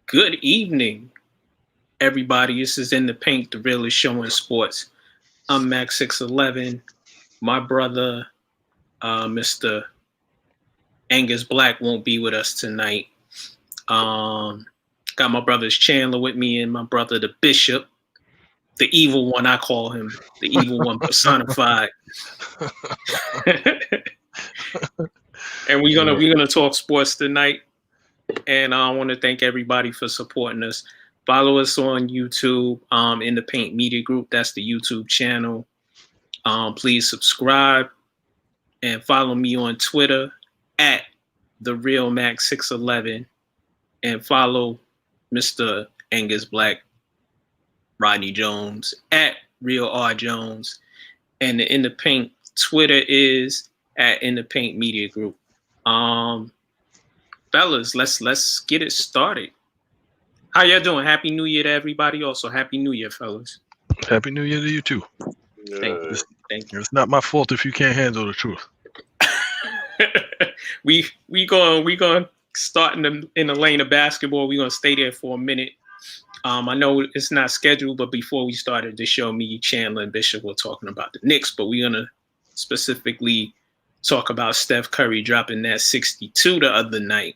Good evening, everybody. This is In the Paint, the realest show in sports. I'm Max 611. My brother, Mr. Angus Black, won't be with us tonight. Got my brothers Chandler with me and my brother, the Bishop, the evil one. I call him the evil one personified. And we're gonna talk sports tonight. And I want to thank everybody for supporting us. Follow us on YouTube, In the Paint Media Group. That's the YouTube channel. Please subscribe and follow me on Twitter at TheRealMax611 and follow Mr. Angus Black, Rodney Jones at Real R Jones. And the In the Paint Twitter is at In the Paint Media Group. Fellas, let's get it started. How y'all doing? Happy New Year to everybody. Also, Happy New Year, fellas. Happy New Year to you too. Thank you. It's not my fault if you can't handle the truth. we going start in the lane of basketball. We're gonna stay there for a minute. I know it's not scheduled, but before we started the show, me, Chandler, and Bishop were talking about the Knicks, but we're gonna specifically talk about Steph Curry dropping that 62 the other night.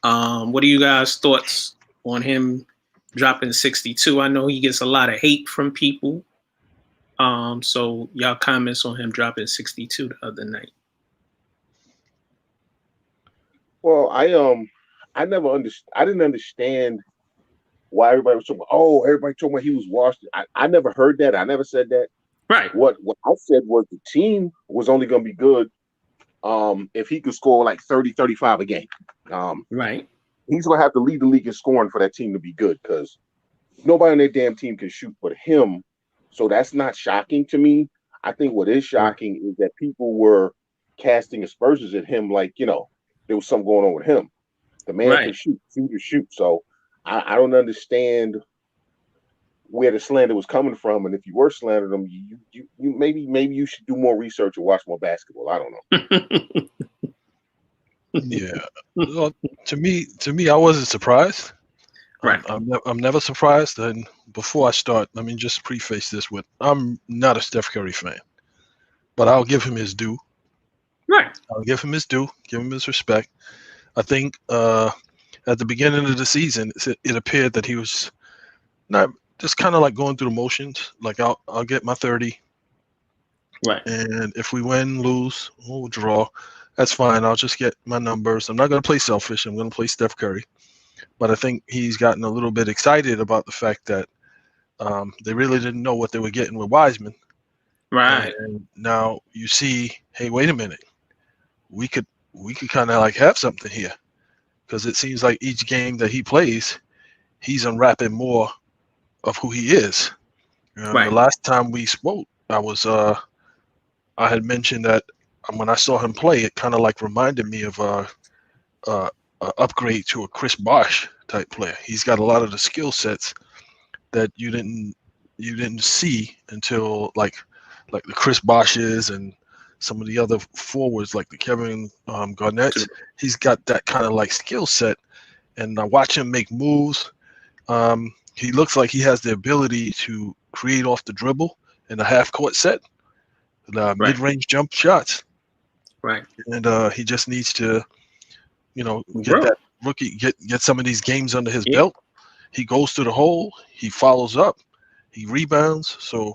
What are you guys' thoughts on him dropping 62? I know he gets a lot of hate from people. So y'all comments on him dropping 62 the other night. Well, I didn't understand why everybody was talking about, everybody talking about he was washed. I never heard that. I never said that. Right. What I said was the team was only going to be good if he could score like 30, 35 a game. Right. He's going to have to lead the league in scoring for that team to be good because nobody on their damn team can shoot but him. So that's not shocking to me. I think what is shocking is that people were casting aspersions at him like, there was something going on with him. The man can shoot. So I don't understand where the slander was coming from, and if you were slandering them, you maybe you should do more research or watch more basketball. I don't know. Yeah, well, to me, I wasn't surprised. Right, I'm never surprised. And before I start, let me just preface this with: I'm not a Steph Curry fan, but I'll give him his due. Right, I'll give him his due, give him his respect. I think at the beginning of the season, it appeared that he was not. Just kind of like going through the motions. Like I'll get my 30. Right. And if we win, lose, or draw, that's fine. I'll just get my numbers. I'm not going to play selfish. I'm going to play Steph Curry. But I think he's gotten a little bit excited about the fact that they really didn't know what they were getting with Wiseman. Right. And now you see, hey, wait a minute. We could kind of like have something here. Because it seems like each game that he plays, he's unwrapping more of who he is. Right. The last time we spoke, I had mentioned that when I saw him play, it kind of like reminded me of a upgrade to a Chris Bosh type player. He's got a lot of the skill sets that you didn't see until like the Chris Boshes and some of the other forwards like the Kevin Garnett. He's got that kind of like skill set, and I watch him make moves. He looks like he has the ability to create off the dribble in a half-court set, mid-range jump shots. Right. And he just needs to, get that rookie, get some of these games under his belt. He goes to the hole. He follows up. He rebounds. So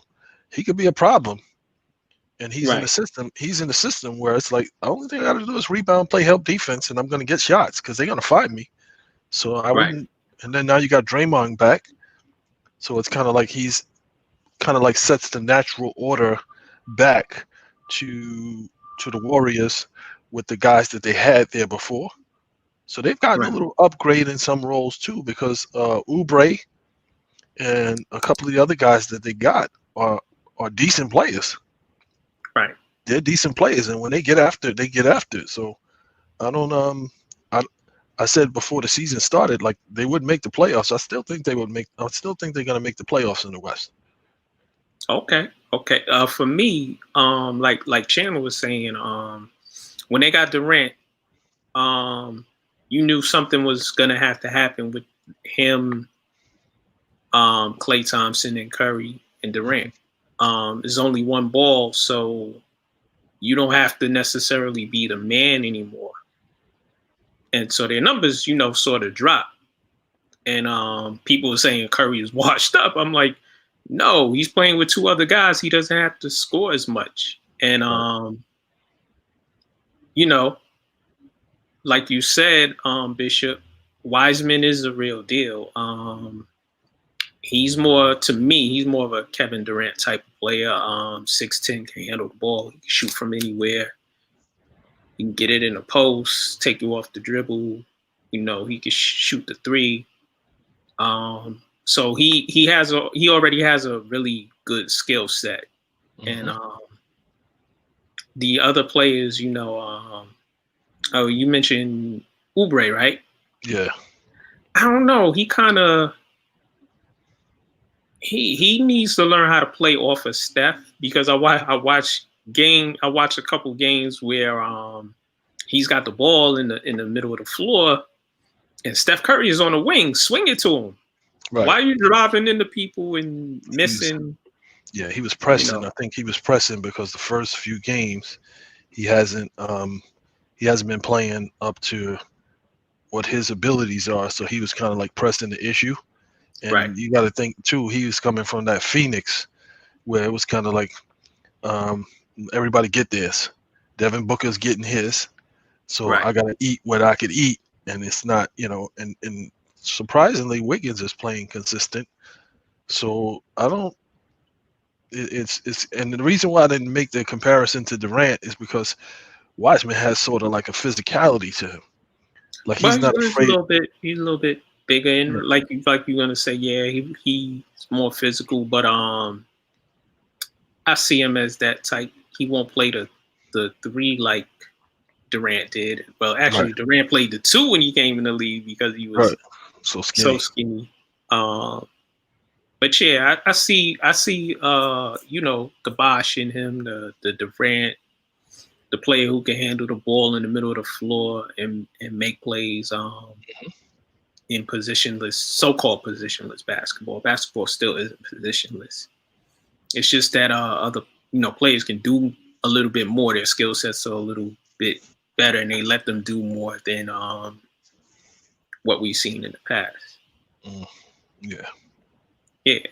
he could be a problem. And he's in the system. He's in the system where it's like, the only thing I got to do is rebound, play help defense, and I'm going to get shots because they're going to find me. So I wouldn't. And then now you got Draymond back. So it's kind of like he's kind of like sets the natural order back to the Warriors with the guys that they had there before. So they've gotten a little upgrade in some roles too, because Oubre and a couple of the other guys that they got are decent players. Right. They're decent players, and when they get after it, they get after it. So I don't I said before the season started, like they would make the playoffs. I still think they're going to make the playoffs in the West. Okay. For me, like Chandler was saying, when they got Durant, you knew something was going to have to happen with him, Klay Thompson, and Curry and Durant. There's only one ball, so you don't have to necessarily be the man anymore. And so their numbers, sort of drop. And people were saying Curry is washed up. I'm like, no, he's playing with two other guys. He doesn't have to score as much. And, like you said, Bishop, Wiseman is the real deal. He's more of a Kevin Durant type of player. 6'10", can handle the ball. He can shoot from anywhere. He can get it in the post, take you off the dribble. He can shoot the three. So he already has a really good skill set. Mm-hmm. And the other players, you mentioned Oubre, right? Yeah. I don't know. He kind of he needs to learn how to play off of Steph, because I watch a couple games where he's got the ball in the middle of the floor, and Steph Curry is on the wing. Swing it to him. Right. Why are you dropping into people and missing? He was pressing. I think he was pressing because the first few games he hasn't been playing up to what his abilities are. So he was kind of like pressing the issue. And you got to think too, he was coming from that Phoenix where it was kind of like everybody get this. Devin Booker's getting his. So I got to eat what I could eat. And it's not, and surprisingly, Wiggins is playing consistent. So it's and the reason why I didn't make the comparison to Durant is because Wiseman has sort of like a physicality to him. Like he's not afraid. He's a little bit bigger, and like you're gonna say, he's more physical. But I see him as that type. He won't play the three like Durant did. Well, actually, Durant played the two when he came in the league because he was so skinny. But I see the Bosh in him, the Durant, the player who can handle the ball in the middle of the floor and make plays in positionless, so-called positionless basketball. Basketball still isn't positionless. It's just that other players can do a little bit more. Their skill sets are a little bit better, and they let them do more than what we've seen in the past. Yeah,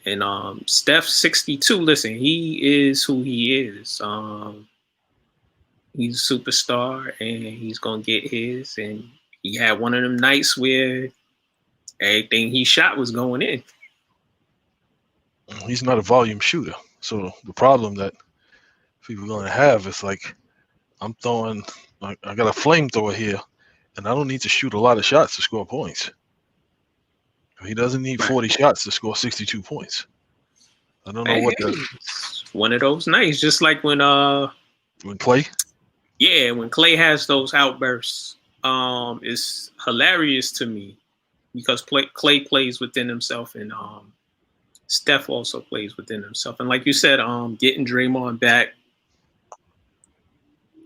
and Steph 62. Listen, he is who he is. He's a superstar, and he's gonna get his. And he had one of them nights where everything he shot was going in. He's not a volume shooter, so the problem that people are going to have is like, I got a flamethrower here, and I don't need to shoot a lot of shots to score points. He doesn't need 40 shots to score 62 points. I don't know what that's one of those nights, just like when Klay. Yeah, when Klay has those outbursts, it's hilarious to me because Klay plays within himself, and Steph also plays within himself. And like you said, getting Draymond back,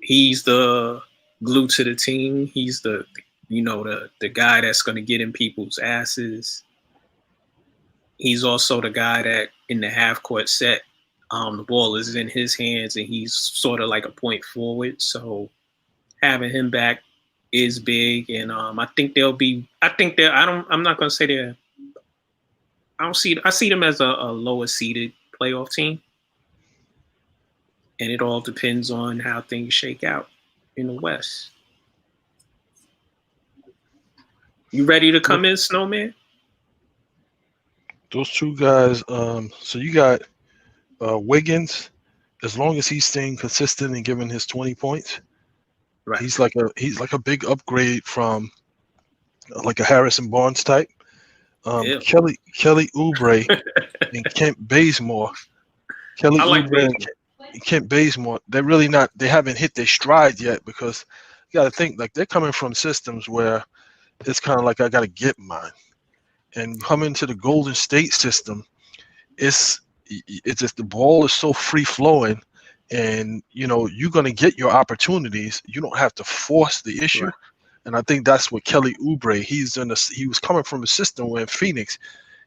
he's the glue to the team. He's the guy that's going to get in people's asses. He's also the guy that in the half court set, the ball is in his hands and he's sort of like a point forward. So having him back is big. And I'm not going to say I see them as a lower seeded playoff team. And it all depends on how things shake out in the West. You ready to come in, Snowman? Those two guys. So you got Wiggins. As long as he's staying consistent and giving his 20 points, he's like a big upgrade from like a Harrison Barnes type. Kelly Oubre and Kent Bazemore. And Kent Bazemore. They're really not. They haven't hit their stride yet because you got to think like they're coming from systems where it's kind of like I got to get mine. And coming to the Golden State system, it's just the ball is so free flowing, and you're going to get your opportunities. You don't have to force the issue, And I think that's what Kelly Oubre, he was coming from a system where in Phoenix,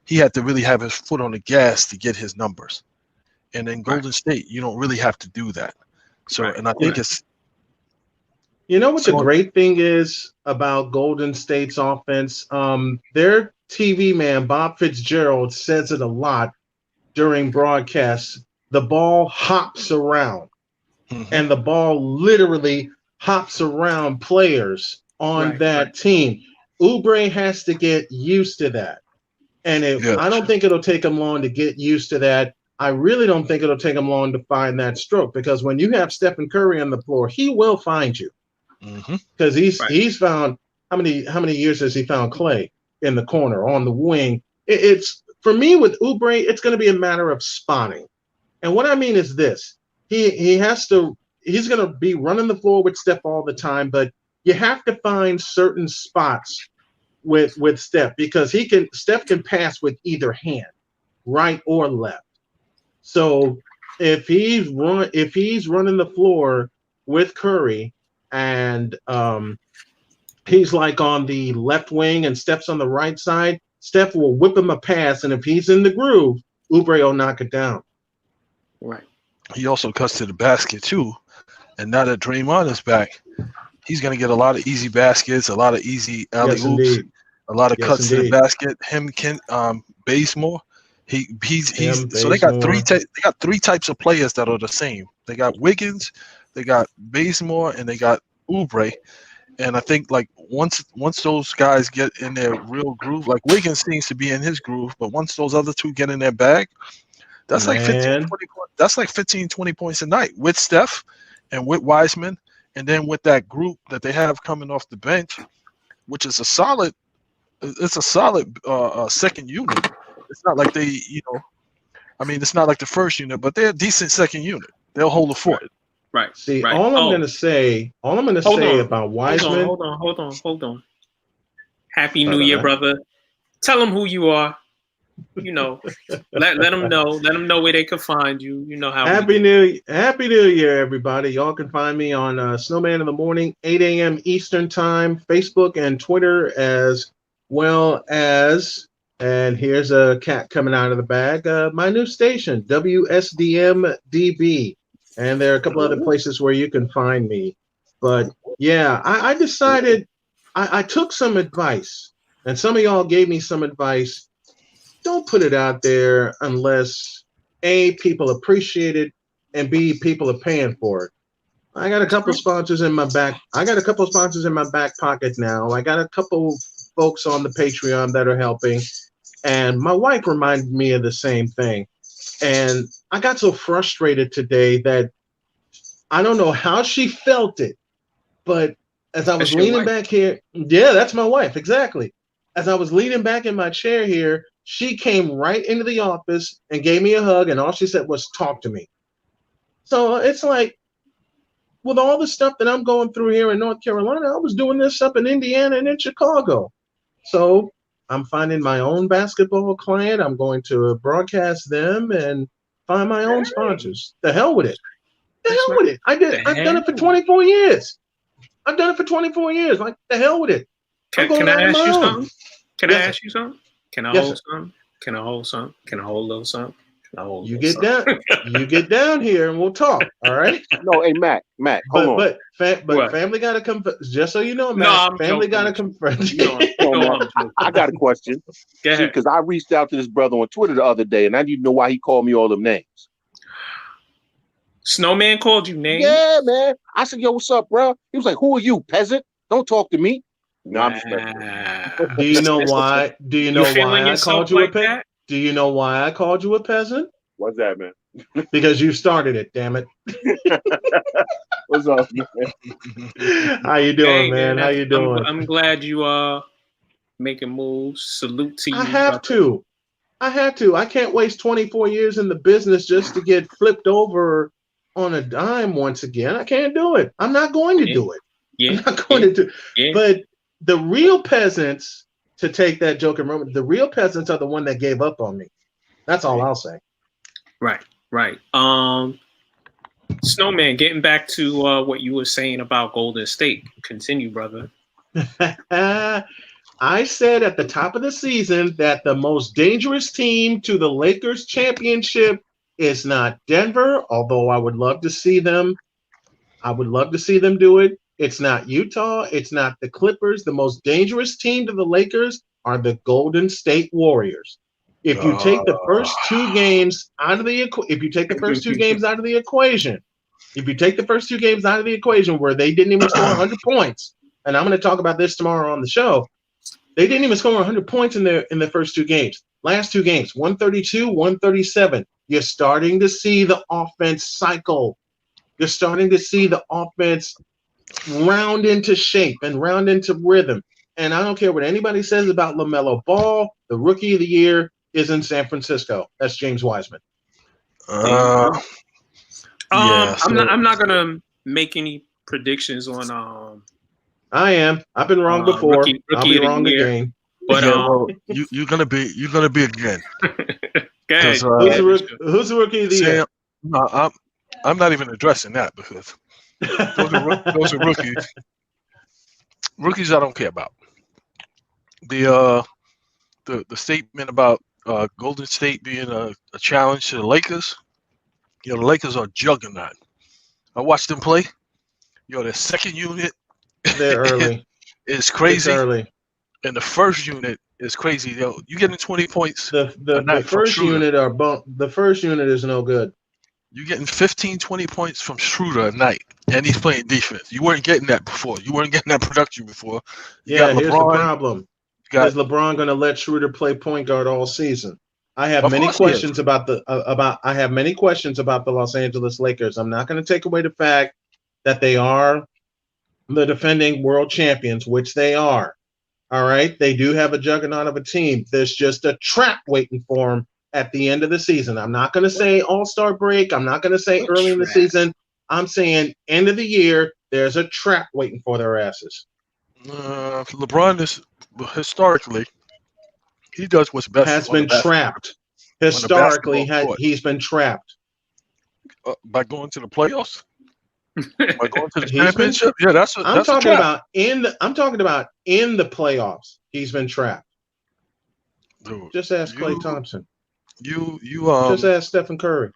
he had to really have his foot on the gas to get his numbers. And in Golden State, you don't really have to do that. So, and I think it's. You know what the great thing is about Golden State's offense? Their TV man, Bob Fitzgerald, says it a lot during broadcasts. The ball hops around, and the ball literally hops around players on that team. Oubre has to get used to that. And I don't think it'll take him long to get used to that. I really don't think it'll take him long to find that stroke, because when you have Stephen Curry on the floor, he will find you. Because he's found how many years has he found Clay in the corner on the wing? It's for me with Oubre, it's going to be a matter of spotting. And what I mean is this: he's going to be running the floor with Steph all the time, but you have to find certain spots with Steph, because Steph can pass with either hand, right or left. So if he's running the floor with Curry, and he's like on the left wing and Steph's on the right side, Steph will whip him a pass, and if he's in the groove, Oubre will knock it down. Right. He also cuts to the basket too, and now that Draymond is back, he's going to get a lot of easy baskets, a lot of easy alley oops, a lot of cuts to the basket. Bazemore. So they got three types of players that are the same. They got Wiggins, they got Bazemore, and they got Oubre. And I think like once those guys get in their real groove, like Wiggins seems to be in his groove, but once those other two get in their bag, that's like 15, 20 points. That's like 15, 20 points a night with Steph and with Wiseman, and then with that group that they have coming off the bench, which is a solid second unit. It's not like it's not like the first unit, but they're a decent second unit. They'll hold the fort. Right. See, all I'm gonna say about Wiseman. Hold on. Happy New Year, brother. Tell them who you are. You know, let them know. Let them know where they can find you. You know how. Happy New Year, everybody. Y'all can find me on Snowman in the Morning, 8 a.m. Eastern Time, Facebook and Twitter, as well as. And here's a cat coming out of the bag. My new station, WSDM DB. And there are a couple other places where you can find me. But yeah, I decided I took some advice, and some of y'all gave me some advice. Don't put it out there unless A, people appreciate it, and B, people are paying for it. I got a couple sponsors in my back. Pocket now. I got a couple folks on the Patreon that are helping. And my wife reminded me of the same thing. And I got so frustrated today that I don't know how she felt it, but as I was leaning back here, yeah, that's my wife, exactly. As I was leaning back in my chair here, she came right into the office and gave me a hug, and all she said was, "Talk to me." So it's like, with all the stuff that I'm going through here in North Carolina, I was doing this up in Indiana and in Chicago. So I'm finding my own basketball client. I'm going to broadcast them and find my own sponsors. The hell with it. The hell with it. I've done it for 24 years. Like, the hell with it. Can I ask you something? Can I ask you something? Can I hold something? Can I hold something? Can I hold a little something? You get down. You get down here and we'll talk. All right. No, hey Matt, hold on. But family got to come. Just so you know, Matt. Family got to come first. I got a question. Because I reached out to this brother on Twitter the other day, and I didn't know why he called me all them names. Snowman called you names? Yeah, man. I said, "Yo, what's up, bro?" He was like, "Who are you, peasant? Don't talk to me." No, I'm just Do you know why? Do you know why I called you a peasant? Do you know why I called you a peasant? What's that, man? Because you started it, damn it. What's up, man? How you doing, man? How you doing? I'm glad you are making moves. Salute to you. I have to. I can't waste 24 years in the business just to get flipped over on a dime once again. I can't do it. I'm not going to do it. I'm not going to do it. But the real peasants, to take that joke and remember, the real peasants are the one that gave up on me. That's all I'll say. Right. Snowman, getting back to what you were saying about Golden State. Continue, brother. I said at the top of the season that the most dangerous team to the Lakers championship is not Denver, although I would love to see them. I would love to see them do it. It's not Utah. It's not the Clippers. The most dangerous team to the Lakers are the Golden State Warriors. If you take the first two games out of the if you take the first two games out of the equation, where they didn't even score 100 points, and I'm going to talk about this tomorrow on the show, they didn't even score 100 points in the first two games. Last two games, 132, 137. You're starting to see the offense cycle. You're starting to see the offense round into shape and round into rhythm. And I don't care what anybody says about LaMelo Ball. The rookie of the year is in San Francisco. That's James Wiseman. I'm not gonna make any predictions on. I am. I've been wrong before. Rookie I'll be wrong again. But you're gonna be again. Okay. Who's the rookie of the year? No, I'm not even addressing that because those are rookies. Rookies I don't care about. The statement about Golden State being a challenge to the Lakers. The Lakers are a juggernaut. I watched them play. Their second unit They're early. is crazy. It's early. And the first unit is crazy. You getting 20 points. The first unit are the first unit is no good. You're getting 15, 20 points from Schroeder a night, and he's playing defense. You weren't getting that before. You weren't getting that production before. Here's the problem. Is LeBron going to let Schroeder play point guard all season? I have many questions about the Los Angeles Lakers. I'm not going to take away the fact that they are the defending world champions, which they are. All right, they do have a juggernaut of a team. There's just a trap waiting for them at the end of the season. I'm not going to say All-Star break. I'm not going to say early in the season. I'm saying end of the year, there's a trap waiting for their asses. LeBron is historically, he does what's best. Has been trapped. Historically, he's been trapped. By going to the playoffs? By going to the championship? I'm talking about in the playoffs. He's been trapped. Dude, just ask Klay Thompson. Just ask Stephen Curry.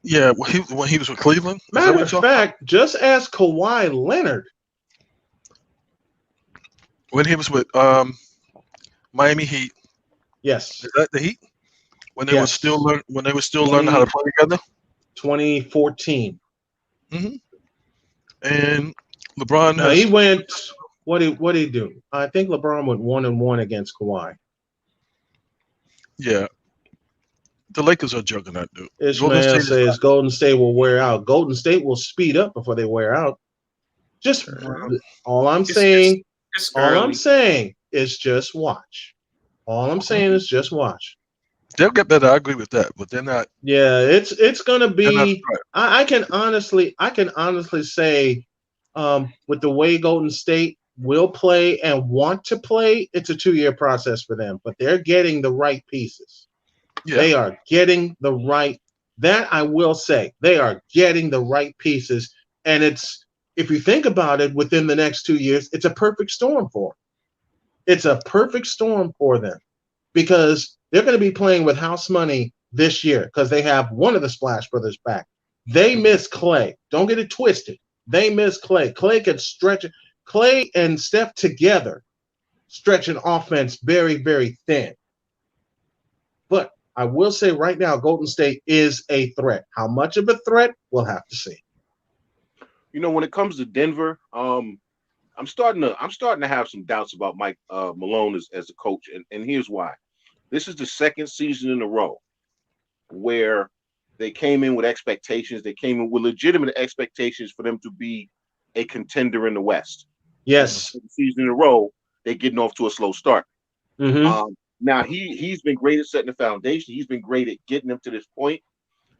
Yeah, when he was with Cleveland. Matter of fact, just ask Kawhi Leonard. When he was with Miami Heat. Yes. Is that the Heat? When they were still learning how to play together. 2014. Mm-hmm. And LeBron. He went. What did he do? I think LeBron went 1-1 against Kawhi. Yeah. The Lakers are juggernaut, dude. Ishmael says Golden State will wear out. Golden State will speed up before they wear out. All I'm saying is just watch. All I'm saying is just watch. They'll get better. I agree with that, but they're not. Yeah, it's gonna be. I can honestly say, with the way Golden State will play and want to play, it's a 2-year process for them. But they're getting the right pieces. Yeah. They are getting the right. That I will say, they are getting the right pieces, and it's. If you think about it, within the next 2 years, it's a perfect storm for them. It's a perfect storm for them because they're going to be playing with house money this year because they have one of the Splash Brothers back. They miss Klay. Don't get it twisted. They miss Klay. Klay can stretch it. Klay and Steph together stretch an offense very, very thin. But I will say right now, Golden State is a threat. How much of a threat? We'll have to see. When it comes to Denver, I'm starting to have some doubts about Mike Malone as a coach, and here's why. This is the second season in a row where they came in with expectations. They came in with legitimate expectations for them to be a contender in the West. Yes. Season in a row, they're getting off to a slow start. Mm-hmm. Now he's been great at setting the foundation. He's been great at getting them to this point.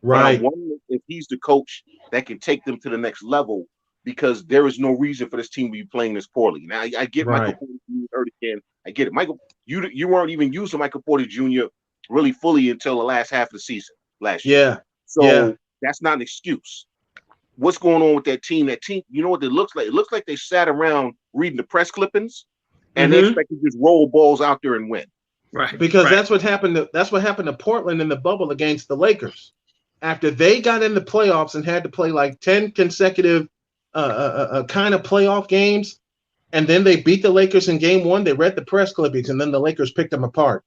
Right. I'm wondering if he's the coach that can take them to the next level, because there is no reason for this team to be playing this poorly. Now, I get Michael Porter Jr. again. I get it. Michael, you weren't even using Michael Porter Jr. really fully until the last half of the season last year. Yeah. So that's not an excuse. what's going on with that team. That team, you know what it looks like? It looks like they sat around reading the press clippings and they expect to just roll balls out there and win. Right. Because that's what happened to Portland in the bubble against the Lakers. After they got in the playoffs and had to play like 10 consecutive kind of playoff games, and then they beat the Lakers in game 1, they read the press clippings, and then the Lakers picked them apart.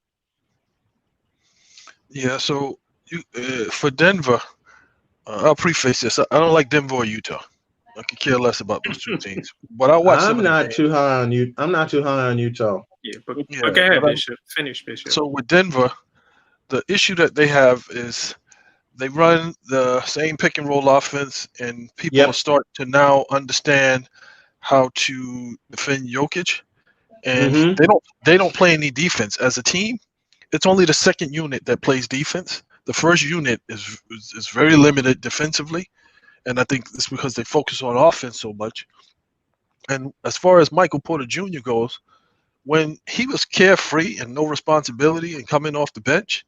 Yeah, so for Denver, I'll preface this. I don't like Denver or Utah. I could care less about those two teams. But I watch. I'm not too high on you. I'm not too high on Utah. Yeah, but go ahead, Bishop. Finish, Bishop. So with Denver, the issue that they have is they run the same pick and roll offense, and people are starting to now understand how to defend Jokic, and they don't play any defense as a team. It's only the second unit that plays defense. The first unit is very limited defensively, and I think it's because they focus on offense so much. And as far as Michael Porter Jr. goes, when he was carefree and no responsibility and coming off the bench,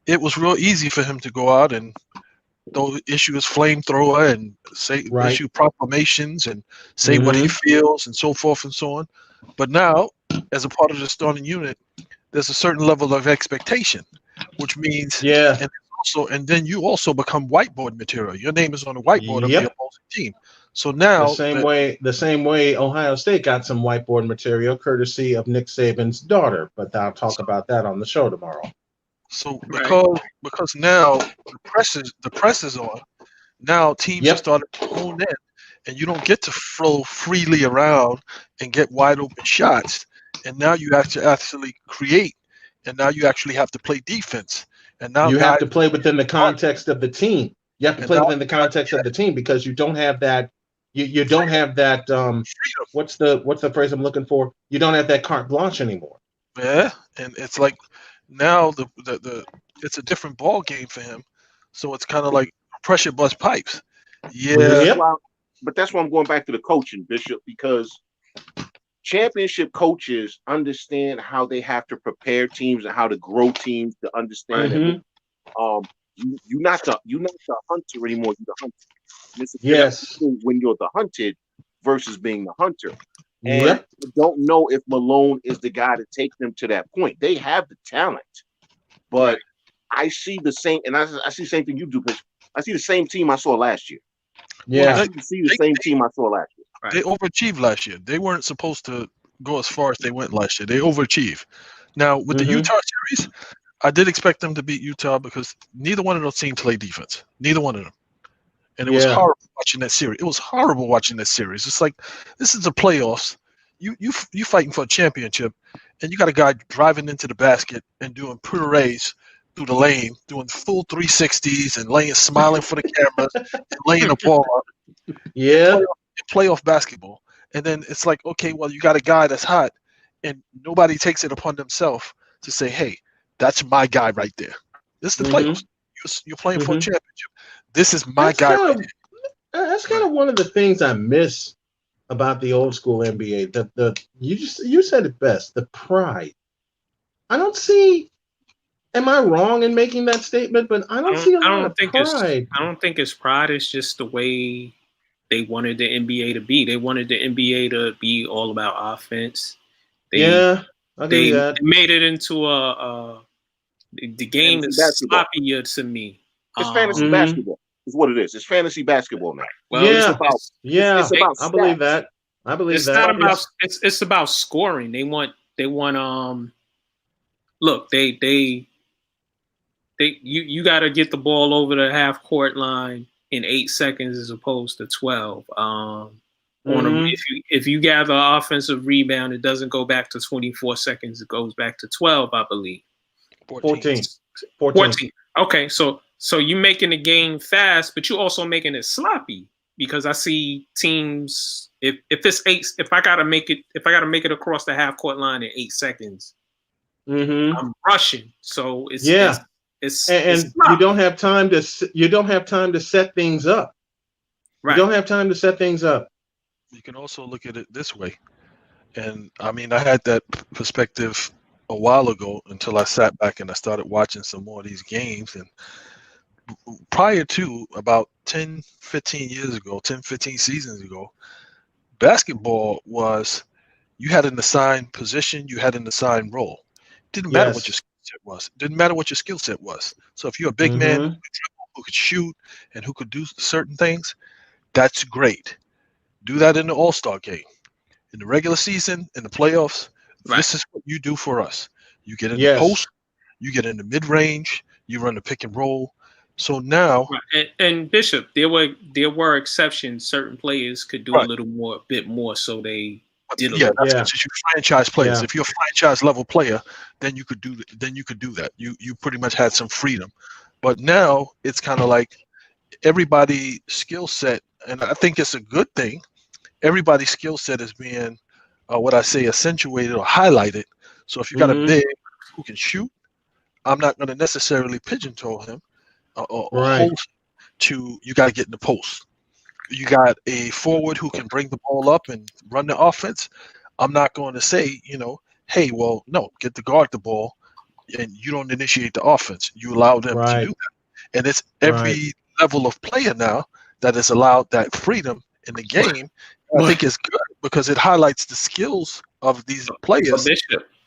it was real easy for him to go out and issue his flamethrower and issue proclamations and say what he feels and so forth and so on. But now, as a part of the starting unit, there's a certain level of expectation, which means and then you also become whiteboard material. Your name is on the whiteboard of the opposing team. So now the same way Ohio State got some whiteboard material courtesy of Nick Saban's daughter, but I'll talk about that on the show tomorrow. So because now the press is on, now teams are starting to hone in, and you don't get to flow freely around and get wide open shots. And now you have to actually create, and now you actually have to play defense. And now you have to play within the context of the team. You have to play within the context of the team because you don't have that. You don't have that. What's the phrase I'm looking for? You don't have that carte blanche anymore. Yeah, and it's like now the it's a different ball game for him. So it's kind of like pressure bust pipes. Yeah. But that's why I'm going back to the coaching, Bishop, because championship coaches understand how they have to prepare teams and how to grow teams to understand that you're not the hunter anymore, you're the hunter. Yes. When you're the hunted versus being the hunter. And I don't know if Malone is the guy to take them to that point. They have the talent, but I see the same, and I see the same thing you do, Bishop. I see the same team I saw last year. Yeah, I see the same team I saw last year. Right. They overachieved last year. They weren't supposed to go as far as they went last year. They overachieved. Now, with the Utah series, I did expect them to beat Utah because neither one of those teams played defense. Neither one of them. And it was horrible watching that series. It was horrible watching that series. It's like, this is the playoffs. You fighting for a championship, and you got a guy driving into the basket and doing purees through the lane, doing full 360s and smiling for the cameras and laying the ball up. Yeah. Playoff basketball. And then it's like, okay, well, you got a guy that's hot, and nobody takes it upon themselves to say, hey, that's my guy right there. This is the playoffs. You're playing for a championship. This is my guy right there. That's kind of one of the things I miss about the old school NBA. You said it best, the pride. I don't see. Am I wrong in making that statement? But I don't see a lot of pride. I don't think it's pride. It's just the way they wanted the NBA to be. They wanted the NBA to be all about offense. They made it into the game is sloppier to me. It's fantasy basketball. Is what it is. It's fantasy basketball now. Well, it's about I believe that. I believe it's that. Not about, it's about scoring. They want look, you got to get the ball over the half court line in 8 seconds as opposed to 12. If you gather an offensive rebound, it doesn't go back to 24 seconds. It goes back to 12, I believe. 14. Okay, so you're making the game fast, but you're also making it sloppy because I see teams if I gotta make it across the half court line in 8 seconds, I'm rushing. So it's you don't have time to set things up. Right. You don't have time to set things up. You can also look at it this way, and I mean, I had that perspective a while ago until I sat back and I started watching some more of these games. And prior to about 10, 15 years ago, 10, 15 seasons ago, basketball was you had an assigned position, you had an assigned role. Didn't matter what your Yes. skill set was. Didn't matter what your skill set was. So if you're a big man Mm-hmm. who could shoot and who could do certain things, that's great. Do that in the All-Star game. In the regular season, in the playoffs, Right. this is what you do for us. You get in the Yes. post, you get in the mid-range, you run the pick and roll. So now, Right. And Bishop, there were exceptions. Certain players could do a bit more, so they did a little. that's Yeah. considered franchise players. Yeah. If you're a franchise level player, then you could do that. You pretty much had some freedom. But now it's kind of like everybody's skill set, and I think it's a good thing. Everybody's skill set is being, what I say, accentuated or highlighted. So if you got a big who can shoot, I'm not going to necessarily pigeonhole him or hold to you got to get in the post. You got a forward who can bring the ball up and run the offense. I'm not going to say, hey, well, no, get the guard the ball, and you don't initiate the offense. You allow them to do that. And it's every level of player now that is allowed that freedom in the game. I think it's good because it highlights the skills of these players.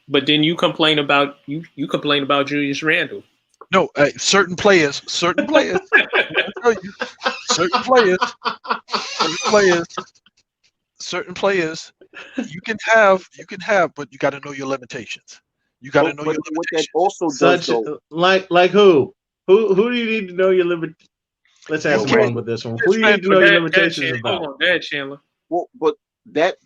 But then you complain about Julius Randle. No, certain players, certain players, you can have, but you got to know your limitations. You got to know your limitations. What that also does, though, like who? Who do you need to know your limitations? Let's have some fun with this one. Who do you need to know your limitations about? Hold on, Dad Chandler. Well, but that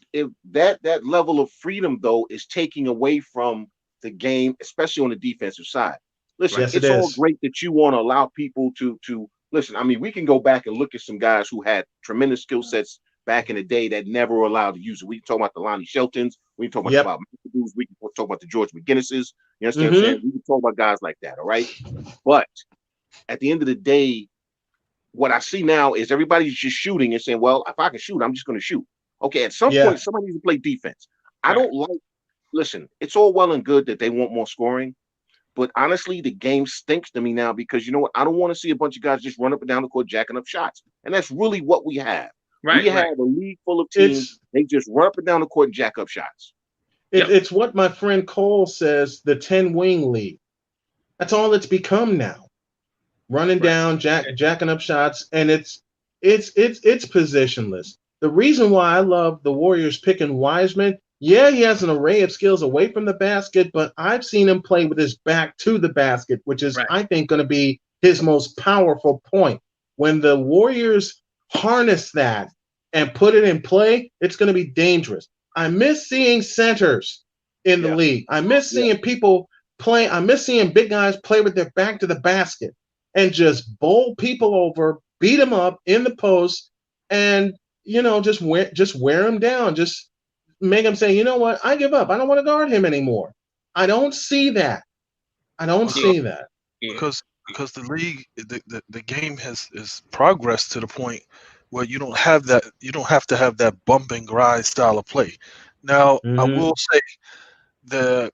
level of freedom, though, is taking away from the game, especially on the defensive side. Listen, Yes, it's all great that you want to allow people to listen. I mean, we can go back and look at some guys who had tremendous skill sets back in the day that never were allowed to use it. We can talk about the Lonnie Sheltons. We can talk about McAdoo's. We can talk about the George McGinnises. You understand what I'm saying? We can talk about guys like that, all right? But at the end of the day, what I see now is everybody's just shooting and saying, well, if I can shoot, I'm just going to shoot. Okay, at some point, somebody needs to play defense. I don't like, listen, it's all well and good that they want more scoring. But honestly, the game stinks to me now because you know what? I don't want to see a bunch of guys just run up and down the court jacking up shots. And that's really what we have. We have a league full of teams. They just run up and down the court and jack up shots. It's what my friend Cole says, the 10-wing league. That's all it's become now. Running down, jacking up shots, and it's positionless. The reason why I love the Warriors picking Wiseman, he has an array of skills away from the basket, but I've seen him play with his back to the basket, which is, I think, going to be his most powerful point. When the Warriors harness that and put it in play, it's going to be dangerous. I miss seeing centers in the league. I miss seeing people play. I miss seeing big guys play with their back to the basket and just bowl people over, beat them up in the post, and just wear them down. Just make them say, you know what? I give up. I don't want to guard him anymore. I don't see that. Because the league, the game has progressed to the point where you don't have that. You don't have to have that bump and grind style of play. Now, I will say the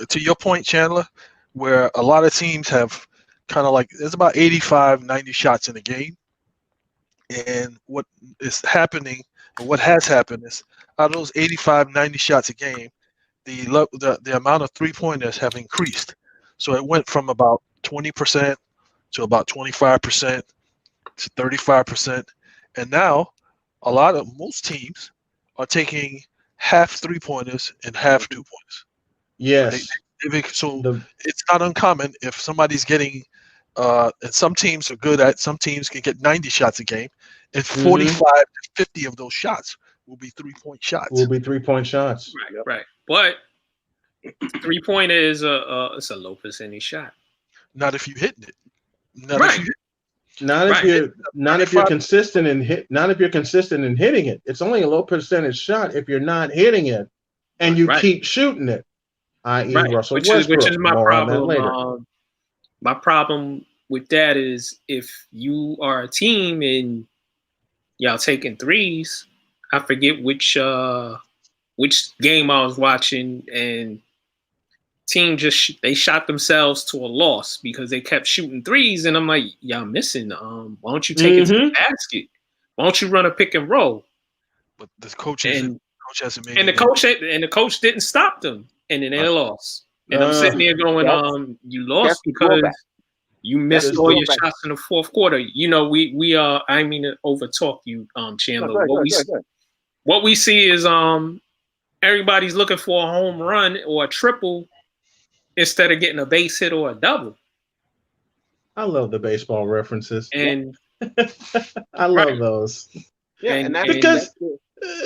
to your point, Chandler, where a lot of teams have kind of like there's about 85, 90 shots in a game, and what is happening and what has happened is out of those 85, 90 shots a game, the amount of 3-pointers have increased. So it went from about 20% to about 25% to 35%. And now most teams are taking half 3-pointers and half 2-pointers. Yes. It's not uncommon if somebody's getting, and some teams are good at, some teams can get 90 shots a game, and 45 to 50 of those shots will be 3-point shots. Right. But 3-pointer is it's a low percentage shot. Not if you're hitting it. Not if you're consistent in hitting it. It's only a low percentage shot if you're not hitting it and you keep shooting it. I.e. Russell Westbrook. Which is my problem. My problem with that is if you are a team and y'all taking threes, I forget which game I was watching, and team they shot themselves to a loss because they kept shooting threes, and I'm like, y'all missing. Why don't you take it to the basket? Why don't you run a pick and roll? But the coach hasn't made and the coach didn't stop them, and then they lost. And I'm sitting there going, you lost because you missed all your shots in the fourth quarter. You know, we are. I mean to overtalk you, Chandler. What we see is everybody's looking for a home run or a triple instead of getting a base hit or a double. I love the baseball references, and I love those. Yeah, and that's because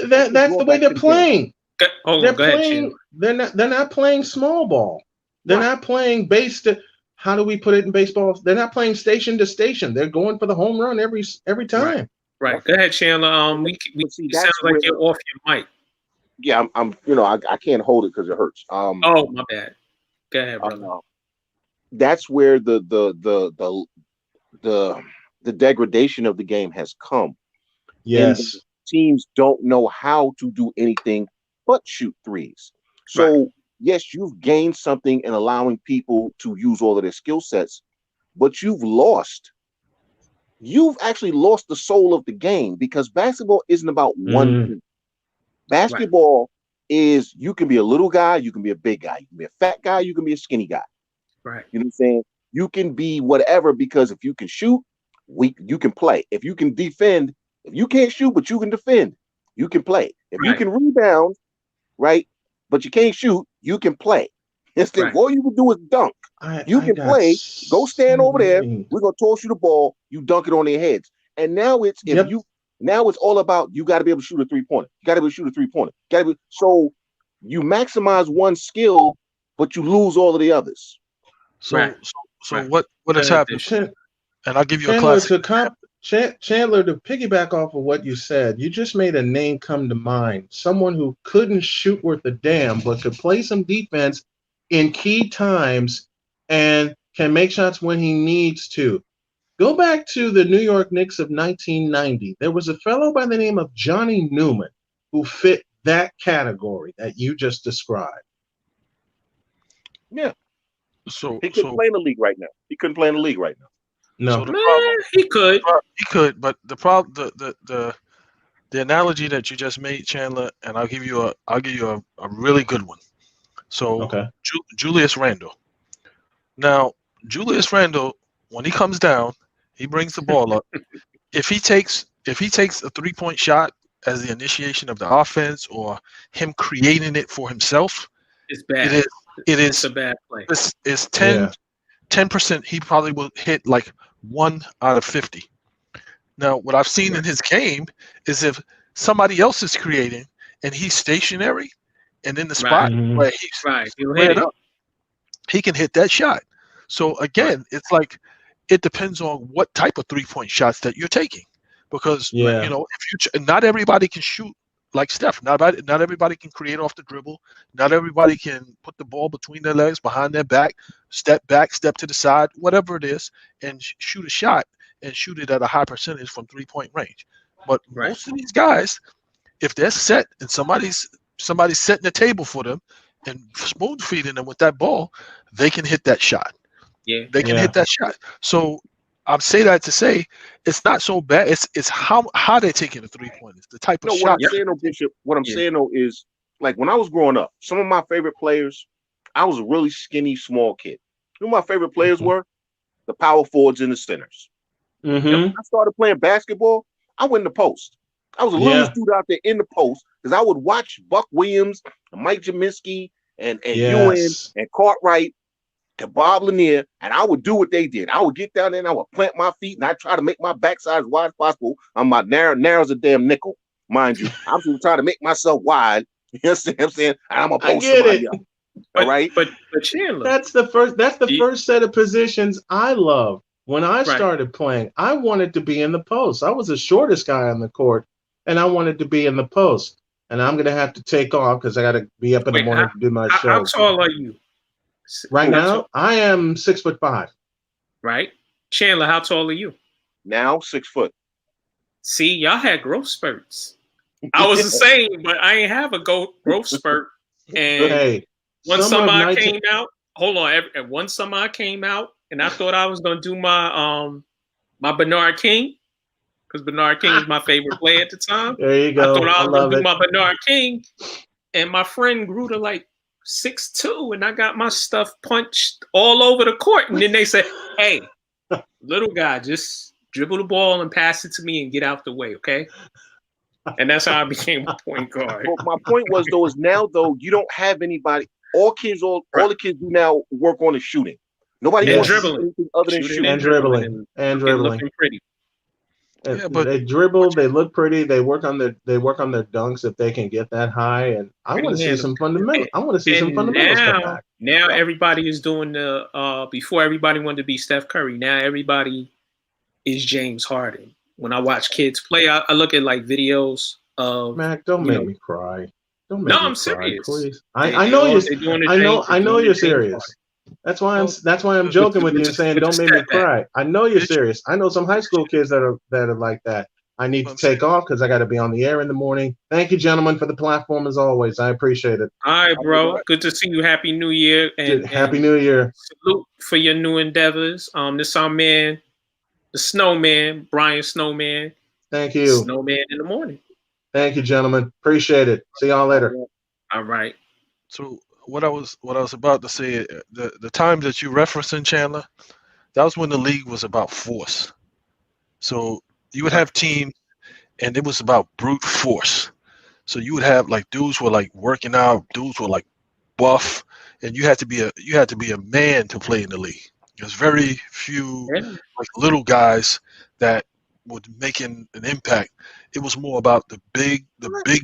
that's the way they're playing. They're playing. They're not playing small ball. They're not playing base to. How do we put it in baseball? They're not playing station to station. They're going for the home run every time. Right. Go ahead, Chandler. We sound like you're off your mic. Yeah, I'm. You know, I can't hold it because it hurts. Oh, my bad. Go ahead, brother. That's where the degradation of the game has come. Yes, and teams don't know how to do anything but shoot threes. So yes, you've gained something in allowing people to use all of their skill sets, but you've actually lost the soul of the game, because basketball isn't about one thing. Basketball is, you can be a little guy, you can be a big guy, you can be a fat guy, you can be a skinny guy. Right. You know what I'm saying? You can be whatever, because if you can shoot, you can play. If you can defend, if you can't shoot but you can defend, you can play. If you can rebound, right, but you can't shoot, you can play. All you can do is dunk. You can play. Go stand over there. We're gonna toss you the ball. You dunk it on their heads. And now it's now it's all about, you got to be able to shoot a 3-pointer. You got to be able to shoot a 3-pointer. So you maximize one skill, but you lose all of the others. So what has happened? And I'll give you a classic. Chandler, to piggyback off of what you said, you just made a name come to mind. Someone who couldn't shoot worth a damn, but could play some defense in key times and can make shots when he needs to. Go back to the New York Knicks of 1990. There was a fellow by the name of Johnny Newman who fit that category that you just described. Yeah. So he couldn't play in the league right now. No, so he could. He could, but the problem, the analogy that you just made, Chandler, and I'll give you a really good one. So Julius Randle. Now, Julius Randle, when he comes down, he brings the ball up. If he takes a 3-point shot as the initiation of the offense, or him creating it for himself, it's bad. It is it's a bad play. It's 10%. He probably will hit like 1 out of 50. Now, what I've seen in his game is, if somebody else is creating and he's stationary and in the spot where he's spread up, he can hit that shot. So again, it's like, it depends on what type of 3-point shots that you're taking, because you know, if not everybody can shoot like Steph. Not everybody can create off the dribble. Not everybody can put the ball between their legs, behind their back, step to the side, whatever it is, and shoot a shot and shoot it at a high percentage from 3-point range. But most of these guys, if they're set and somebody's setting the table for them and spoon feeding them with that ball, they can hit that shot. Yeah, they can hit that shot. So I'm saying that to say it's not so bad. It's how they're taking the 3-pointers, the type of shot. What I'm saying, though, Bishop, what I'm saying though is, like, when I was growing up, some of my favorite players, I was a really skinny, small kid. You know, my favorite players were the power forwards and the centers. Mm-hmm. You know, when I started playing basketball, I went in the post. I was the littlest dude out there in the post, because I would watch Buck Williams and Mike Jaminski and Ewan and Cartwright and Bob Lanier, and I would do what they did. I would get down there and I would plant my feet, and I try to make my backside as wide as possible. I'm about narrow as a damn nickel, mind you. I'm just trying to make myself wide. You know what I'm saying? And I'm gonna post somebody up. All right, but Chandler, that's the first set of positions I love. When I started playing, I wanted to be in the post. I was the shortest guy on the court, and I wanted to be in the post. And I'm gonna have to take off because I got to be up in the morning to do my show. How tall are you? Right now, I am 6'5". Right, Chandler, how tall are you? Now 6 foot. See, y'all had growth spurts. I was the same, but I ain't have a growth spurt. And one summer I came out. Hold on. One summer I came out, and I thought I was gonna do my my Bernard King, because Bernard King was my favorite player at the time. There you go. I thought I was gonna do my Bernard King, and my friend grew to like 6'2", and I got my stuff punched all over the court. And then they said, "Hey, little guy, just dribble the ball and pass it to me and get out the way, okay?" And that's how I became a point guard. But my point was though is now though you don't have anybody. All the kids do now work on the shooting. Nobody wants to do anything other than shooting and dribbling and dribbling. Looking pretty. Yeah, but they dribble. They look pretty. They work on their dunks if they can get that high. And I want to see some fundamentals. I want to see some fundamentals come back. Now everybody is doing the before everybody wanted to be Steph Curry. Now everybody is James Harden. When I watch kids play, I look at like videos of Mac. Don't make me cry. Don't make me I'm cry, serious. Please. I know you're. I know you're serious. That's why I'm joking with you and saying don't make me cry. I know you're serious. I know some high school kids that are like that. I need to take off because I got to be on the air in the morning. Thank you, gentlemen, for the platform as always. I appreciate it. All right, bro. Good to see you. Happy New Year. And Happy New Year. Salute for your new endeavors. This is our man, the Snowman, Brian Snowman. Thank you. Snowman in the morning. Thank you, gentlemen. Appreciate it. See y'all later. All right. So what I was about to say, the time that you referencing, Chandler, that was when the league was about force. So you would have teams, and it was about brute force. So you would have like dudes were like working out, dudes were like buff, and you had to be a man to play in the league. There's very few like little guys that would making an impact. It was more about the big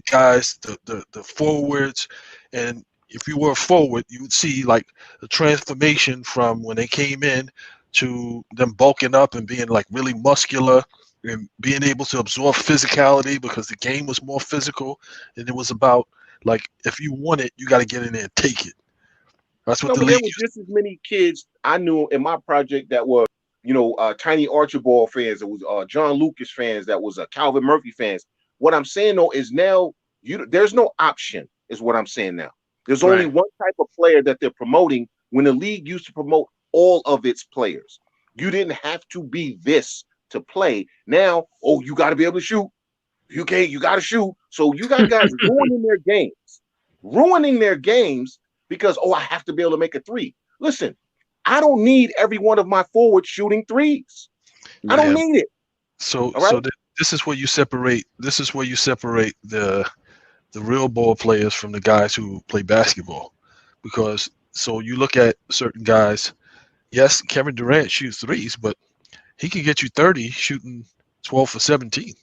guys, the forwards, and if you were a forward, you would see like the transformation from when they came in to them bulking up and being like really muscular and being able to absorb physicality because the game was more physical, and it was about like if you want it, you got to get in there and take it. That's what the league. There was just as many kids I knew in my project that were, Tiny Archibald fans. It was John Lucas fans. That was Calvin Murphy fans. What I'm saying though is now there's no option. Is what I'm saying now. There's only one type of player that they're promoting. When the league used to promote all of its players, you didn't have to be this to play. Now, you got to be able to shoot. You can't. You got to shoot. So you got guys ruining their games because I have to be able to make a three. Listen. I don't need every one of my forwards shooting threes. I don't need it. So this is where you separate. This is where you separate the real ball players from the guys who play basketball, because so you look at certain guys. Yes, Kevin Durant shoots threes, but he can get you 30 shooting 12 for 17.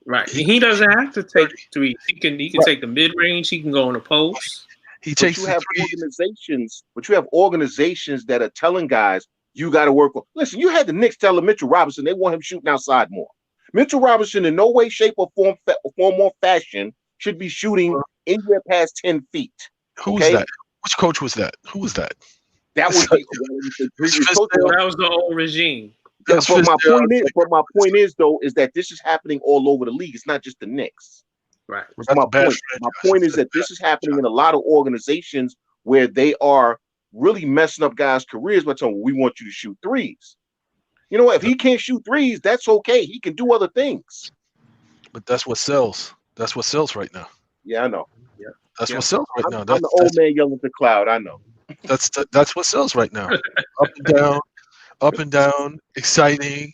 Right. He doesn't have to take threes. He can take the mid range. He can go on the post. But you have organizations that are telling guys you got to work on. Listen, you had the Knicks telling Mitchell Robinson they want him shooting outside more. Mitchell Robinson, in no way, shape, or form or fashion, should be shooting anywhere past 10 feet. Who was that? Which coach was that? Who was that? That was the previous coach. That was the old regime. But my point is though, is that this is happening all over the league. It's not just the Knicks. Right. That's my point. My point is that this is happening in a lot of organizations where they are really messing up guys' careers by telling them, we want you to shoot threes. You know what? If he can't shoot threes, that's okay. He can do other things. But that's what sells. That's what sells right now. Yeah, I know. Yeah. That's what sells right now. I'm the old man yelling at the cloud. I know. That's what sells right now. Up and down, exciting.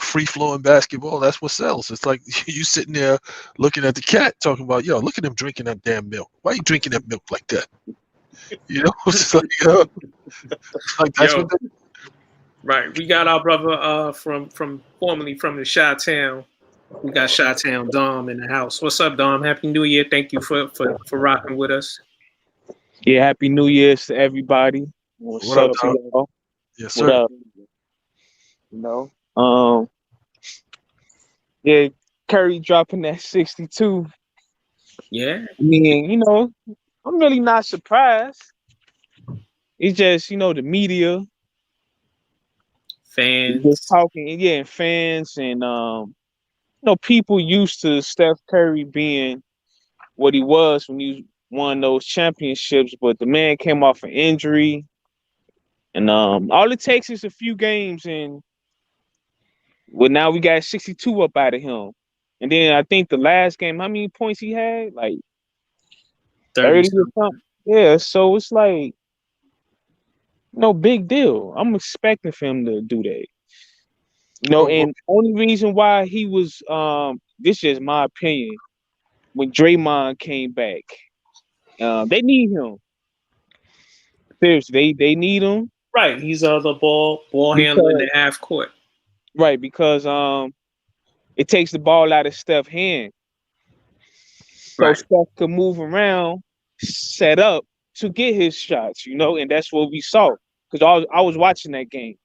Free flowing basketball. That's what sells. It's like you sitting there looking at the cat, talking about, look at him drinking that damn milk. Why are you drinking that milk like that? It's like, that's what. Right. We got our brother from formerly from the Chi-Town. We got Chi-Town Dom in the house. What's up, Dom? Happy New Year. Thank you for rocking with us. Yeah, Happy New Year's to everybody. What's up, y'all? Yes, sir. What up? Yeah, Curry dropping that 62. Yeah. I mean, I'm really not surprised. It's just, the media. Fans. Just talking, and fans and, people used to Steph Curry being what he was when he won those championships, but the man came off an injury. And all it takes is a few games, and well, now we got 62 up out of him. And then I think the last game, how many points he had? Like 30 or something. Yeah, so it's like no big deal. I'm expecting for him to do that. And only reason why he was this is my opinion, when Draymond came back, they need him. Seriously, they need him. Right, he's the ball handler in the half court. Right, because it takes the ball out of Steph's hand. So Right. Steph could move around, set up to get his shots, and that's what we saw. Because I was watching that game.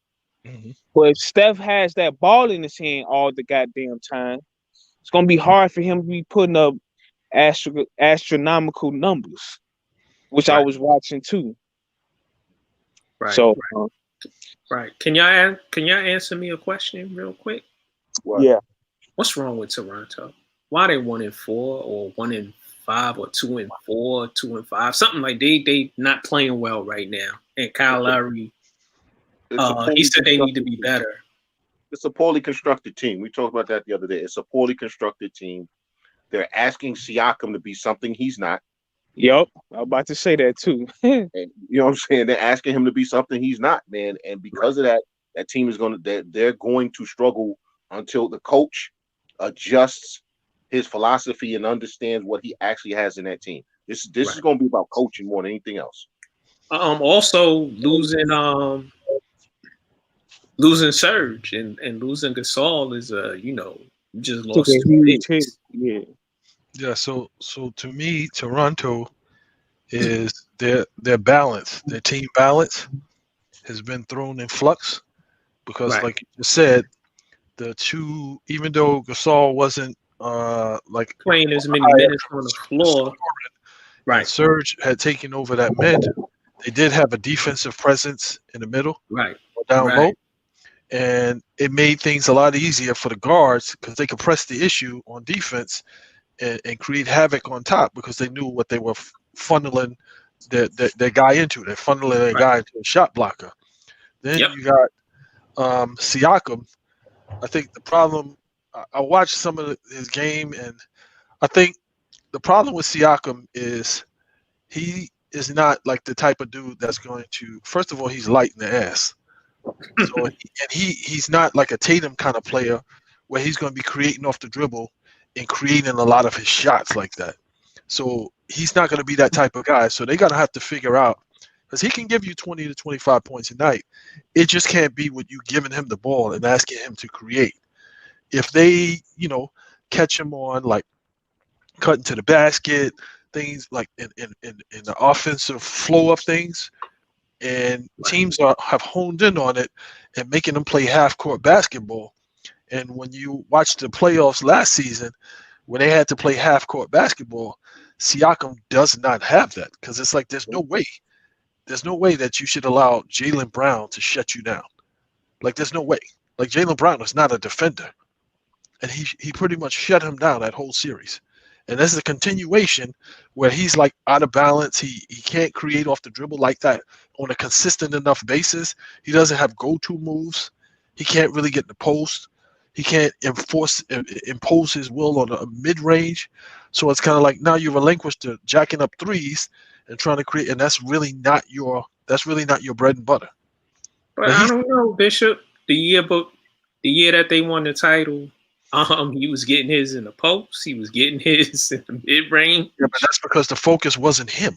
Mm-hmm. But if Steph has that ball in his hand all the goddamn time, it's gonna be hard for him to be putting up astronomical numbers, which I was watching too. Right. So, right. Can y'all answer me a question real quick? What? Yeah. What's wrong with Toronto? Why are they 1-4 or 1-5 or 2-4, 2-5? Something like they not playing well right now. And Kyle Lowry, he said they need to be better. It's a poorly constructed team. We talked about that the other day. It's a poorly constructed team. They're asking Siakam to be something he's not. Yep, I was about to say that too. And you know what I'm saying? They're asking him to be something he's not, man. And because of that, that team is they're going to struggle until the coach adjusts his philosophy and understands what he actually has in that team. This is going to be about coaching more than anything else. Also losing Serge and losing Gasol is you just lost 2 picks. Yeah. Yeah, so to me, Toronto is their balance, their team balance has been thrown in flux because, like you just said, the two, even though Gasol wasn't like playing as many minutes on the floor, right? Serge had taken over that mid. They did have a defensive presence in the middle, right, down low, and it made things a lot easier for the guards because they could press the issue on defense and create havoc on top because they knew what they were funneling their guy into. They're funneling their guy into a shot blocker. Then you got Siakam. I think the problem, I watched some of his game, and I think the problem with Siakam is he is not like the type of dude that's going to, first of all, he's light in the ass. So, he's not like a Tatum kind of player where he's going to be creating off the dribble and creating a lot of his shots like that. So he's not going to be that type of guy. So they're going to have to figure out, because he can give you 20 to 25 points a night. It just can't be with you giving him the ball and asking him to create. If they, catch him on like cutting to the basket, things like in the offensive flow of things, and teams have honed in on it and making them play half-court basketball. And when you watch the playoffs last season, when they had to play half-court basketball, Siakam does not have that because it's like there's no way that you should allow Jaylen Brown to shut you down. Like there's no way. Like Jaylen Brown is not a defender, and he pretty much shut him down that whole series. And this is a continuation where he's like out of balance. He can't create off the dribble like that on a consistent enough basis. He doesn't have go-to moves. He can't really get in the post. He can't impose his will on a mid-range. So it's kind of like now you relinquish to jacking up threes and trying to create, and that's really not your bread and butter. But I don't know, Bishop. The year that they won the title, he was getting his in the post. He was getting his in the mid-range. Yeah, but that's because the focus wasn't him.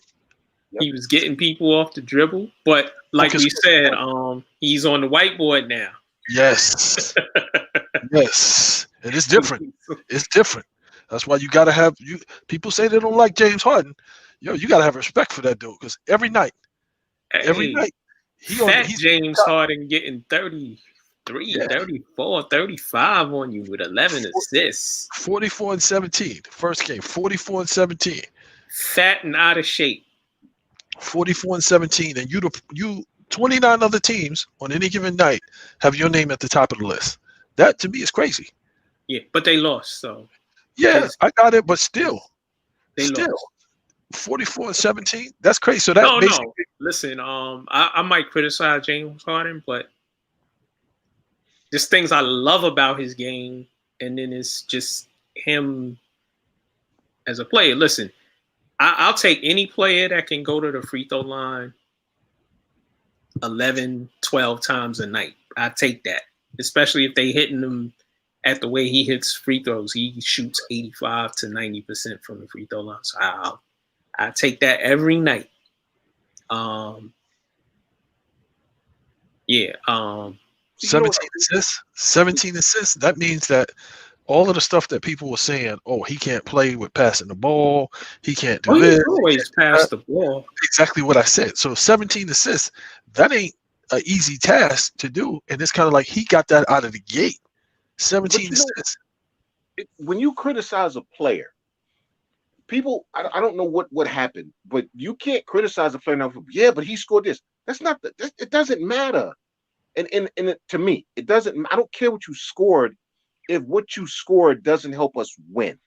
He was getting people off the dribble. But like we said, he's on the whiteboard now. Yes. Yes. And it's different. It's different. That's why you got to have people say they don't like James Harden. You got to have respect for that dude because every night, James Harden getting 33, 34, 35 on you with 11 assists. 44 and 17. First game, 44 and 17. Fat and out of shape. 44 and 17. And you 29 other teams on any given night have your name at the top of the list. That to me is crazy. Yeah, but they lost. So yeah, I got it, but still, lost. 44-17. That's crazy. So that No. basically, Listen, I might criticize James Harden, but there's things I love about his game, and then it's just him as a player. Listen, I'll take any player that can go to the free throw line 11, 12 times a night. I take that, especially if they hitting them at the way he hits free throws. He shoots 85 to 90% from the free throw line. So I take that every night. 17 assists. 17 assists. That means that all of the stuff that people were saying, oh, he can't play with passing the ball, he can't do this. He always pass the ball. Exactly what I said. So 17 assists, that ain't an easy task to do. And it's kind of like he got that out of the gate. 17 assists. When you criticize a player, people, I don't know what happened, but you can't criticize a player now. Yeah, but he scored this. That's not it doesn't matter. And to me, it doesn't. I don't care what you scored if what you scored doesn't help us win.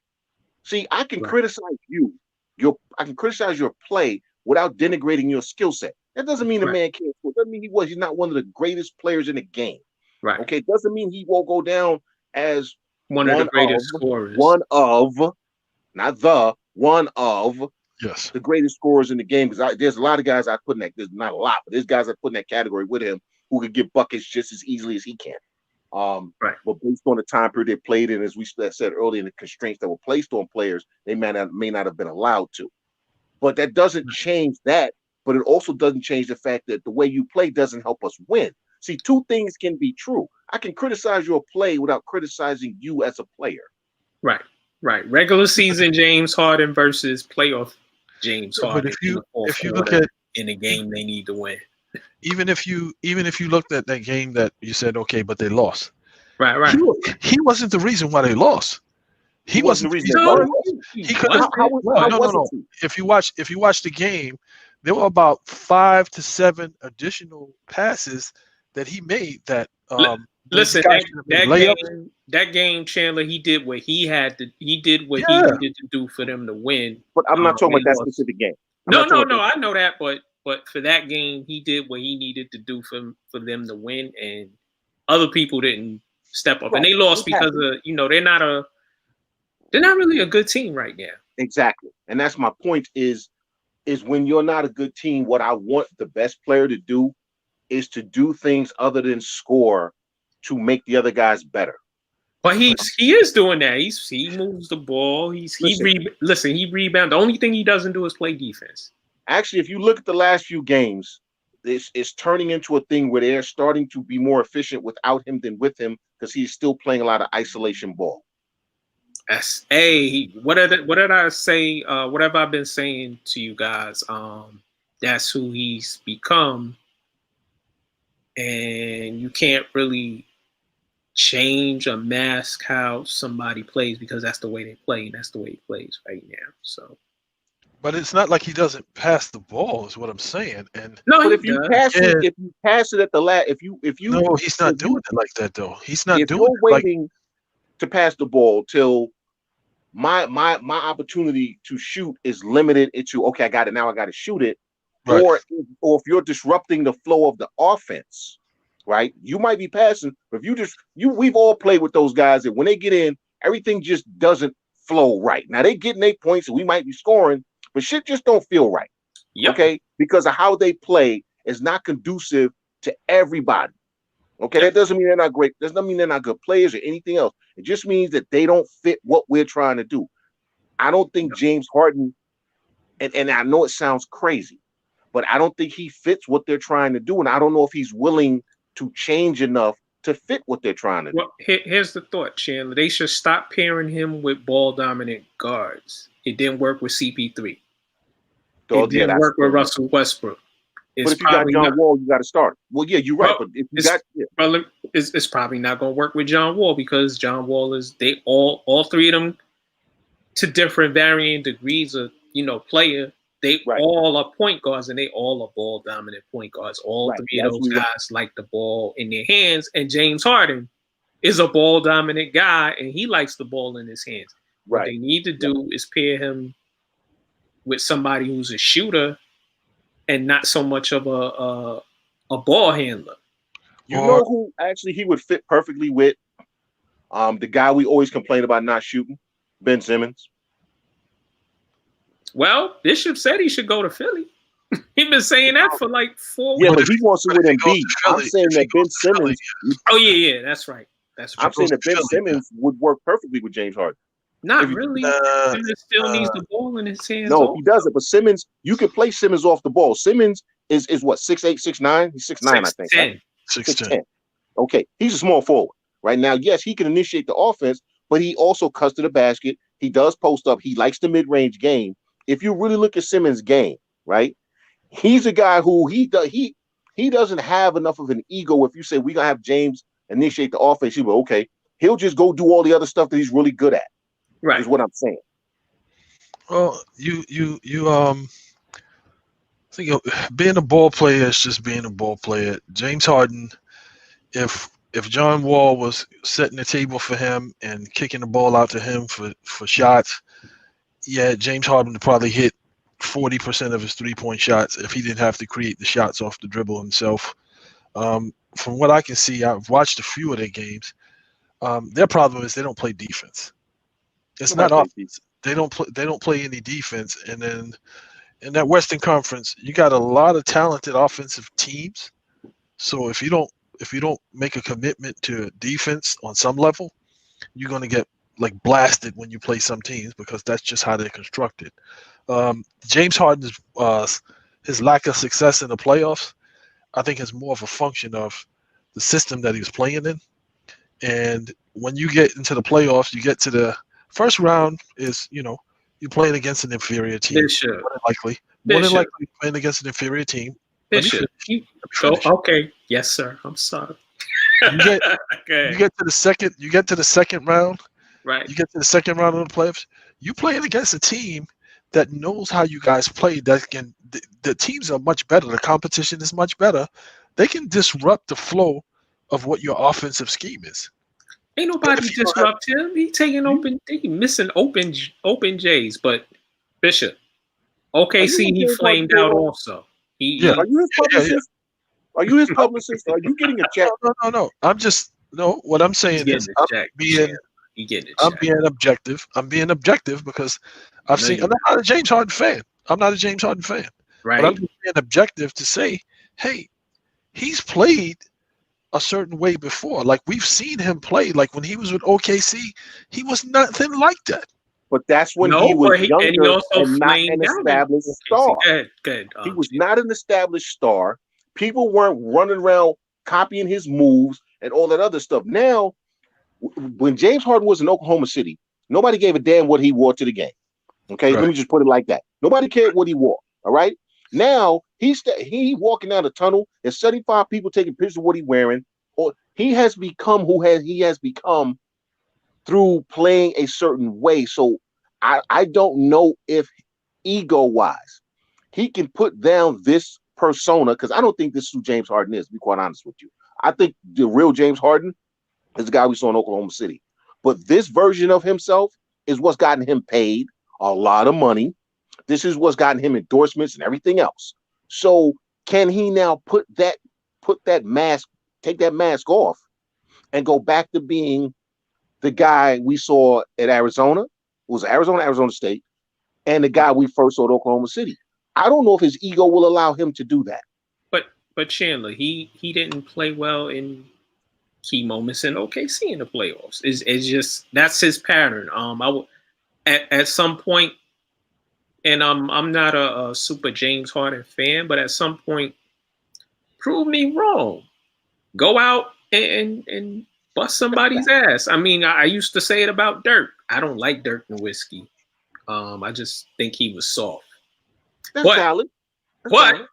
See, I can criticize I can criticize your play without denigrating your skill set. That doesn't mean the man can't score. It doesn't mean he's not one of the greatest players in the game. Right. Okay. It doesn't mean he won't go down as one of the greatest scorers. One of Yes. the greatest scorers in the game. Because there's a lot of guys I put in that. There's not a lot, but there's guys I put in that category with him who could get buckets just as easily as he can. But based on the time period they played in, as we said earlier, and the constraints that were placed on players, they may not have been allowed to. But that doesn't change that. But it also doesn't change the fact that the way you play doesn't help us win. See, two things can be true. I can criticize your play without criticizing you as a player. Right. Regular season James Harden versus playoff James Harden. But if you look at in a game they need to win. Even if you looked at that game that you said, okay, but they lost. Right. He wasn't the reason why they lost. He wasn't the reason why they lost. He could have. No. If you watch the game, there were about 5 to 7 additional passes that he made that. Listen, that game, Chandler, he did what he had to. He did what he needed to do for them to win. But I'm not talking about that specific game. No. I know that, but for that game, he did what he needed to do for them to win, and other people didn't step up, and they lost because of they're not really a good team right now. Exactly, and that's my point. Is when you're not a good team, what I want the best player to do is to do things other than score to make the other guys better. But he is doing that. He moves the ball. He rebounds. The only thing he doesn't do is play defense. Actually, if you look at the last few games, it's turning into a thing where they're starting to be more efficient without him than with him because he's still playing a lot of isolation ball. What did I say? Whatever I've been saying to you guys, that's who he's become. And you can't really change or mask how somebody plays because that's the way they play, and that's the way he plays right now. So, but it's not like he doesn't pass the ball, is what I'm saying. And if you pass it at the last, if you no, he's not doing it like that though. He's not doing it. Waiting to pass the ball till my opportunity to shoot is limited into okay, I got it now, I got to shoot it. Right. Or if you're disrupting the flow of the offense, right? You might be passing, but if we've all played with those guys that when they get in, everything just doesn't flow right. Now they getting 8 points and we might be scoring, but shit just don't feel right. Yep. Okay, because of how they play is not conducive to everybody. Okay, that doesn't mean they're not great. Doesn't mean they're not good players or anything else. It just means that they don't fit what we're trying to do. I don't think James Harden, and I know it sounds crazy, but I don't think he fits what they're trying to do. And I don't know if he's willing to change enough to fit what they're trying to do. Well, here's the thought, Chandler. They should stop pairing him with ball-dominant guards. It didn't work with CP3. It didn't work with Russell Westbrook. But if you got John Wall, you got to start. Well, yeah, you're right. But if you it's probably not going to work with John Wall because John Wall is all three of them to different varying degrees of player. They all are point guards and they all are ball dominant point guards. All three of those guys like the ball in their hands. And James Harden is a ball dominant guy and he likes the ball in his hands. Right. What they need to do is pair him with somebody who's a shooter and not so much of a ball handler. You know who actually he would fit perfectly with? The guy we always complain about not shooting, Ben Simmons. Well, Bishop said he should go to Philly. He's been saying that for like 4 weeks. Yeah, but he wants to with Embiid. I'm saying that Ben Simmons. Oh yeah, that's right. That's right. I'm saying that Ben Simmons would work perfectly with James Harden. Not really. Simmons still needs the ball in his hands. No, he doesn't. But Simmons, you can play Simmons off the ball. Simmons is what, 6'8", 6'9"? He's 6'9", I think. 6'10". 6'10". Okay, he's a small forward. Right now, yes, he can initiate the offense, but he also cuts to the basket. He does post up. He likes the mid-range game. If you really look at Simmons' game, right, he's a guy who he doesn't have enough of an ego. If you say we're gonna have James initiate the offense, you go, okay, he'll just go do all the other stuff that he's really good at. Right, is what I'm saying. Well, you think being a ball player is just being a ball player. James Harden, if John Wall was setting the table for him and kicking the ball out to him for shots, yeah, James Harden would probably hit 40% of his three-point shots if he didn't have to create the shots off the dribble himself. From what I can see, I've watched a few of their games. Their problem is they don't play defense. It's not offense. They don't play any defense. And then in that Western Conference, you got a lot of talented offensive teams. So if you don't make a commitment to defense on some level, you're going to get like blasted when you play some teams because that's just how they're constructed. James Harden's his lack of success in the playoffs, I think, is more of a function of the system that he was playing in. And when you get into the playoffs, you get to the first round is, you're playing against an inferior team. Bishop. More than likely playing against an inferior team. Bishop. Okay. Yes, sir. I'm sorry. You get to the second round. Right. You get to the second round of the playoffs. You playing against a team that knows how you guys play. The teams are much better. The competition is much better. They can disrupt the flow of what your offensive scheme is. Ain't nobody disrupt him. He missing open J's. But Bishop, OKC, he flamed out also. Are you his publicist? Are you his publicist? Are you getting a check? No. What I'm saying is I'm being objective. I'm being objective because I'm not a James Harden fan. Right. But I'm just being objective to say, hey, he's played a certain way before. Like, we've seen him play. Like, when he was with OKC, he was nothing like that. But that's when he was younger and he also not an established star. Good. He was not an established star. People weren't running around copying his moves and all that other stuff. Now, when James Harden was in Oklahoma City, nobody gave a damn what he wore to the game. Okay, Let me just put it like that. Nobody cared what he wore. All right. Now he walking down the tunnel. There's 75 people taking pictures of what he's wearing. Or he has become he has become through playing a certain way. So I don't know if ego-wise he can put down this persona, because I don't think this is who James Harden is, to be quite honest with you. I think the real James Harden is the guy we saw in Oklahoma City. But this version of himself is what's gotten him paid a lot of money. This is what's gotten him endorsements and everything else. So can he now take that mask off and go back to being the guy we saw at Arizona? It was Arizona State, and the guy we first saw at Oklahoma City. I don't know if his ego will allow him to do that. But Chandler, he didn't play well in key moments in OKC in the playoffs. It's just that's his pattern. At some point, and I'm not a super James Harden fan, but at some point, prove me wrong. Go out and bust somebody's ass. I mean, I used to say it about Dirk. I don't like Dirk Nowitzki. I just think he was soft. That's valid. What?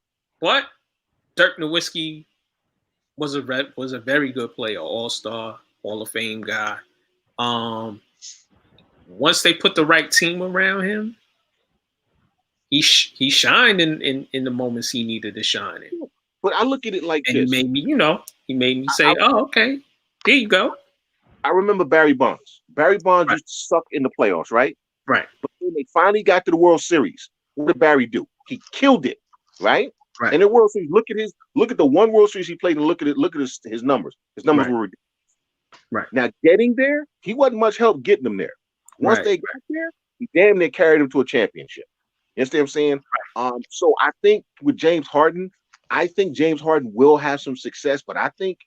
Dirk Nowitzki was a very good player, all-star, Hall of Fame guy. Once they put the right team around him, he shined in the moments he needed to shine in. But I look at it like and this. He made me say, okay, there you go. I remember Barry Bonds. Barry Bonds used to suck in the playoffs, right? Right. But when they finally got to the World Series, What did Barry do? He killed it, right? Right. And the World Series, look at the one World Series he played, and look at his numbers. His numbers Right. were ridiculous. Right. Now getting there, he wasn't much help getting them there. Once Right. they got there, he damn near carried them to a championship. You understand what I'm saying? Right. So I think with James Harden, I think James Harden will have some success, but I think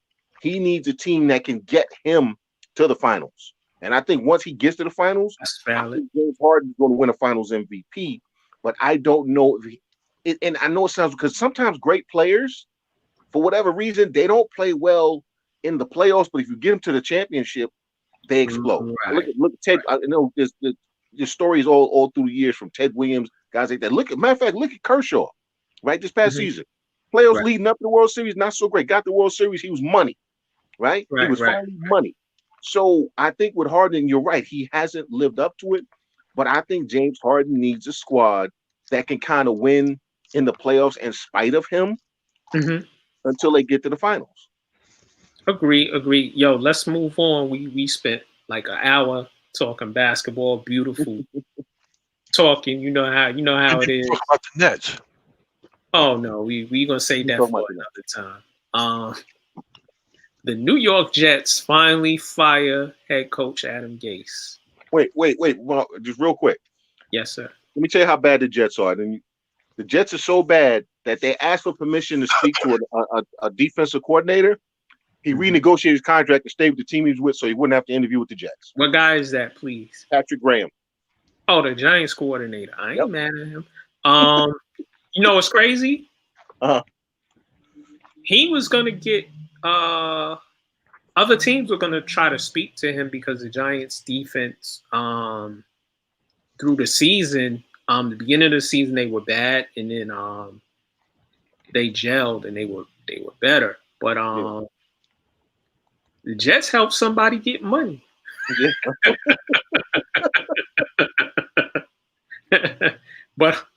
he needs a team that can get him to the finals. And I think once he gets to the finals, That's I valid. think James Harden is going to win a Finals MVP. But I don't know if and I know it sounds because sometimes great players, for whatever reason, they don't play well in the playoffs. But if you get them to the championship, they explode. Right. Look at Ted. I know there's stories all through the years from Ted Williams, guys like that. Matter of fact, look at Kershaw, right? This past season, playoffs leading up to the World Series, not so great. Got the World Series, he was money, right? He was finally money. So I think with Harden, you're right. He hasn't lived up to it, but I think James Harden needs a squad that can kind of win in the playoffs in spite of him until they get to the finals. Agree. Yo, let's move on. We spent like an hour talking basketball, beautiful talking. You know how it is. Talk about the Nets. Oh no, we gonna save that for another time. The New York Jets finally fire head coach Adam Gase. Wait. Well, just real quick. Yes, sir. Let me tell you how bad the Jets are. The Jets are so bad that they asked for permission to speak to a defensive coordinator. He renegotiated his contract to stay with the team he was with so he wouldn't have to interview with the Jets. What guy is that, please? Patrick Graham. Oh, the Giants coordinator. I ain't mad at him. You know what's crazy? He was going to get other teams were going to try to speak to him because the Giants defense through the season, the beginning of the season they were bad, and then they gelled and they were better. But the Jets helped somebody get money. But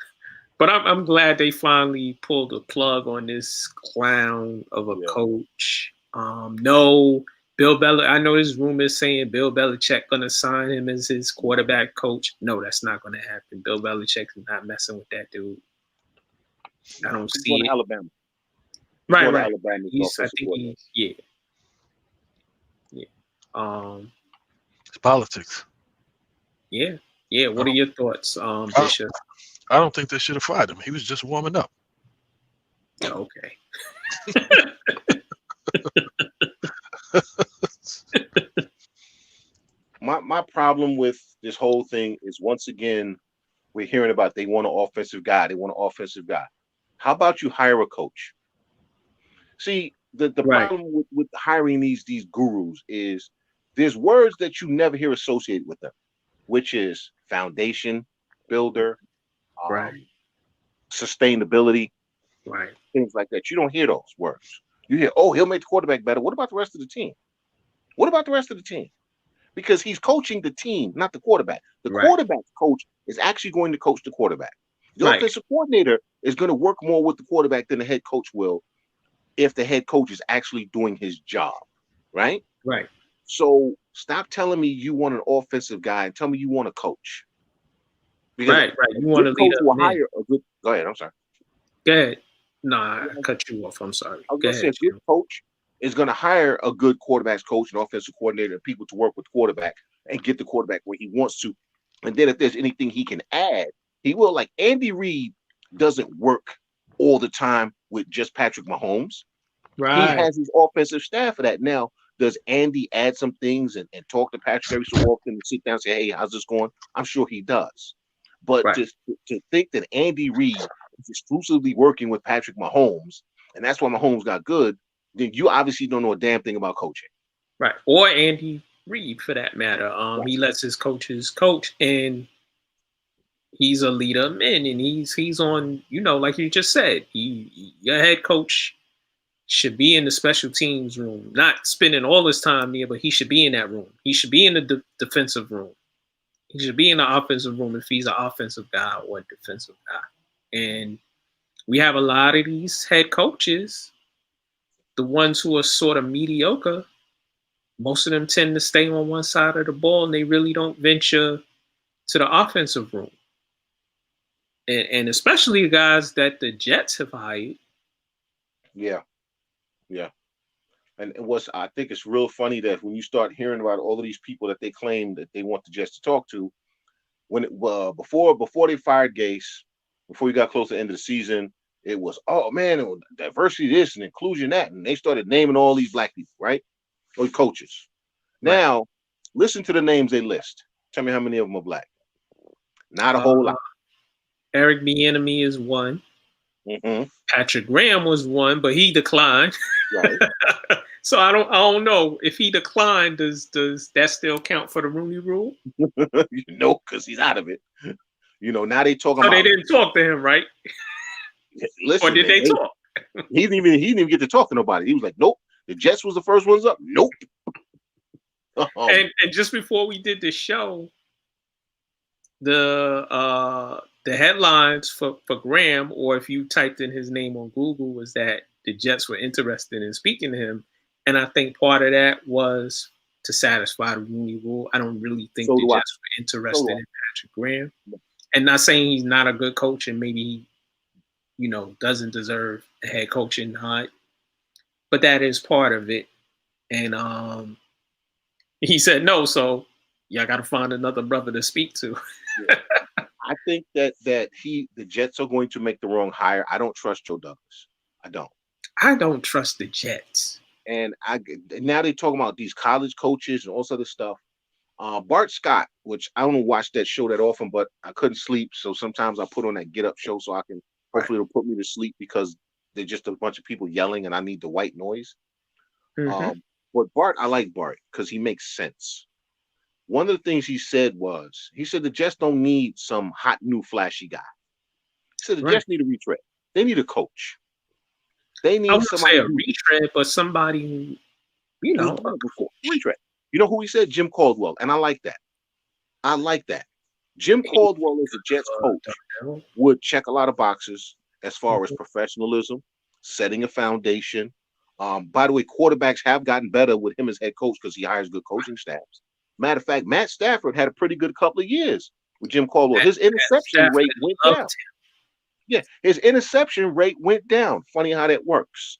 I'm glad they finally pulled the plug on this clown of a coach. No, Bill Belichick. I know there's rumors saying Bill Belichick gonna sign him as his quarterback coach. No, that's not gonna happen. Bill Belichick is not messing with that dude. I don't see it. Alabama. Right. Alabama. I think yeah. It's politics. Yeah. What are your thoughts, Bishop? I don't think they should have fired him. He was just warming up. Okay. My problem with this whole thing is, once again, we're hearing about they want an offensive guy. How about you hire a coach? See, the problem with hiring these gurus is there's words that you never hear associated with them, which is foundation, builder, sustainability, things like that. You don't hear those words. You hear, oh, he'll make the quarterback better. What about the rest of the team? Because he's coaching the team, not the quarterback. The quarterback's coach is actually going to coach the quarterback. The offensive coordinator is going to work more with the quarterback than the head coach will if the head coach is actually doing his job, right? Right. So stop telling me you want an offensive guy and tell me you want a coach. Because right. You want to lead Go ahead. I'm sorry. Go ahead. No, I cut you off. I'm sorry. I was going to say, if your coach is going to hire a good quarterback's coach and offensive coordinator and people to work with the quarterback and get the quarterback where he wants to, and then if there's anything he can add, he will. Like Andy Reid doesn't work all the time with just Patrick Mahomes. Right. He has his offensive staff for that. Now, does Andy add some things and talk to Patrick every so often and sit down and say, hey, how's this going? I'm sure he does. But just to think that Andy Reid is exclusively working with Patrick Mahomes, and that's why Mahomes got good, then you obviously don't know a damn thing about coaching. Right. Or Andy Reid, for that matter. He lets his coaches coach, and he's a leader of men, and he's on, like you just said, your head coach should be in the special teams room, not spending all his time there, but he should be in that room. He should be in the defensive room. He should be in the offensive room if he's an offensive guy or a defensive guy. And we have a lot of these head coaches, the ones who are sort of mediocre, most of them tend to stay on one side of the ball and they really don't venture to the offensive room. and especially the guys that the Jets have hired. Yeah. And I think it's real funny that when you start hearing about all of these people that they claim that they want the Jets to talk to, when it before they fired Gase, before we got close to the end of the season, it was, oh man, it was diversity this and inclusion that, and they started naming all these black people, right? Or coaches. Right. Now, listen to the names they list. Tell me how many of them are black. Not a whole lot. Eric Bieniemy is one. Mm-hmm. Patrick Graham was one, but he declined. Right. So I don't know if he declined. Does that still count for the Rooney Rule? No, because he's out of it. Now they talking So about. they didn't talk to him, right? Listen, or did they talk? He didn't even get to talk to nobody. He was like, nope. The Jets was the first ones up. Nope. And just before we did the show, the headlines for Graham, or if you typed in his name on Google, was that the Jets were interested in speaking to him. And I think part of that was to satisfy the Rooney Rule. I don't really think the Jets were interested in Patrick Graham. And not saying he's not a good coach and maybe he, doesn't deserve a head coaching nod. But that is part of it. And he said no, so y'all got to find another brother to speak to. Yeah. I think that the Jets are going to make the wrong hire. I don't trust Joe Douglas. I don't trust the Jets. And now they talking about these college coaches and all this other stuff. Bart Scott, which I don't watch that show that often, but I couldn't sleep, so sometimes I put on that Get Up show so I can hopefully it'll put me to sleep because they're just a bunch of people yelling and I need the white noise. Mm-hmm. But Bart, I like Bart because he makes sense. One of the things he said the Jets don't need some hot new flashy guy. He said the Jets need a retread. They need a coach. They need somebody a retread, but somebody who, retread. You know who he said? Jim Caldwell, and I like that. Jim Caldwell as a Jets coach would check a lot of boxes as far as professionalism, setting a foundation. By the way, quarterbacks have gotten better with him as head coach because he hires good coaching staffs. Matter of fact, Matt Stafford had a pretty good couple of years with Jim Caldwell. His interception rate went down. Yeah, his interception rate went down. Funny how that works.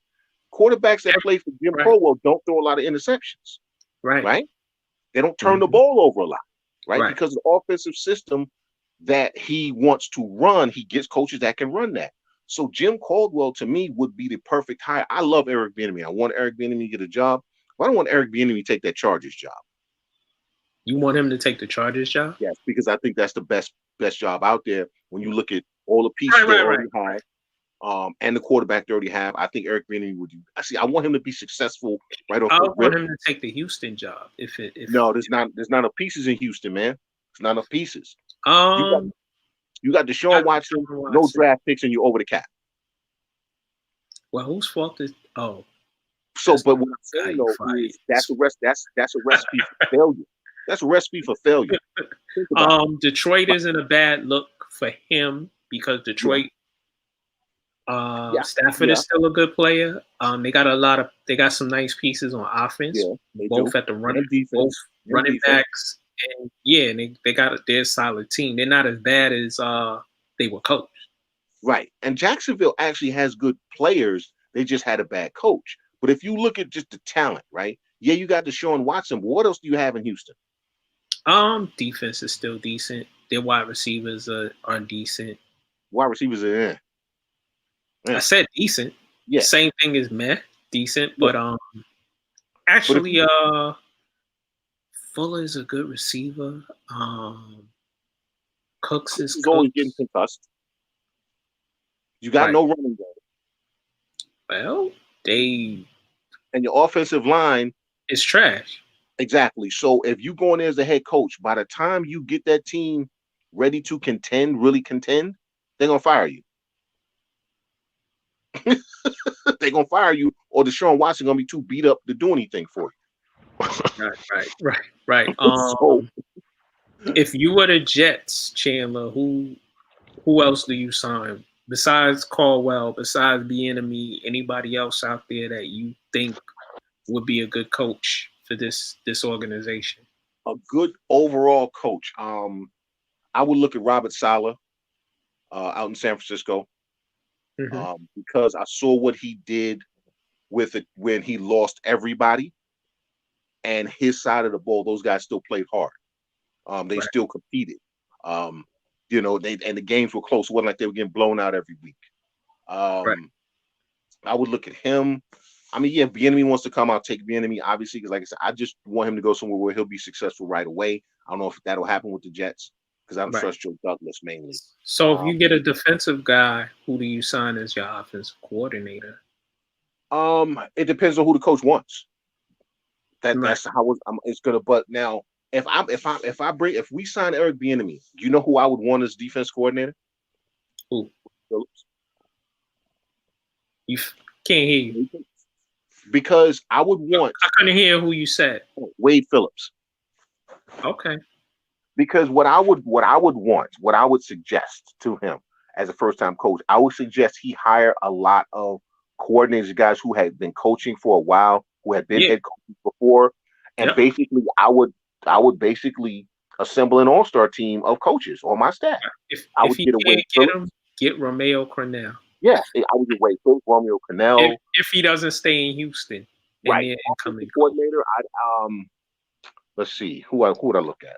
Quarterbacks that play for Jim Caldwell don't throw a lot of interceptions. Right? They don't turn the ball over a lot. Right? Because the offensive system that he wants to run, he gets coaches that can run that. So Jim Caldwell, to me, would be the perfect hire. I love Eric Bieniemy. I want Eric Bieniemy to get a job. But I don't want Eric Bieniemy to take that Chargers job. You want him to take the Chargers job? Yes, because I think that's the best job out there when you look at all the pieces they already have, and the quarterback they already have. I think Eric Bieniemy would. I want him to be successful right off the rip. I want him to take the Houston job. There's not enough pieces in Houston, man. There's not enough pieces. You got Deshaun Watson, no draft picks, and you're over the cap. Well, whose fault is? So, but what I'm saying though is that's a recipe for failure. That's a recipe for failure. Detroit isn't a bad look for him because Detroit Stafford is still a good player. They got some nice pieces on offense, both at the running backs, and they got they're a solid team. They're not as bad as they were coached. Right, and Jacksonville actually has good players. They just had a bad coach. But if you look at just the talent, right? Yeah, you got Deshaun Watson, but what else do you have in Houston? Defense is still decent. Their wide receivers are decent. Wide receivers are in. I said decent. Yeah. Same thing as decent, but actually Fuller's a good receiver. Cooks is always getting concussed. You got no running game. Well, and your offensive line is trash. Exactly. So if you go in there as a head coach, by the time you get that team ready to really contend, they're gonna fire you. They're gonna fire you, or Deshaun Watson gonna be too beat up to do anything for you. Right. If you were the Jets, Chandler, who else do you sign besides Caldwell, besides Bieniemy? Anybody else out there that you think would be a good coach for this organization? A good overall coach. I would look at Robert Saleh. out in San Francisco, Mm-hmm. because I saw what he did with it when he lost everybody, and his side of the ball, those guys still played hard. They Right. still competed. The games were close. It wasn't like they were getting blown out every week. Right. I would look at him. I mean, yeah, Bieniemy wants to come out, take Bieniemy, obviously, because like I said, I just want him to go somewhere where he'll be successful right away. I don't know if that'll happen with the Jets because I don't Right. trust Joe Douglas mainly. So if you get a defensive guy, who do you sign as your offensive coordinator? It depends on who the coach wants. Right. That's how it's gonna. But now, if we sign Eric Bieniemy, do you know who I would want as defense coordinator? Who? Phillips. You can't hear you. Because I would want. I couldn't hear who you said. Wade Phillips. Okay. Because what I would suggest to him as a first-time coach, I would suggest he hire a lot of coordinators, guys who had been coaching for a while, who had been head coaches before, and basically I would basically assemble an all-star team of coaches on my staff. If would he get can't get him, get Romeo Crennel. Yeah, I would get Wade Phillips, Romeo Crennel. If he doesn't stay in Houston, right? Coordinator. Let's see who would I look at.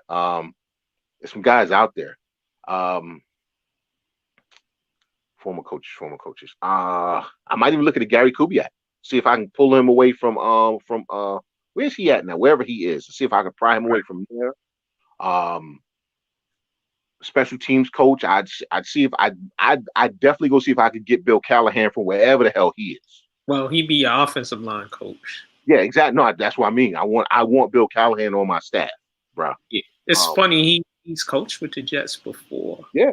There's some guys out there. Former coaches. I might even look at Gary Kubiak. See if I can pull him away from where's he at now? Wherever he is. See if I can pry him away from there. Special teams coach. I'd see if I'd definitely go see if I could get Bill Callahan from wherever the hell he is. Well, he'd be your offensive line coach. Yeah, exactly. No, that's what I mean. I want Bill Callahan on my staff, bro. Yeah, it's funny. He's coached with the Jets before. Yeah.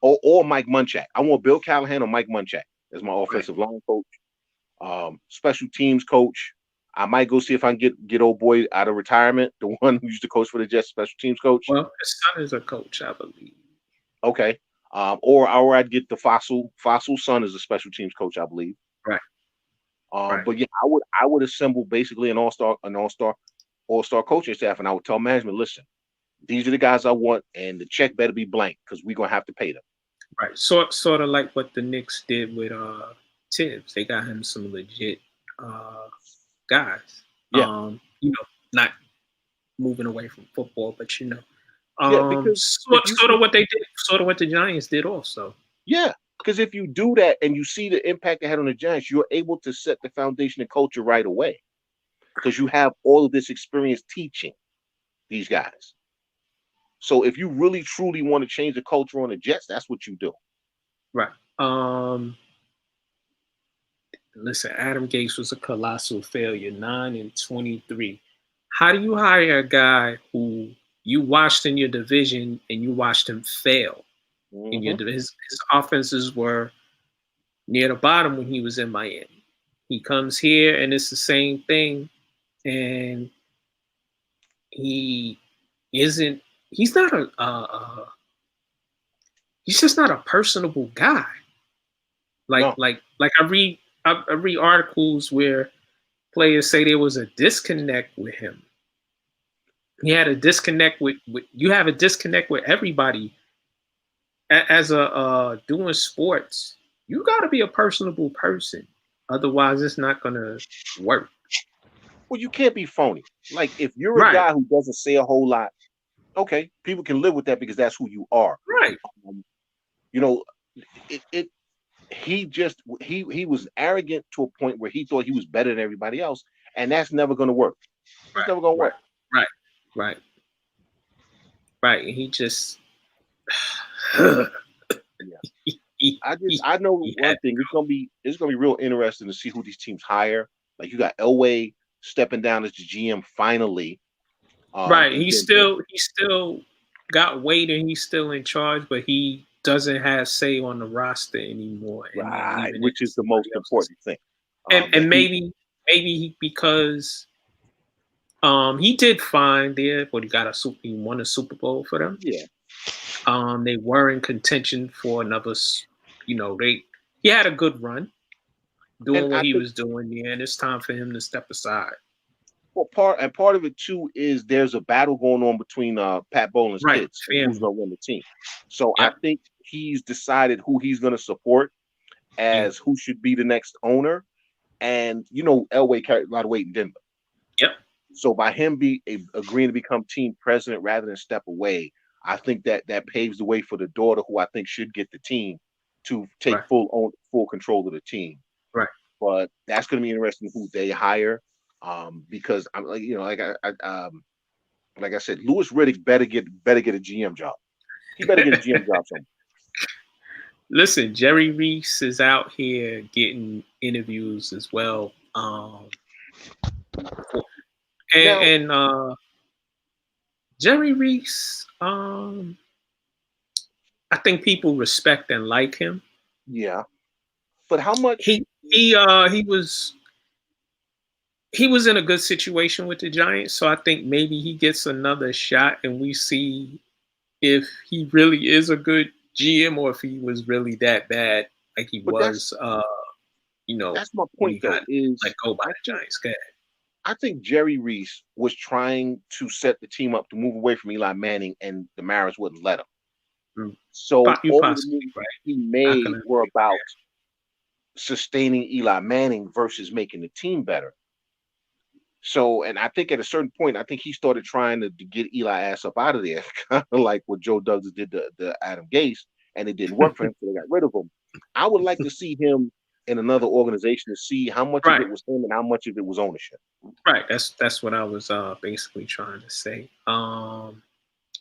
Or Mike Munchak. I want Bill Callahan or Mike Munchak as my offensive line coach. Special teams coach. I might go see if I can get old boy out of retirement, the one who used to coach for the Jets, special teams coach. Well, his son is a coach, I believe. Okay. Or I'd get the Fossil son as a special teams coach, I believe. Right. But yeah, I would assemble basically an all-star coaching staff, and I would tell management, listen, these are the guys I want, and the check better be blank because we're gonna have to pay them. Right. Sort of like what the Knicks did with Tibbs. They got him some legit guys. Yeah. Not moving away from football, but because sort of what they did, sort of what the Giants did also. Yeah. Because if you do that and you see the impact it had on the Giants, you're able to set the foundation and culture right away because you have all of this experience teaching these guys. So if you really, truly want to change the culture on the Jets, that's what you do. Right. Listen, Adam Gase was a colossal failure, 9-23. How do you hire a guy who you watched in your division and you watched him fail? His offenses were near the bottom when he was in Miami. He comes here and it's the same thing, and he's just not a personable guy. Like I read articles where players say there was a disconnect with him. He had a disconnect with you have a disconnect with everybody. As a doing sports, you got to be a personable person. Otherwise, it's not going to work. Well, you can't be phony. Like, if you're a guy who doesn't say a whole lot, okay, people can live with that because that's who you are. Right. He was arrogant to a point where he thought he was better than everybody else, and that's never going to work. It's never going to work. Right. He just. I know one thing. It's gonna be real interesting to see who these teams hire. Like, you got Elway stepping down as the GM finally. He still got Wade and he's still in charge, but he doesn't have say on the roster anymore. Right, which is the most important thing. And maybe because he did fine there, but he won a Super Bowl for them. Yeah. They were in contention for another, he had a good run doing what he was doing there, and it's time for him to step aside. Well, part of it too is there's a battle going on between Pat Bowlen's kids, who's gonna win the team. So I think he's decided who he's going to support as who should be the next owner. And, Elway carried a lot of weight in Denver. Yep. So by him agreeing to become team president rather than step away, I think that paves the way for the daughter, who I think should get the team, to take full control of the team. Right. But that's going to be interesting who they hire, because I'm like I said, Louis Riddick better get a GM job. He better get a GM job somewhere. Listen, Jerry Reese is out here getting interviews as well. Jerry Reese, I think people respect and like him. Yeah, but how much he was in a good situation with the Giants, so I think maybe he gets another shot, and we see if he really is a good GM or if he was really that bad, like he was. That's my point. Though, is let go by the Giants. Go ahead. I think Jerry Reese was trying to set the team up to move away from Eli Manning, and the Maras wouldn't let him. So all the moves he made were about sustaining Eli Manning versus making the team better. So, and I think at a certain point, I think he started trying to get Eli ass up out of there, kind of like what Joe Douglas did to Adam Gase, and it didn't work for him, so they got rid of him. I would like to see him in another organization to see how much of it was him and how much of it was ownership. Right. That's what I was basically trying to say.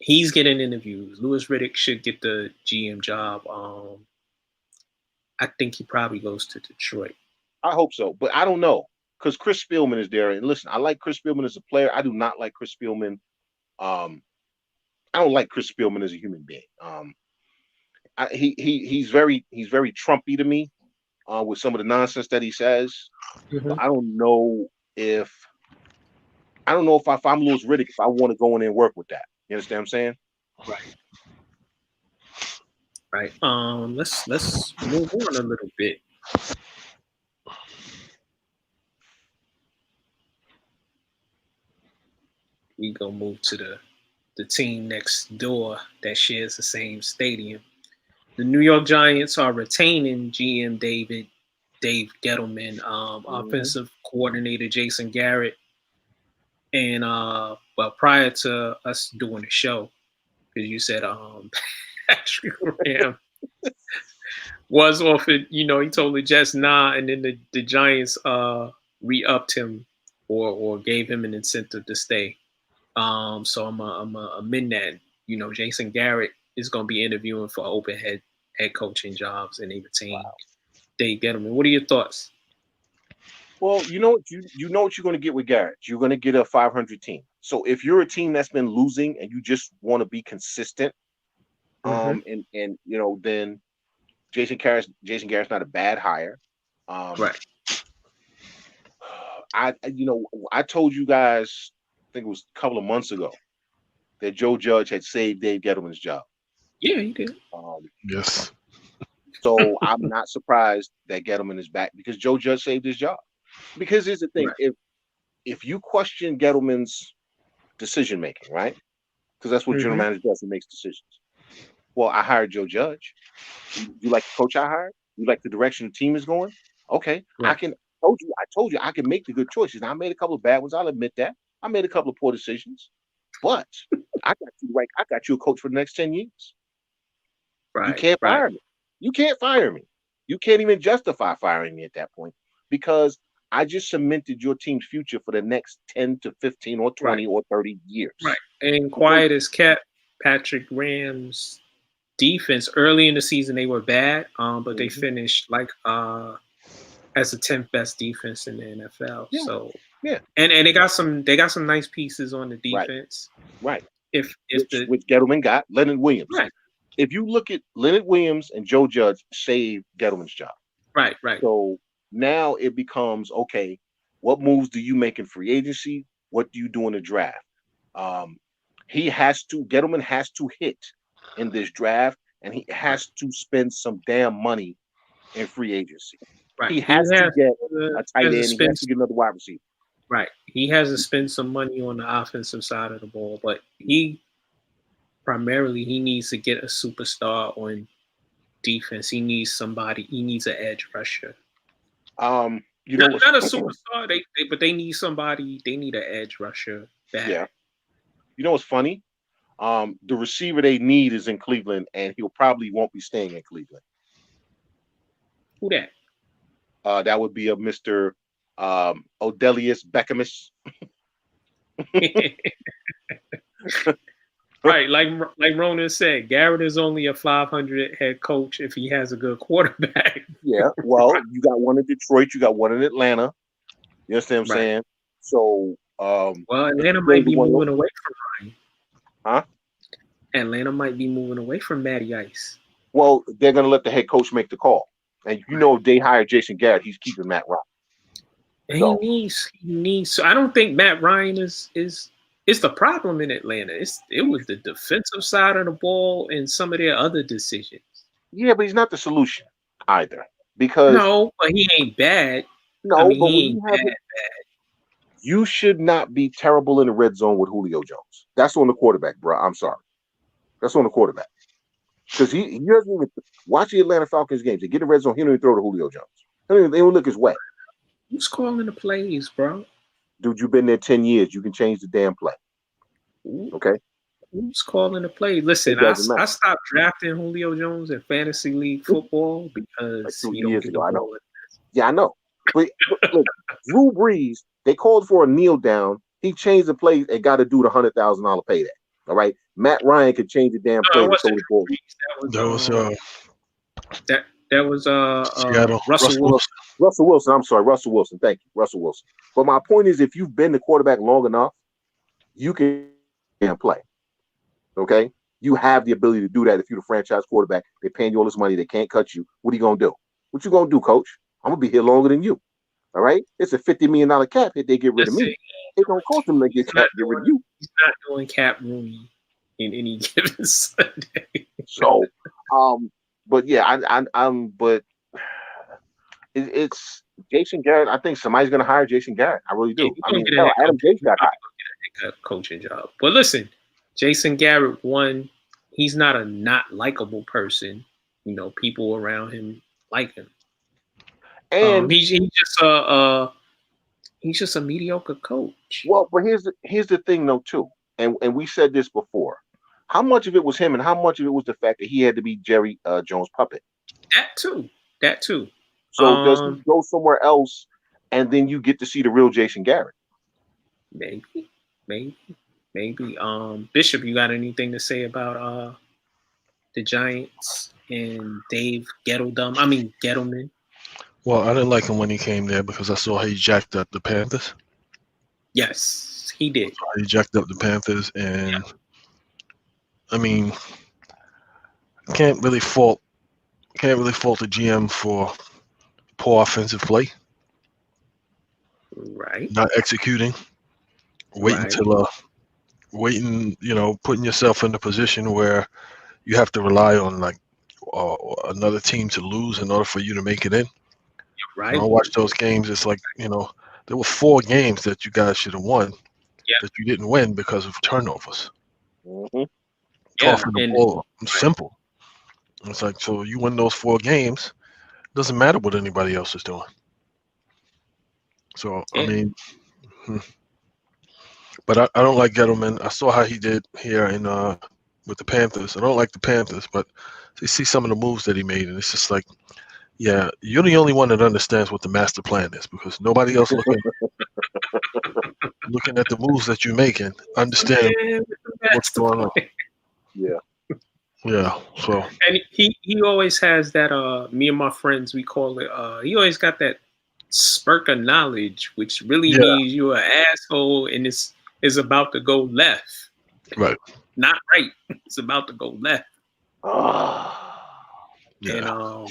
He's getting interviews. Louis Riddick should get the GM job. I think he probably goes to Detroit. I hope so, but I don't know, because Chris Spielman is there. And listen, I like Chris Spielman as a player. I do not like Chris Spielman. I don't like Chris Spielman as a human being. He's very Trumpy to me, with some of the nonsense that he says. But I don't know if I'm Louis Riddick, if I want to go in there and work with that. You understand what I'm saying? Right. Let's move on a little bit. We gonna move to the team next door that shares the same stadium. The New York Giants are retaining GM Dave Gettleman, offensive coordinator Jason Garrett, and prior to us doing the show, because you said Patrick Graham was offered, he told the Jets nah, and then the Giants re-upped him or gave him an incentive to stay. So I'm amend that. Jason Garrett is going to be interviewing for open head coaching jobs, and they retained Dave Gettleman. What are your thoughts? Well, you know what you're going to get with Garrett. You're going to get a 500 team. So if you're a team that's been losing and you just want to be consistent, and then Jason Garrett's not a bad hire. Right. I told you guys, I think it was a couple of months ago, that Joe Judge had saved Dave Gettleman's job. Yeah, he did. Yes. So I'm not surprised that Gettleman is back, because Joe Judge saved his job. Because here's the thing: if you question Gettleman's decision making, right? Because that's what general manager does; he makes decisions. Well, I hired Joe Judge. You like the coach I hired? You like the direction the team is going? Okay, I told you I can make the good choices. Now, I made a couple of bad ones. I'll admit that. I made a couple of poor decisions, but I got you a coach for the next 10 years. Right. You can't fire me. You can't fire me. You can't even justify firing me at that point, because I just cemented your team's future for the next 10 to 15 or 20 or 30 years. Right. And quiet as kept, Patrick Graham's defense early in the season, they were bad, but they finished as the 10th best defense in the NFL. Yeah. So and they got some nice pieces on the defense. Right. Which Gettleman got Leonard Williams. Right. If you look at Leonard Williams and Joe Judge saved Gettleman's job. Right. So now it becomes, okay, what moves do you make in free agency? What do you do in the draft? Gettleman has to hit in this draft, and he has to spend some damn money in free agency. Right. He has to get a tight end. He has to get another wide receiver. Right. He has to spend some money on the offensive side of the ball, but he needs to get a superstar on defense. He needs somebody. He needs an edge rusher. You know, not a superstar. But they need somebody. They need an edge rusher. Bad. Yeah. You know what's funny? The receiver they need is in Cleveland, and he'll probably won't be staying in Cleveland. Who that? That would be a Mr. Odelius Beckhamus. Right, like Ronan said, Garrett is only a 500 head coach if he has a good quarterback. Yeah, well, you got one in Detroit, you got one in Atlanta. You understand what I'm saying? So, well, Atlanta might be moving away from Ryan. Huh? Atlanta might be moving away from Matty Ice. Well, they're going to let the head coach make the call. And you know, if they hire Jason Garrett, he's keeping Matt Ryan. So. He needs. So I don't think Matt Ryan is the problem in Atlanta. It was the defensive side of the ball and some of their other decisions. Yeah, but he's not the solution either. Because no, but he ain't bad. No, I mean, but he ain't bad. You should not be terrible in the red zone with Julio Jones. That's on the quarterback, bro. I'm sorry. That's on the quarterback. Because he doesn't even watch the Atlanta Falcons games. They get in the red zone, he don't even throw to Julio Jones. They don't look his way. Who's calling the plays, bro? Dude, you've been there 10 years. You can change the damn play. Okay? Who's calling the play? Listen, I stopped drafting Julio Jones in fantasy league football because like 2 years ago. I know. Yeah, I know. But look, Drew Brees, they called for a kneel down. He changed the play and got to do the $100,000 payday. All right, Matt Ryan could change the damn play. That was Russell Wilson. Russell Wilson. I'm sorry, Russell Wilson. Thank you, Russell Wilson. But my point is, if you've been the quarterback long enough, you can play. Okay, you have the ability to do that. If you're the franchise quarterback, they're paying you all this money, they can't cut you. What are you gonna do? What you gonna do, coach? I'm gonna be here longer than you. All right, it's a $50 million cap hit. They get rid of me. It don't cost them to get rid of you. He's not doing cap Rooney in any given Sunday. So, but yeah, but it's Jason Garrett. I think somebody's going to hire Jason Garrett. I really do. I mean, Adam Gase got hired. Coaching job. But listen, Jason Garrett, one, he's not a not likable person. You know, people around him like him. And he's just a mediocre coach. Well, but here's the thing though too, and we said this before. How much of it was him, and how much of it was the fact that he had to be Jerry Jones' puppet? That too. So does he go somewhere else, and then you get to see the real Jason Garrett? Maybe. Bishop, you got anything to say about the Giants and Dave Gettleman? Well, I didn't like him when he came there because I saw how he jacked up the Panthers. Yes, he did. He jacked up the Panthers, and I mean, can't really fault the GM for poor offensive play. Right. Not executing. Waiting, putting yourself in a position where you have to rely on like another team to lose in order for you to make it in. Right. When I watch those games, it's like, there were 4 games that you guys should have won that you didn't win because of turnovers. Mm-hmm. Tossing the ball. Simple. It's like, so you win those 4 games, it doesn't matter what anybody else is doing. So, I mean, but I don't like Gettleman. I saw how he did here in with the Panthers. I don't like the Panthers, but you see some of the moves that he made, and it's just like, yeah, you're the only one that understands what the master plan is because nobody else looking at the moves that you're making understand what's going on. Yeah. Yeah. So. And he always has that. Me and my friends, we call it. He always got that spurt of knowledge, which really means you're an asshole, and it's about to go left. Right. Not right. It's about to go left. Yeah.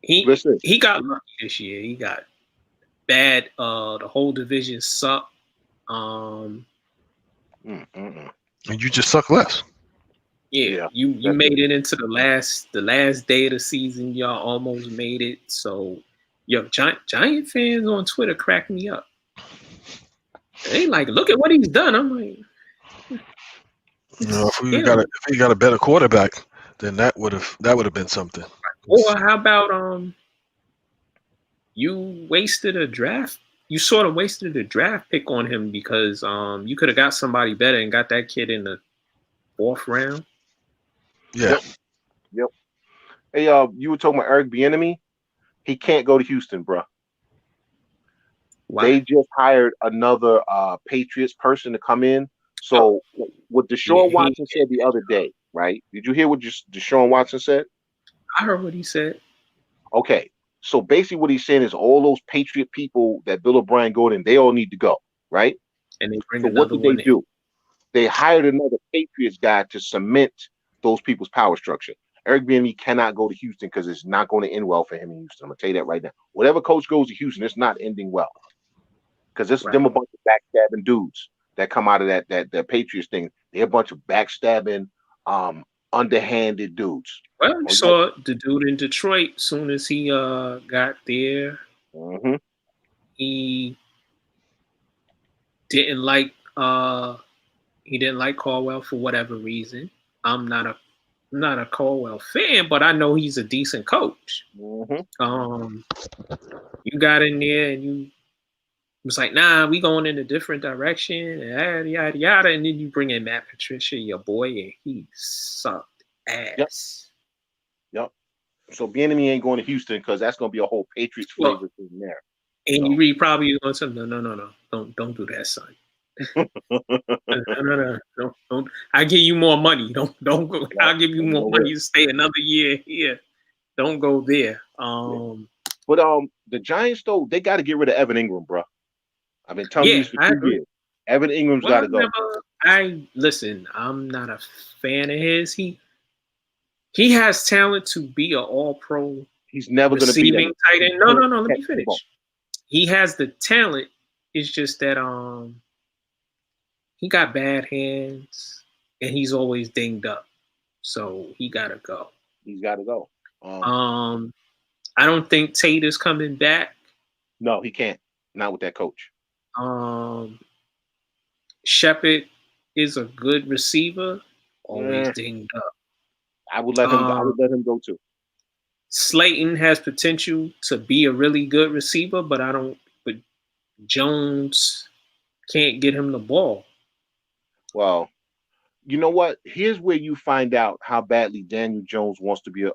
And he got lucky this year. He got bad. The whole division sucked. And you just suck less. Yeah, you made it into the last day of the season. Y'all almost made it. So, Giant fans on Twitter crack me up. They like, look at what he's done. I'm like, if he got a better quarterback, then that would have been something. Or how about you wasted a draft? You sort of wasted a draft pick on him because you could have got somebody better and got that kid in the 4th round. Yeah. Yep. Hey, you were talking about Eric Bieniemy. He can't go to Houston, bro. Why? They just hired another Patriots person to come in. So what Deshaun Watson said the other day, right? Did you hear what Deshaun Watson said? I heard what he said. Okay. So basically what he's saying is all those Patriot people that Bill O'Brien go in, they all need to go, right? And they bring so what did they do? They hired another Patriots guy to cement those people's power structure. Eric Bieniemy cannot go to Houston because it's not going to end well for him in Houston. I'm going to tell you that right now. Whatever coach goes to Houston, it's not ending well. Because it's them a bunch of backstabbing dudes that come out of that Patriots thing. They're a bunch of backstabbing, underhanded dudes. Well, you saw the dude in Detroit. Soon as he got there, he didn't like Caldwell for whatever reason. I'm not a Caldwell fan, but I know he's a decent coach. You got in there and you was like, nah, we going in a different direction, and yada yada yada, and then you bring in Matt Patricia, your boy, and he sucked ass. Yep. So Bieniemy ain't going to Houston because that's going to be a whole Patriots flavor thing there. Andy Reid probably is going to say, no, don't do that, son. No, don't. I give you more money. Don't go. I'll give you more money to stay another year here. Don't go there. But the Giants though, they got to get rid of Evan Ingram, bro. I've been telling you this for 2 years. Evan Ingram's got to go. Listen. I'm not a fan of his. He has talent to be an All-Pro. He's never going to be that tight end. No. Let me finish. He has the talent. It's just that he got bad hands and he's always dinged up, so he got to go. He's got to go. I don't think Tate is coming back. No, he can't. Not with that coach. Shepard is a good receiver, always dinged up. I would let him go too. Slayton has potential to be a really good receiver, but Jones can't get him the ball. Well, you know what? Here's where you find out how badly Daniel Jones wants to be a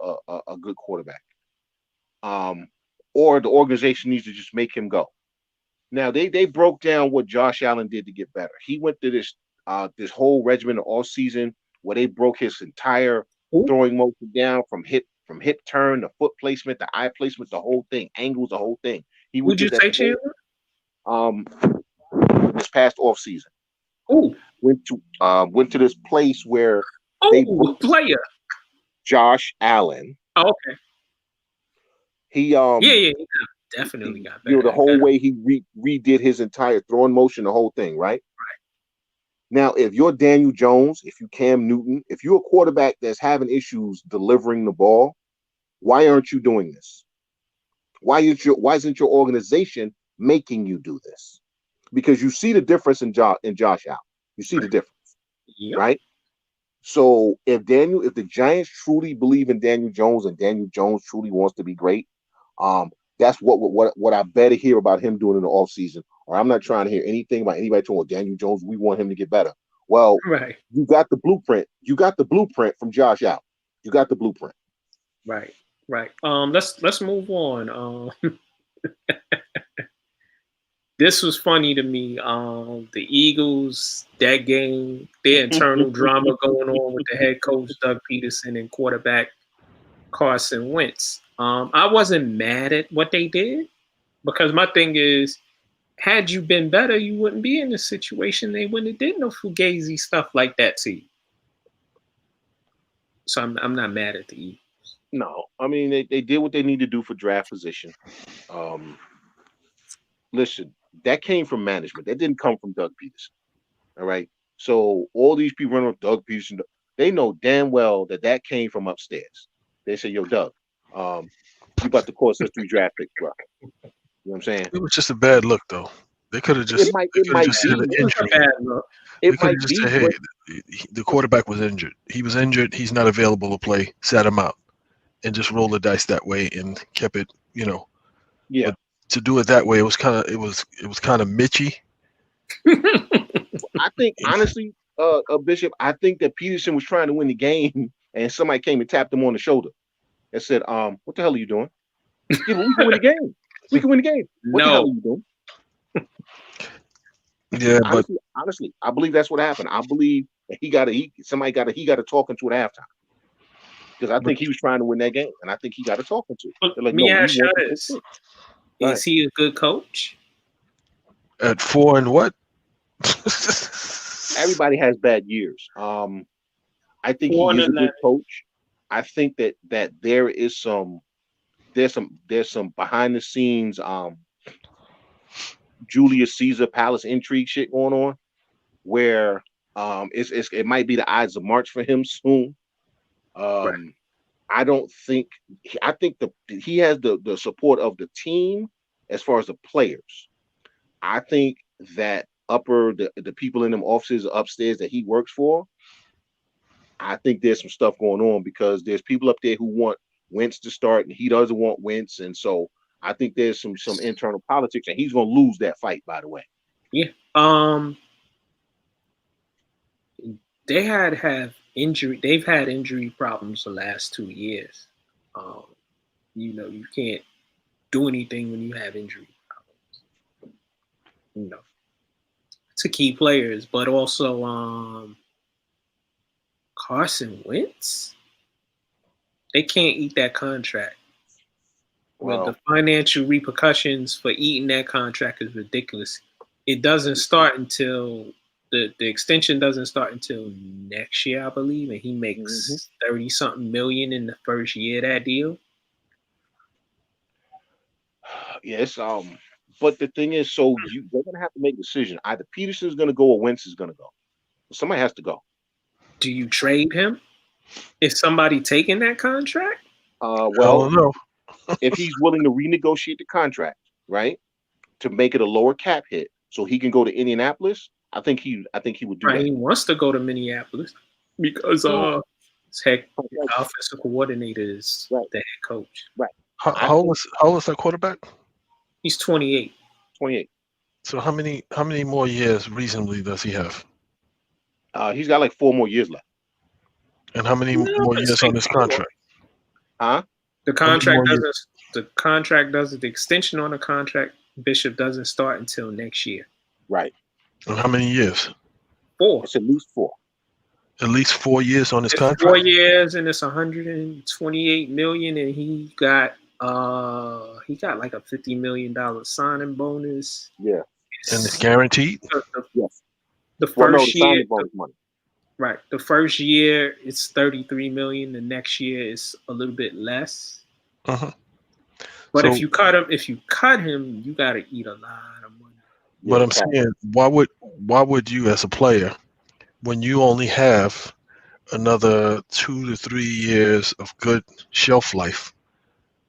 good quarterback. Or the organization needs to just make him go. Now they broke down what Josh Allen did to get better. He went through this whole regimen all season where they broke his entire throwing motion down from hip turn, the foot placement, the eye placement, the whole thing, angles, the whole thing. Would you say, Chandler? This past off season. Ooh. Went to this place where player Josh Allen. Oh, okay. He definitely got better. The whole way he redid his entire throwing motion, the whole thing, right? Right. Now, if you're Daniel Jones, if you Cam Newton, if you're a quarterback that's having issues delivering the ball, why aren't you doing this? Why isn't your organization making you do this? Because you see the difference in Josh Allen. You see the difference, right? So if the Giants truly believe in Daniel Jones and Daniel Jones truly wants to be great, that's what I better hear about him doing in the offseason. Or I'm not trying to hear anything about anybody talking Daniel Jones. We want him to get better. Well, you got the blueprint. You got the blueprint from Josh Allen. You got the blueprint. Right. Let's move on. This was funny to me. The Eagles, that game, their internal drama going on with the head coach Doug Pederson and quarterback Carson Wentz. I wasn't mad at what they did because my thing is, had you been better, you wouldn't be in this situation. They wouldn't have did no fugazi stuff like that to you. So I'm not mad at the Eagles. No, I mean they did what they need to do for draft position. Listen, that came from management. That didn't come from Doug Pederson. All right. So all these people running with Doug Pederson, they know damn well that came from upstairs. They say, "Yo, Doug, you about to cost us 3 draft picks, bro." You know what I'm saying? It was just a bad look, though. They could have just, It might said an be. injury. It They could might have just be. said, hey, the quarterback was injured. He was injured. He's not available to play. Sat him out, and just rolled the dice that way and kept it. Yeah. But to do it that way, it was kind of Mitchy. I think honestly, Bishop, I think that Pederson was trying to win the game, and somebody came and tapped him on the shoulder and said, "What the hell are you doing? Yeah, but we can win the game. We can win the game. What the hell are you doing?" Yeah, but honestly, I believe that's what happened. I believe that he got a talking to at halftime, because I think he was trying to win that game, and I think he got a talking to. But Like, me no, ask you this: is he a good coach? at 4 and what? Everybody has bad years. I think he is a good coach. I think that there is there's some behind the scenes Julius Caesar Palace intrigue shit going on, where it might be the Ides of March for him soon. Right. I think he has the support of the team as far as the players. I think that the people in them offices upstairs that he works for, I think there's some stuff going on, because there's people up there who want Wentz to start and he doesn't want Wentz, and so I think there's some internal politics, and he's going to lose that fight, by the way. Yeah. They have injury. They've had injury problems the last 2 years. You can't do anything when you have injury problems. To key players, but also Carson Wentz. They can't eat that contract. Well, the financial repercussions for eating that contract is ridiculous. It doesn't start until the extension doesn't start until next year, I believe, and he makes 30-something million in the first year of that deal. Yes, but the thing is, they're gonna have to make a decision. Either Pederson's gonna go or Wentz is gonna go. Somebody has to go. Do you trade him? Is somebody taking that contract? Well, no. If he's willing to renegotiate the contract, right, to make it a lower cap hit, so he can go to Indianapolis, I think he would do that. He wants to go to Minneapolis because his offensive coordinator is the head coach. Right. How old is that quarterback? He's 28. 28. So how many more years reasonably does he have? He's got like 4 more years left. And how many more years on this contract? Huh? The contract doesn't. The extension on the contract, Bishop, doesn't start until next year. Right. And how many years? 4. It's at least 4. At least 4 years on this contract. 4 years, and it's 128 million, and he got like a $50 million signing bonus. Yeah. And it's guaranteed. Yes. The first year, bonus money. Right. The first year it's 33 million. The next year is a little bit less. Uh-huh. But if you cut him, you got to eat a lot of money. But I'm saying, why would you, as a player, when you only have another 2 to 3 years of good shelf life,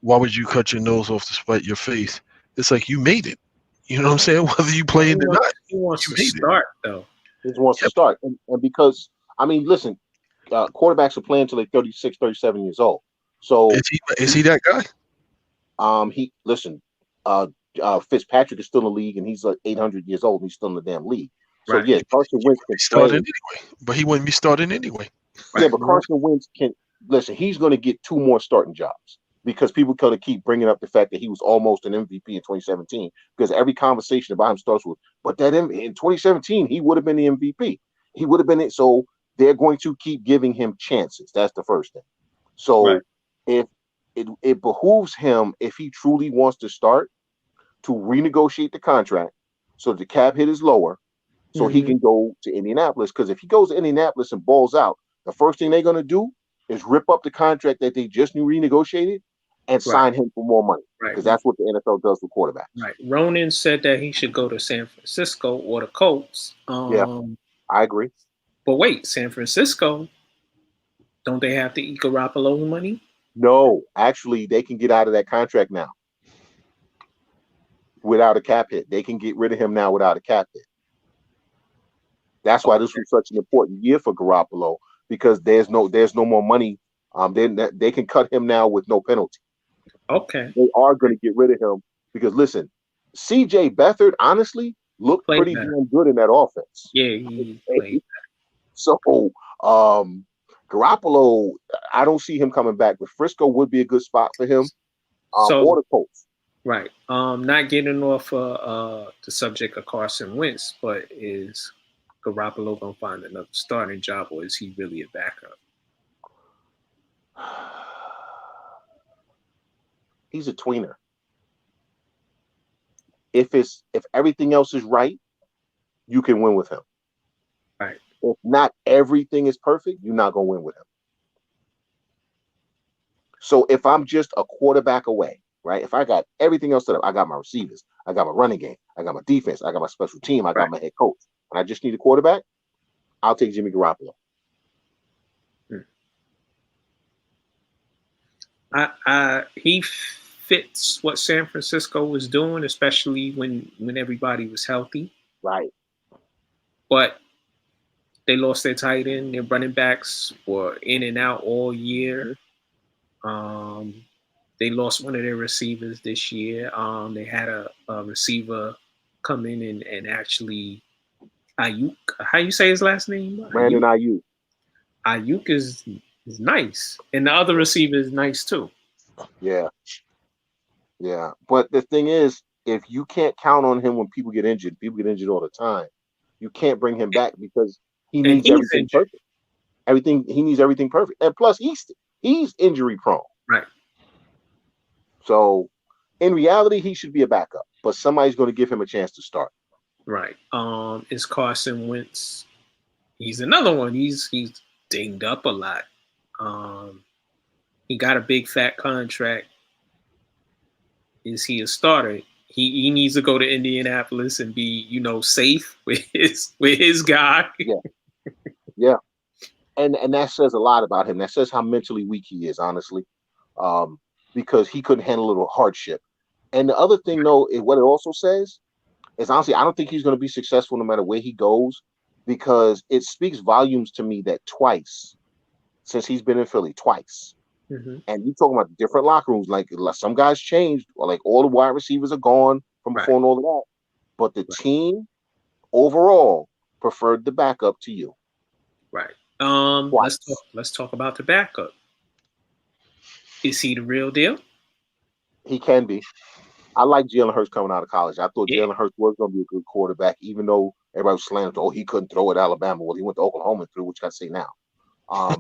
why would you cut your nose off to spite your face? It's like you made it. You know what I'm saying? Whether you play it or not. He wants to start, though. He wants to start. And because, I mean, listen, quarterbacks are playing until they're 36, 37 years old. So is he that guy? Fitzpatrick is still in the league, and he's like 800 years old, and he's still in the damn league. So right. Yeah, Carson Wentz can start anyway, but he wouldn't be starting anyway. Yeah, but Carson Wentz can listen. He's going to get 2 more starting jobs, because people kind of keep bringing up the fact that he was almost an MVP in 2017. Because every conversation about him starts with, "But that in 2017 he would have been the MVP. He would have been it." So they're going to keep giving him chances. That's the first thing. So if it behooves him, if he truly wants to start, to renegotiate the contract so the cap hit is lower, so he can go to Indianapolis. Because if he goes to Indianapolis and balls out, the first thing they're going to do is rip up the contract that they just renegotiated and sign him for more money. Because that's what the NFL does with quarterbacks. Right. Ronan said that he should go to San Francisco or the Colts. Yeah, I agree. But wait, San Francisco, don't they have to eat Garoppolo's money? No, actually, they can get out of that contract now. without a cap hit. They can get rid of him now without a cap hit. That's why this was such an important year for Garoppolo, because there's no more money. They can cut him now with no penalty. Okay. They are going to get rid of him because listen, C.J. Beathard honestly looked Played pretty better. damn good in that offense. Yeah, he played. So Garoppolo, I don't see him coming back, but Frisco would be a good spot for him. Or the Colts. Right. Not getting off the subject of Carson Wentz, but is Garoppolo gonna find another starting job, or is he really a backup? He's a tweener. If everything else is right, you can win with him. Right. If not everything is perfect, you're not gonna win with him. So if I'm just a quarterback away, right? If I got everything else set up, I got my receivers, I got my running game, I got my defense, I got my special team, I got my head coach, and I just need a quarterback, I'll take Jimmy Garoppolo. He fits what San Francisco was doing, especially when everybody was healthy. Right. But they lost their tight end. Their running backs were in and out all year. They lost one of their receivers this year. They had a receiver come in and actually Ayuk. How you say his last name? Brandon Ayuk. Ayuk is nice, and the other receiver is nice too. Yeah. But the thing is, if you can't count on him when people get injured all the time, you can't bring him back because he needs everything perfect. He needs everything perfect, and plus he's injury prone. Right. So, in reality, he should be a backup, but somebody's going to give him a chance to start. Right. Is Carson Wentz? He's another one. He's dinged up a lot. He got a big fat contract. Is he a starter? He needs to go to Indianapolis and be, safe with his guy. Yeah. And that says a lot about him. That says how mentally weak he is, honestly, because he couldn't handle a little hardship. And the other thing, though, is what it also says is, honestly, I don't think he's going to be successful no matter where he goes, because it speaks volumes to me that twice, since he's been in Philly, twice. Mm-hmm. And you're talking about different locker rooms, like some guys changed, or like all the wide receivers are gone from before and all of that. But the team overall preferred the backup to you. Right. Let's talk about the backup. Is he the real deal? He can be. I like Jalen Hurts coming out of college. I thought Jalen Hurts was going to be a good quarterback, even though everybody was slandered. Oh, he couldn't throw at Alabama. Well, he went to Oklahoma and threw, which I say now. I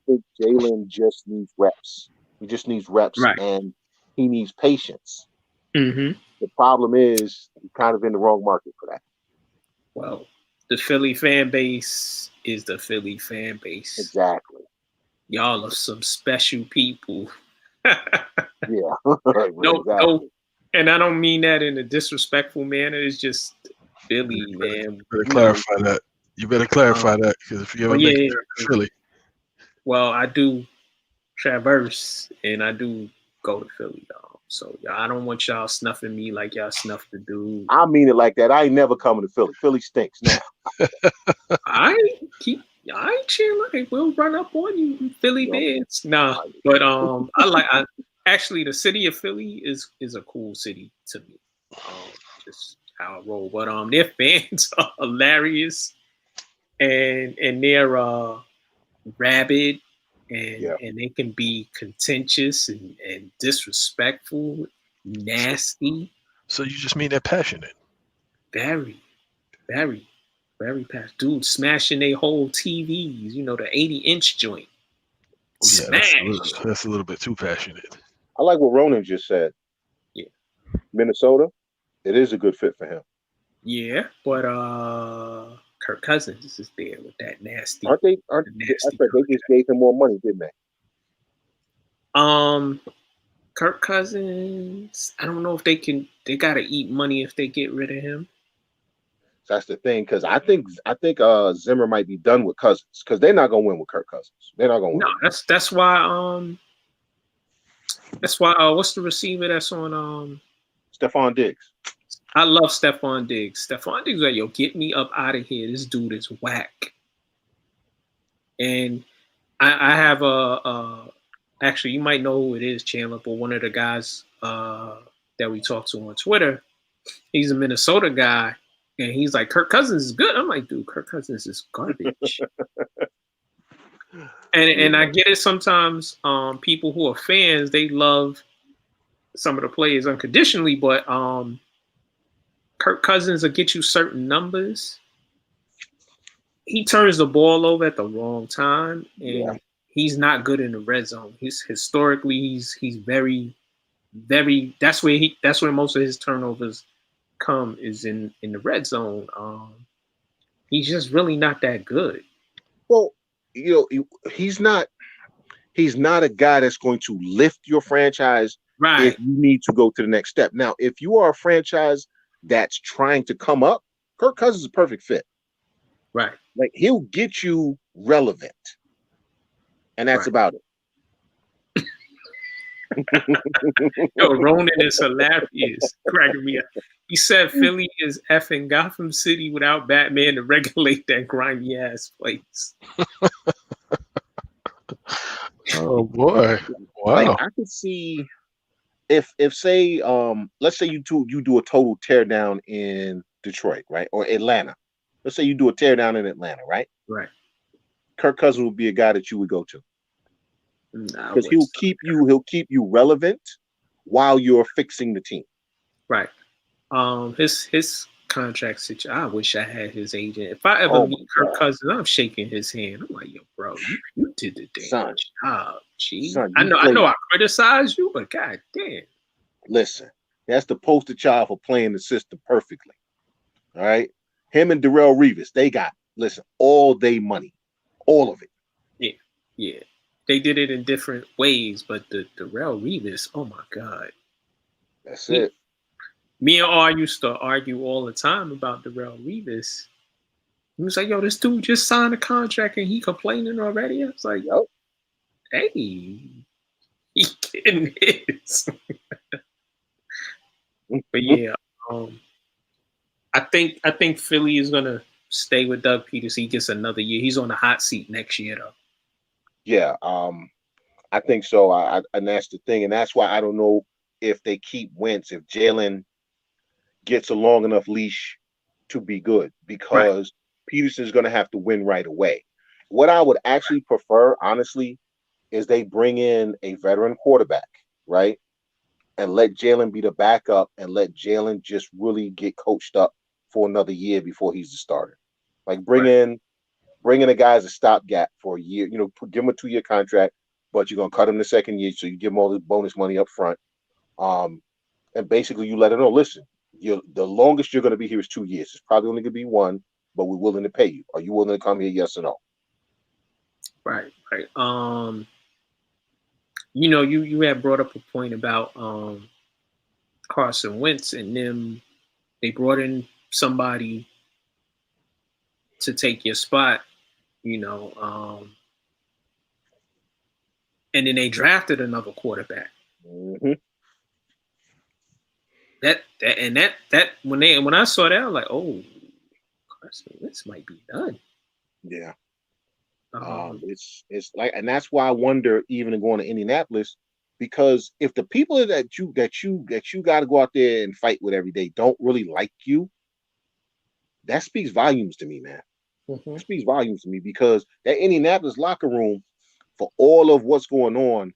think Jalen just needs reps. He just needs reps, and he needs patience. Mm-hmm. The problem is he's kind of in the wrong market for that. Well, the Philly fan base is the Philly fan base. Exactly. Y'all are some special people. Yeah. No, and I don't mean that in a disrespectful manner. It's just Philly, man. You better clarify that, because if you ever make it to Philly. Well, I do traverse and I do go to Philly, y'all. So I don't want y'all snuffing me like y'all snuffed the dude. I mean it like that. I ain't never coming to Philly. Philly stinks now. I ain't cheering. We'll run up on you, Philly Bears. Nah, but actually the city of Philly is a cool city to me. Just how I roll. But their fans are hilarious. And they're rabid, and they can be contentious and disrespectful, nasty. So you just mean they're passionate? Very, very, very passionate. Dude, smashing their whole TVs, the 80-inch joint. Yeah, that's a little bit too passionate. I like what Ronan just said. Yeah. Minnesota, it is a good fit for him. Yeah, but Kirk Cousins is there with that nasty. Aren't they just gave him more money, didn't they? Kirk Cousins, I don't know if they gotta eat money if they get rid of him. That's the thing, because I think Zimmer might be done with Cousins, because they're not gonna win with Kirk Cousins. They're not gonna win. No, that's why what's the receiver that's on Stephon Diggs. I love Stephon Diggs. Stephon Diggs, like, yo, get me up out of here. This dude is whack. And I have actually, you might know who it is, Chandler, but one of the guys that we talked to on Twitter, he's a Minnesota guy, and he's like, Kirk Cousins is good. I'm like, dude, Kirk Cousins is garbage. and I get it sometimes. People who are fans, they love some of the players unconditionally, but Kirk Cousins will get you certain numbers. He turns the ball over at the wrong time, and he's not good in the red zone. He's very, very. That's where most of his turnovers come, is in the red zone. He's just really not that good. Well, he's not a guy that's going to lift your franchise if you need to go to the next step. Now, if you are a franchise that's trying to come up, Kirk Cousins is a perfect fit. Right. Like, he'll get you relevant. And that's about it. Yo, Ronan is hilarious. Cracking me up. He said Philly is effing Gotham City without Batman to regulate that grimy ass place. Oh boy. Wow. Like, I could see if say let's say you do a total teardown in Detroit, right? Or Atlanta. Let's say you do a teardown in Atlanta, right? Right. Kirk Cousins would be a guy that you would go to. Because he'll keep you relevant while you're fixing the team. Right. His contract situation. I wish I had his agent. If I ever meet Kirk Cousins, I'm shaking his hand. I'm like, yo, bro, you did the damn job. Gee. I know I criticize you, but god damn. Listen, that's the poster child for playing the system perfectly. All right. Him and Darrelle Revis, they got, all day money. All of it. Yeah. They did it in different ways, but the Darrelle Revis, oh my God. That's it. Me and R used to argue all the time about Darrelle Revis. He was like, yo, this dude just signed a contract and he complaining already? I was like, yo, hey, he getting his. But yeah, I think Philly is gonna stay with Doug Pederson. He gets another year. He's on the hot seat next year, though. Yeah, I think so. And that's the thing, and that's why I don't know if they keep Wentz, if Jalen gets a long enough leash to be good, because Pederson's going to have to win right away. What I would actually prefer, honestly, is they bring in a veteran quarterback, right, and let Jalen be the backup, and let Jalen just really get coached up for another year before he's the starter. Like, bring in a guy as a stopgap for a year. Give him a 2-year contract, but you're gonna cut him the second year, so you give him all the bonus money up front. And basically you let him know, listen, the longest you're gonna be here is 2 years. It's probably only gonna be 1, but we're willing to pay you. Are you willing to come here? Yes or no? Right. You had brought up a point about Carson Wentz and them. They brought in somebody to take your spot, and then they drafted another quarterback. Mm-hmm. That when I saw that, I was like, oh, Carson Wentz might be done. Yeah. It's like, and that's why I wonder, even going to Indianapolis, because if the people that you got to go out there and fight with every day don't really like you, that speaks volumes to me, man. Mm-hmm. It speaks volumes to me, because that Indianapolis locker room, for all of what's going on,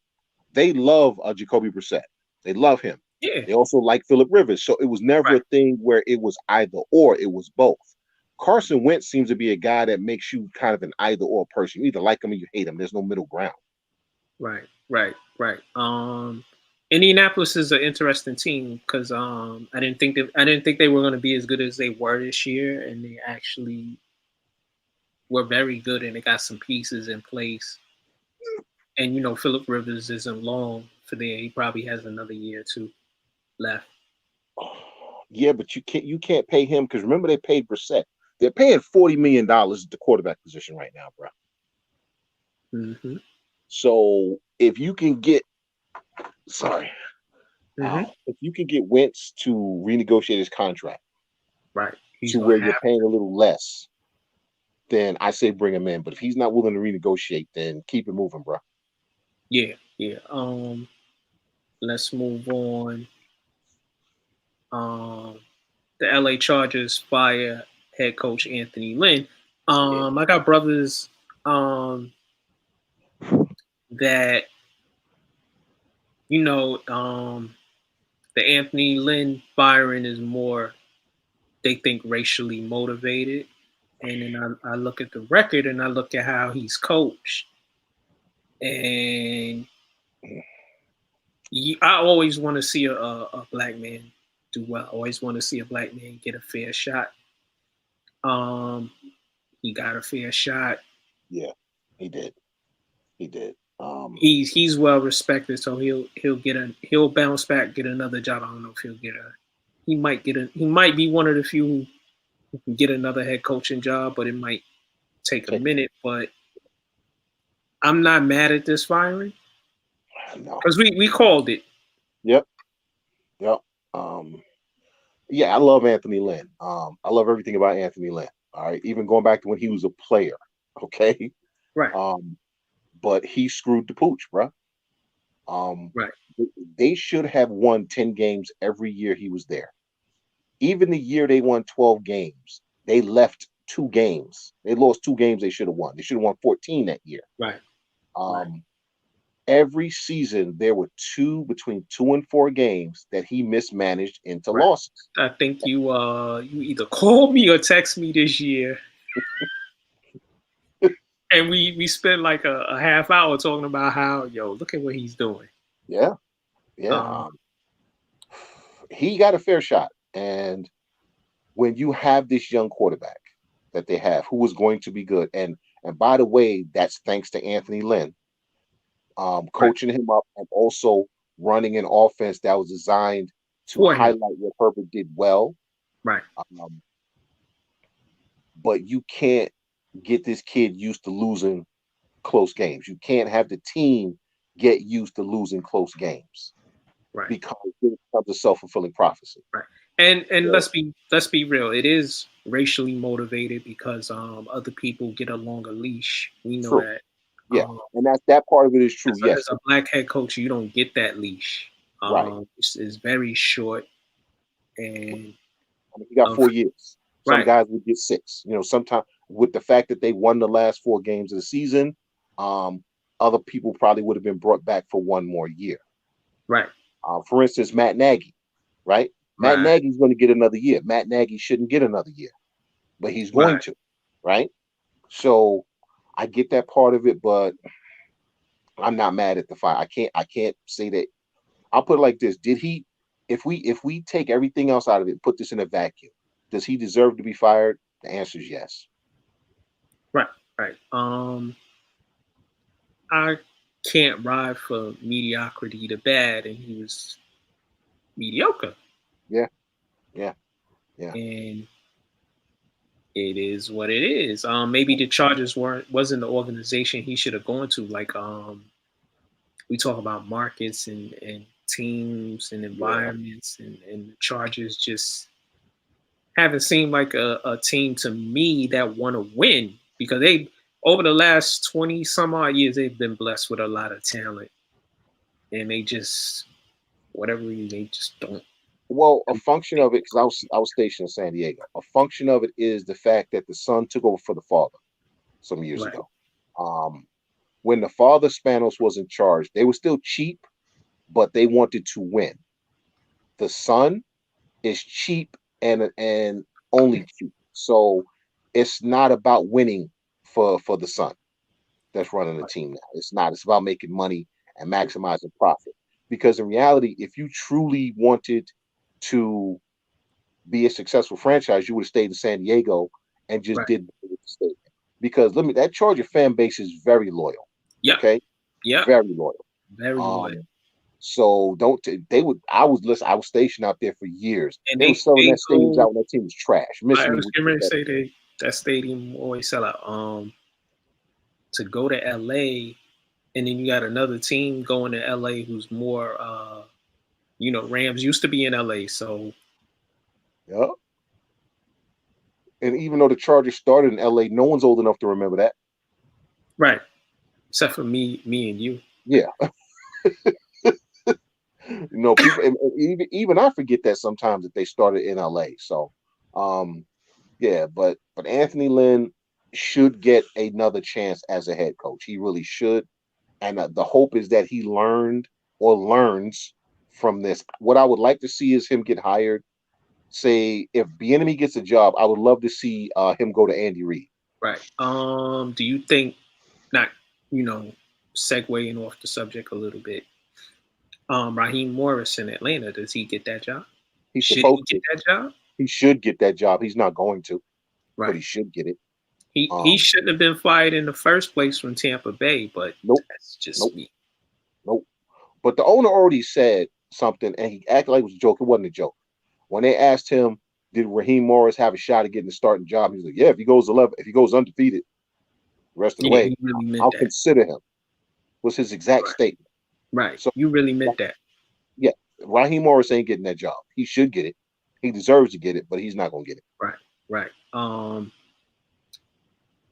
they love Jacoby Brissett. They love him. Yeah. They also like Phillip Rivers. So it was never a thing where it was either or, it was both. Carson Wentz seems to be a guy that makes you kind of an either or person. You either like him or you hate him. There's no middle ground. Right. Indianapolis is an interesting team, because I didn't think they were going to be as good as they were this year, and they actually were very good, and they got some pieces in place. And Phillip Rivers isn't long for there. He probably has another year or two left. Yeah, but you can't pay him, because remember, they paid Brissett. They're paying $40 million at the quarterback position right now, bro. Mm-hmm. So if you can get, If you can get Wentz to renegotiate his contract, right, to where you're paying a little less, then I say bring him in. But if he's not willing to renegotiate, then keep it moving, bro. Yeah. Let's move on. The LA Chargers fire head coach Anthony Lynn. I got brothers that the Anthony Lynn firing is more, they think, racially motivated. And then I look at the record and I look at how he's coached. And I always want to see a black man do well. I always want to see a black man get a fair shot. He got a fair shot. Yeah, he did. He's well respected, so he'll bounce back, get another job. I don't know if he might be one of the few who can get another head coaching job, but it might take a minute. But I'm not mad at this firing because we called it. Yep. Yeah, I love Anthony Lynn. I love everything about Anthony Lynn. All right, even going back to when he was a player. Okay. Right. But he screwed the pooch, bro. Right. They should have won 10 games every year he was there. Even the year they won 12 games, they left 2 games. They lost 2 games they should have won. They should have won 14 that year. Right. Every season there were between 2 and 4 games that he mismanaged into losses. I think you either called me or text me this year. And we spent like a half hour talking about how, look at what he's doing. Yeah. He got a fair shot. And when you have this young quarterback that they have, who is going to be good, and by the way, that's thanks to Anthony Lynn, coaching him up and also running an offense that was designed to highlight what Herbert did well. Right. But you can't get this kid used to losing close games. You can't have the team get used to losing close games. Right. Because it becomes a self-fulfilling prophecy. Right. And let's be real. It is racially motivated because other people get a longer leash. We know that. Yeah, and that part of it is true. Yes, as a black head coach, you don't get that leash. Right. It's very short, and he got 4 years. Some guys would get 6. Sometimes with the fact that they won the last 4 games of the season, other people probably would have been brought back for 1 more year. Right. For instance, Matt Nagy. Right. Matt Nagy's going to get another year. Matt Nagy shouldn't get another year, but he's going to. Right. So I get that part of it, but I'm not mad at the fire. I can't say that. I'll put it like this: if we take everything else out of it, put this in a vacuum, does he deserve to be fired? The answer is yes. Right. I can't ride for mediocrity to bad, and he was mediocre. Yeah. And it is what it is. Maybe the Chargers wasn't the organization he should have gone to. Like we talk about markets and teams and environments, and the Chargers just haven't seemed like a team to me that want to win, because they, over the last 20 some odd years, they've been blessed with a lot of talent, and they just, whatever reason, they just don't. Well, a function of it, because I was stationed in San Diego. A function of it is the fact that the son took over for the father some years ago. When the father, Spanos, was in charge, they were still cheap, but they wanted to win. The son is cheap and only cheap, so it's not about winning for the son that's running the team now. It's not. It's about making money and maximizing profit. Because in reality, if you truly wanted to be a successful franchise, you would have stayed in San Diego and just did with the state. Because that Charger fan base is very loyal. Yeah. Okay. Yeah. Very loyal. Very loyal. So I was stationed out there for years, and they were selling that stadium out when that team was trash. I was getting ready to say that stadium always sell out. To go to LA, and then you got another team going to LA who's more Rams used to be in LA, so Yeah. And even though the Chargers started in LA, no one's old enough to remember that. right. Except for me and you. Yeah. People, and even I forget that sometimes that they started in LA. So, yeah, but Anthony Lynn should get another chance as a head coach. He really should, and the hope is that he learned or learns from this. What I would like to see is him get hired. Say if Bieniemy gets a job, I would love to see him go to Andy Reid. Right. Do you think, not segueing off the subject a little bit, Raheem Morris in Atlanta, does he get that job? Should he get that job? He should get that job. He's not going to, right? But he should get it. He shouldn't have been fired in the first place from Tampa Bay, but nope. That's just me. Nope. But the owner already said something, and he acted like it was a joke. It wasn't a joke. When they asked him, did Raheem Morris have a shot at getting the starting job? He's like, yeah, if he goes undefeated the rest of the way, really I'll consider him. Was his exact statement. Right. So you really meant that. Yeah. Raheem Morris ain't getting that job. He should get it. He deserves to get it, but he's not going to get it. Right.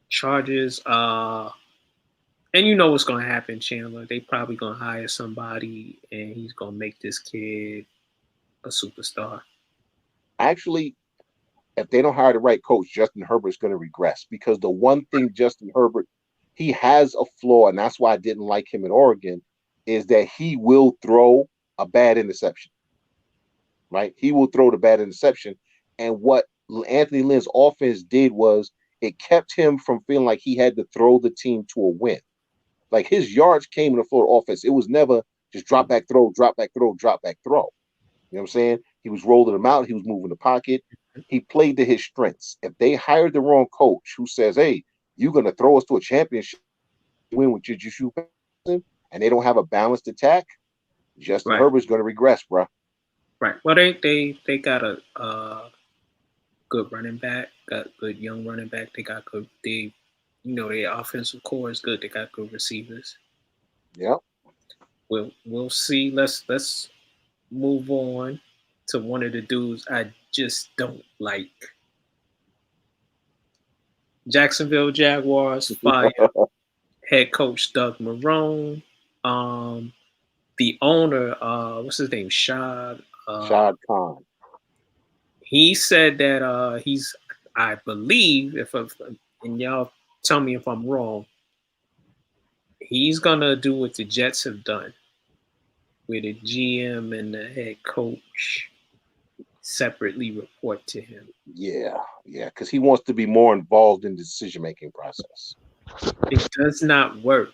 Charges. And you know what's going to happen, Chandler. They probably going to hire somebody, and he's going to make this kid a superstar. Actually, if they don't hire the right coach, Justin Herbert's going to regress, because the one thing Justin Herbert, he has a flaw, and that's why I didn't like him in Oregon, is that he will throw a bad interception. Right? He will throw the bad interception. And what Anthony Lynn's offense did was it kept him from feeling like he had to throw the team to a win. Like his yards came in the Florida offense. It was never just drop back throw, drop back throw, drop back throw. You know what I'm saying? He was rolling them out. He was moving the pocket. He played to his strengths. If they hired the wrong coach who says, hey, you're going to throw us to a championship win with your shoe, and they don't have a balanced attack, Justin Herbert's going to regress, bro. Right. Well, they got a good running back, got good young running back. They got good. Their offensive core is good. They got good receivers. Yeah. We'll see. Let's move on to one of the dudes I just don't like. Jacksonville Jaguars fire head coach Doug Marrone. The owner, what's his name? Shad Khan. He said that I believe, and y'all tell me if I'm wrong, he's gonna do what the Jets have done, where the GM and the head coach separately report to him. Yeah, because he wants to be more involved in the decision-making process. It does not work.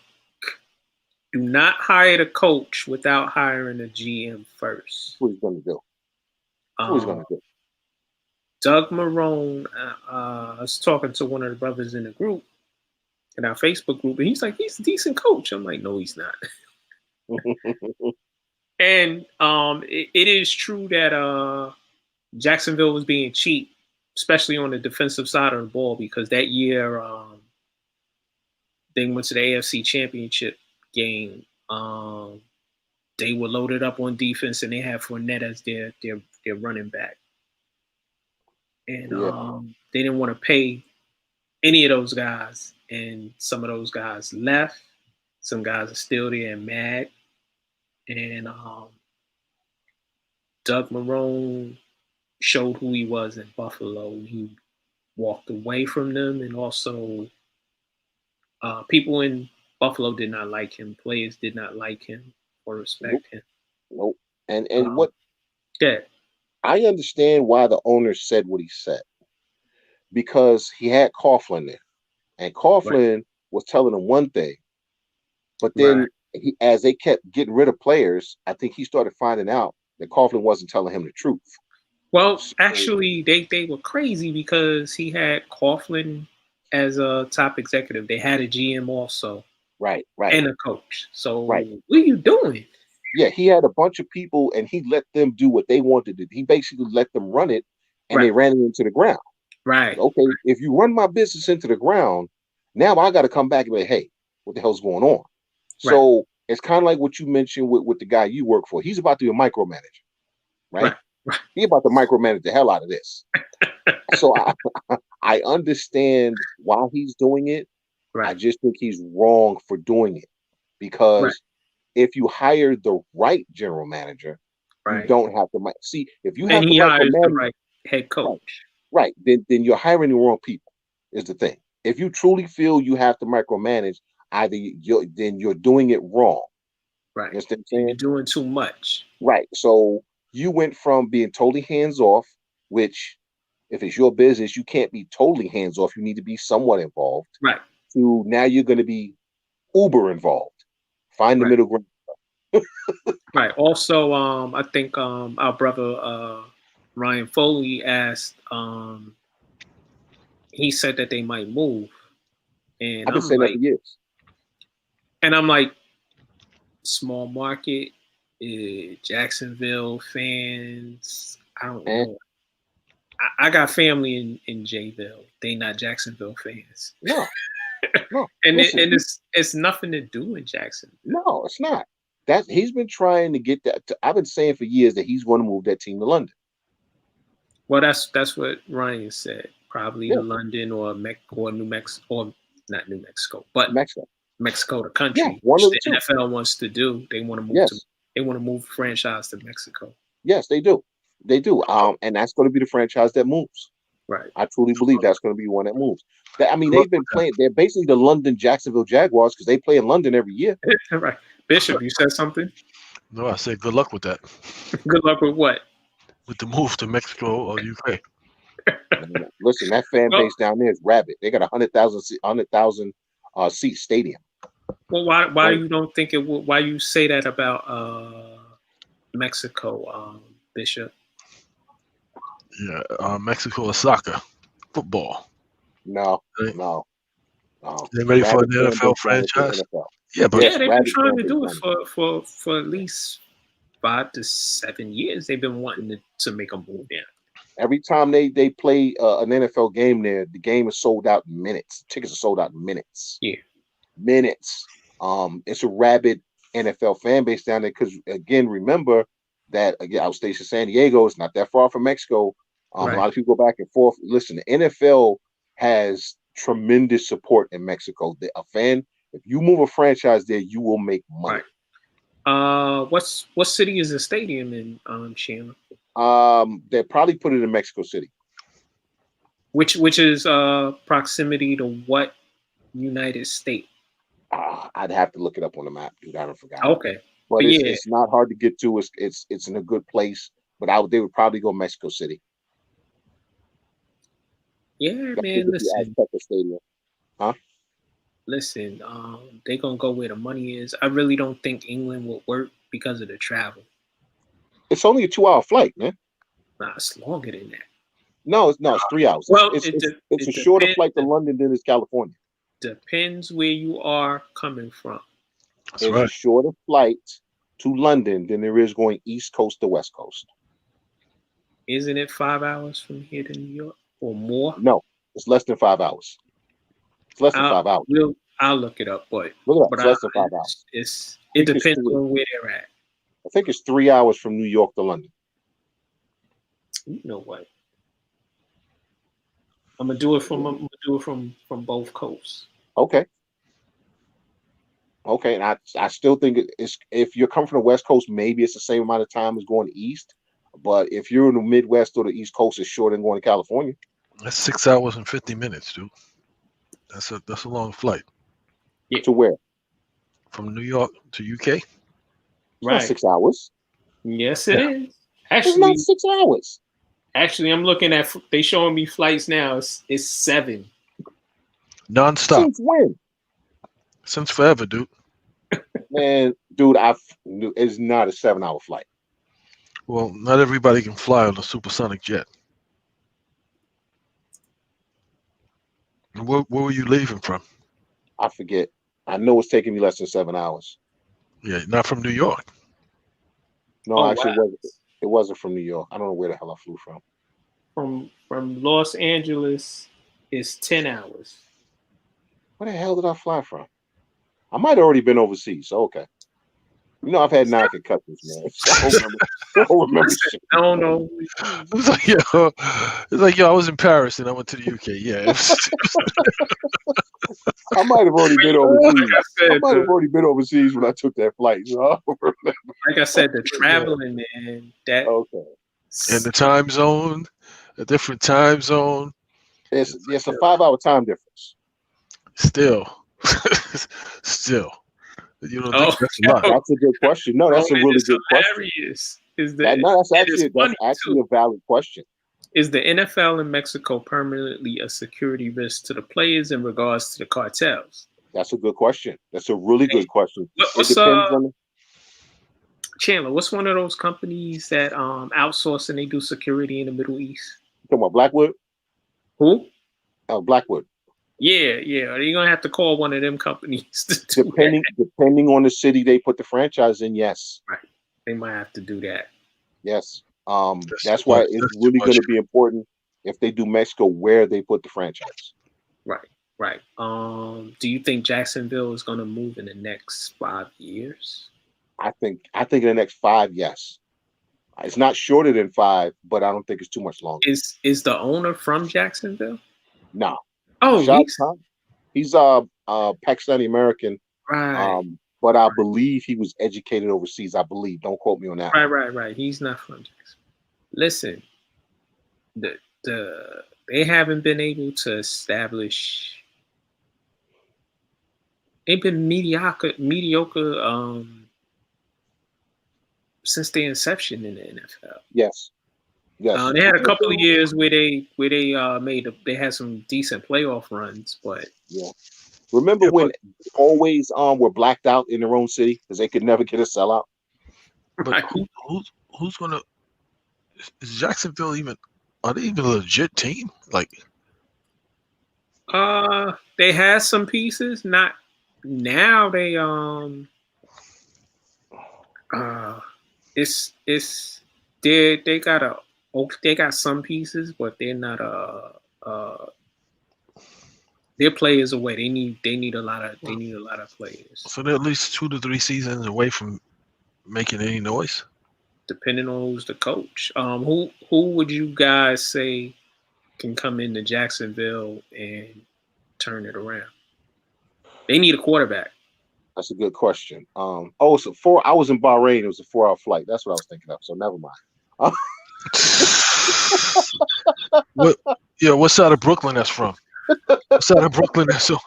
Do not hire the coach without hiring the GM first. What he's going to do? What he's going to do? Doug Marrone, I was talking to one of the brothers in the group, in our Facebook group, and he's like, he's a decent coach. I'm like, no, he's not. And it is true that Jacksonville was being cheap, especially on the defensive side of the ball, because that year they went to the AFC Championship game. They were loaded up on defense, and they had Fournette as their running back. And they didn't want to pay any of those guys, and some of those guys left. Some guys are still there and mad. And Doug Marrone showed who he was in Buffalo. He walked away from them, and also people in Buffalo did not like him. Players did not like him or respect him. Nope. And what? Yeah. I understand why the owner said what he said, because he had Coughlin there, and Coughlin was telling him one thing, but then as they kept getting rid of players, I think he started finding out that Coughlin wasn't telling him the truth. Well, actually, they were crazy because he had Coughlin as a top executive. They had a GM also, right, and a coach. So what are you doing? Yeah, he had a bunch of people, and he let them do what they wanted to do. He basically let them run it, and they ran it into the ground. Right. Okay, if you run my business into the ground, now I got to come back and be like, hey, what the hell's going on? So It's kind of like what you mentioned with the guy you work for. He's about to be a micromanager, right? He's about to micromanage the hell out of this. So I understand why he's doing it. I just think he's wrong for doing it because if you hire the right general manager, you don't have to see if you have and to he hires the micromanage right head coach. Right. Then you're hiring the wrong people is the thing. If you truly feel you have to micromanage, then you're doing it wrong. Right. You understand what I'm saying? You're doing too much. Right. So you went from being totally hands off, which if it's your business, you can't be totally hands off. You need to be somewhat involved. Right. To now you're going to be uber involved. Find the middle ground. Right. Also, I think our brother Ryan Foley asked. He said that they might move, and I've been saying that for years. And I'm like, small market, Jacksonville fans. I don't know. I got family in Jayville. They not Jacksonville fans. No. and it's nothing to do in Jacksonville. No, it's not. He's been trying to get that. I've been saying for years that he's going to move that team to London. Well, that's what Ryan said. Probably London or New Mexico, or not New Mexico, but Mexico, the country. Yeah, which the NFL wants to do. They want to move. They want to move the franchise to Mexico. Yes, they do. They do. And that's going to be the franchise that moves. Right. I truly believe that's going to be one that moves. They've been playing. They're basically the London Jacksonville Jaguars because they play in London every year. Right. Bishop, you said something? No, I said good luck with that. Good luck with what? With the move to Mexico or UK. Listen, that fan base down there is rabid. They got 100,000 seat stadium. Well, why you don't think it? Why you say that about Mexico, Bishop? Yeah, Mexico is soccer, football. No. They're ready for the NFL franchise. Yeah, but they've been trying to do it for at least 5 to 7 years. They've been wanting to make a move down. Every time they play an NFL game there, the game is sold out in minutes. Tickets are sold out in minutes. Yeah. Minutes. It's a rabid NFL fan base down there because, again, remember that, again, I was stationed in San Diego. It's not that far from Mexico. A lot of people go back and forth. Listen, the NFL has tremendous support in Mexico. If you move a franchise there, you will make money. Right. What city is the stadium in, Shannon? They probably put it in Mexico City. Which is proximity to what United States? I'd have to look it up on the map, dude. I don't forget. Okay, but it's not hard to get to. It's in a good place. But they would probably go Mexico City. Yeah, man. Listen. Stadium. Huh? Listen, they gonna go where the money is. I really don't think England will work because of the travel. It's only a 2-hour flight, man. Nah, it's longer than that. No, it's 3 hours. Well, it's a shorter flight to London than it's California. Depends where you are coming from. That's There's a shorter flight to London than there is going East Coast to West Coast. Isn't it 5 hours from here to New York or more? No, it's less than 5 hours. It's less than 5 hours. I'll look it up, but it's less than 5 hours. It depends on where they're at. I think it's 3 hours from New York to London. You know what? I'm gonna do it from both coasts. Okay, and I still think it's, if you're coming from the West Coast, maybe it's the same amount of time as going east. But if you're in the Midwest or the East Coast, it's shorter than going to California. That's 6 hours and 50 minutes, dude. That's a long flight. Yeah. To where? From New York to UK. Right. Not 6 hours. Yes, it is. Actually, it's not 6 hours. Actually, I'm looking at. They showing me flights now. It's 7. Non-stop. Since when? Since forever, dude. Man, dude, it's not a 7-hour flight. Well, not everybody can fly on a supersonic jet. And where were you leaving from? I forget. I know it's taking me less than 7 hours. Yeah, not from New York. No, actually, it wasn't from New York. I don't know where the hell I flew from. From Los Angeles, it's 10 hours. Where the hell did I fly from? I might have already been overseas. So okay. You know, I've had 9 concussions, man. So I don't remember shit. I don't know. It's like, yo, I was in Paris and I went to the UK. Yeah. I might have already been overseas. Like I might have already been overseas when I took that flight. So I don't remember. Like I said, the traveling, man. That Okay. And the time zone, a different time zone. It's a 5-hour time difference. Still. You don't think that's a lot? That's a good question. No, that's a really good question. Hilarious. That's actually a valid question. Is the NFL in Mexico permanently a security risk to the players in regards to the cartels? That's a good question. That's a really good question. Chandler, what's one of those companies that outsource and they do security in the Middle East? You talking about Blackwood? Who? Blackwood. Yeah. Are you gonna have to call one of them companies? Depending on the city they put the franchise in, yes. Right. They might have to do that. Yes. That's why it's really going to be important if they do Mexico where they put the franchise. Right. Do you think Jacksonville is going to move in the next 5 years? I think in the next 5, yes. It's not shorter than 5, but I don't think it's too much longer. Is the owner from Jacksonville? No. Oh, he's Pakistani American. Right. But I believe he was educated overseas. I believe. Don't quote me on that. Right. He's not from Jacksonville. Listen, they haven't been able to establish. They've been mediocre since their inception in the NFL. Yes. They had a couple of years where they had some decent playoff runs, but yeah. Remember when always were blacked out in their own city because they could never get a sellout? But who's gonna? Is Jacksonville even? Are they even a legit team? Like, they had some pieces. Not now. They they got some pieces, but they're not their players away. They need a lot of players. So they're at least 2 to 3 seasons away from making any noise. Depending on who's the coach. Who would you guys say can come into Jacksonville and turn it around? They need a quarterback. That's a good question. So 4. I was in Bahrain. It was a 4-hour flight. That's what I was thinking of. So never mind. What side of Brooklyn that's from? What side of Brooklyn that's on?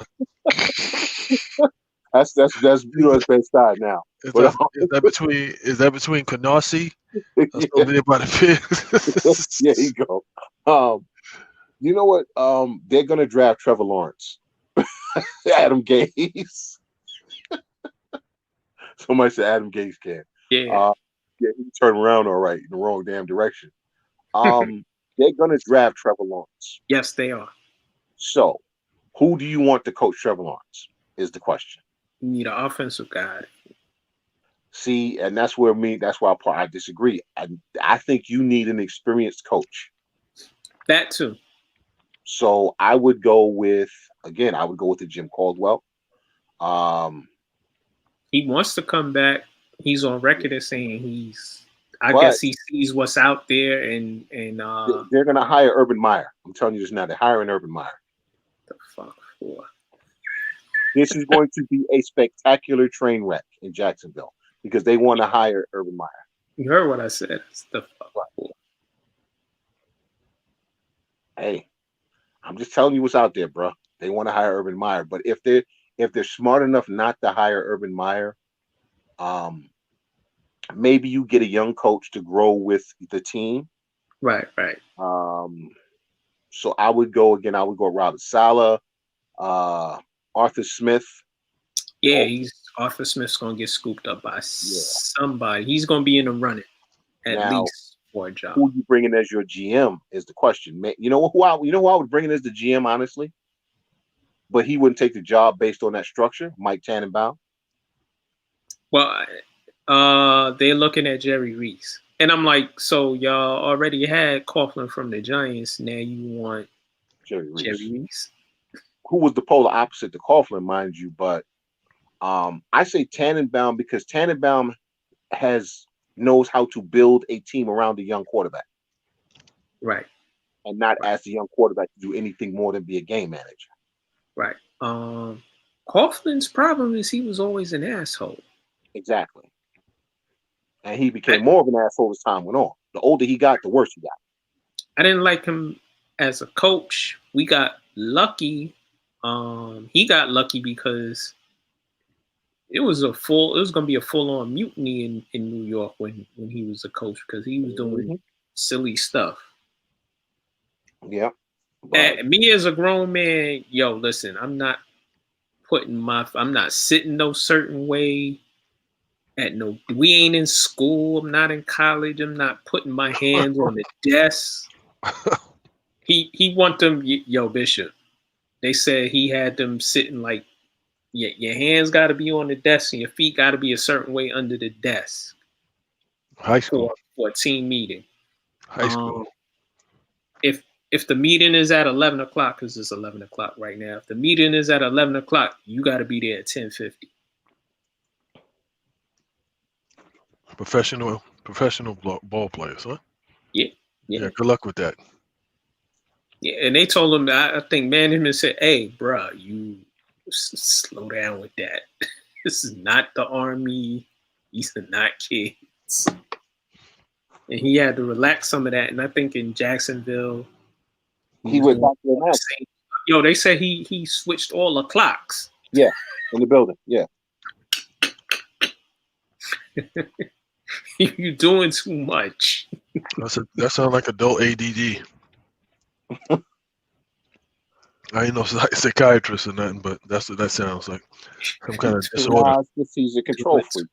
That's it's been started now. Is that between Canarsie? That's over there by the pier. There you go. You know what? They're gonna draft Trevor Lawrence. Adam Gase. Somebody said Adam Gase can. Yeah. He turned around all right in the wrong damn direction. They're gonna draft Trevor Lawrence. Yes, they are. So, who do you want to coach Trevor Lawrence? Is the question. You need an offensive guy. See, and that's why I disagree. I think you need an experienced coach. That too. So I would go with the Jim Caldwell. He wants to come back. He's on record as saying I guess he sees what's out there and they're gonna hire Urban Meyer. I'm telling you this now. They're hiring Urban Meyer. The fuck for? This is going to be a spectacular train wreck in Jacksonville because they want to hire Urban Meyer. You heard what I said. It's the fuck for. Hey, I'm just telling you what's out there, bro. They want to hire Urban Meyer, but if they're smart enough not to hire Urban Meyer, maybe you get a young coach to grow with the team. Right. So I would go Robert Saleh, Arthur Smith. Yeah, Arthur Smith's gonna get scooped up by somebody. He's gonna be in the running at least for a job. Who you bringing as your GM is the question. You know who I would bring in as the GM, honestly, but he wouldn't take the job based on that structure. Mike Tannenbaum. Well, they're looking at Jerry Reese, and I'm like, so y'all already had Coughlin from the Giants. Now you want Jerry Reese? Who was the polar opposite to Coughlin, mind you, but I say Tannenbaum because Tannenbaum knows how to build a team around a young quarterback. Right. And not ask the young quarterback to do anything more than be a game manager. Right. Coughlin's problem is he was always an asshole. Exactly. And he became more of an asshole as time went on. The older he got, the worse he got. I didn't like him as a coach. We got lucky. He got lucky because it was going to be a full-on mutiny in New York when he was a coach, because he was doing silly stuff. Yeah. And me as a grown man, listen, I'm not sitting no certain way we ain't in school. I'm not in college. I'm not putting my hands on the desk. He want them, Bishop. They said he had them sitting like, your hands got to be on the desk and your feet got to be a certain way under the desk. High school. For a team meeting. High school. If the meeting is at 11 o'clock, because it's 11 o'clock right now, if the meeting is at 11 o'clock, you got to be there at 10:50. Professional ball players, huh? Yeah. Good luck with that. Yeah, and they told him, I think management said, hey, bro, you slow down with that. This is not the Army. These are not kids. And he had to relax some of that. And I think in Jacksonville, he went back to the match. They said he switched all the clocks. Yeah, in the building. Yeah. You're doing too much. That sounds like adult ADD. I ain't no psychiatrist or nothing, but that's what that sounds like. Some kind of disorder. He's a control freak.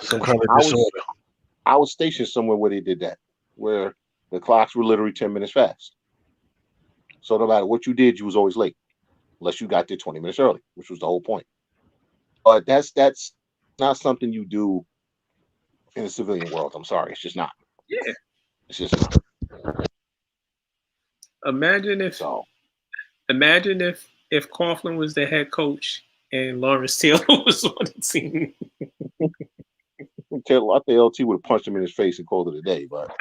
Some kind of disorder. I was stationed somewhere where they did that, where the clocks were literally 10 minutes fast. So no matter what you did, you was always late, unless you got there 20 minutes early, which was the whole point. But that's not something you do in the civilian world. I'm sorry, it's just not. Yeah, it's just not. Imagine if Coughlin was the head coach and Lawrence Taylor was on the team. I think LT would have punched him in his face and called it a day, but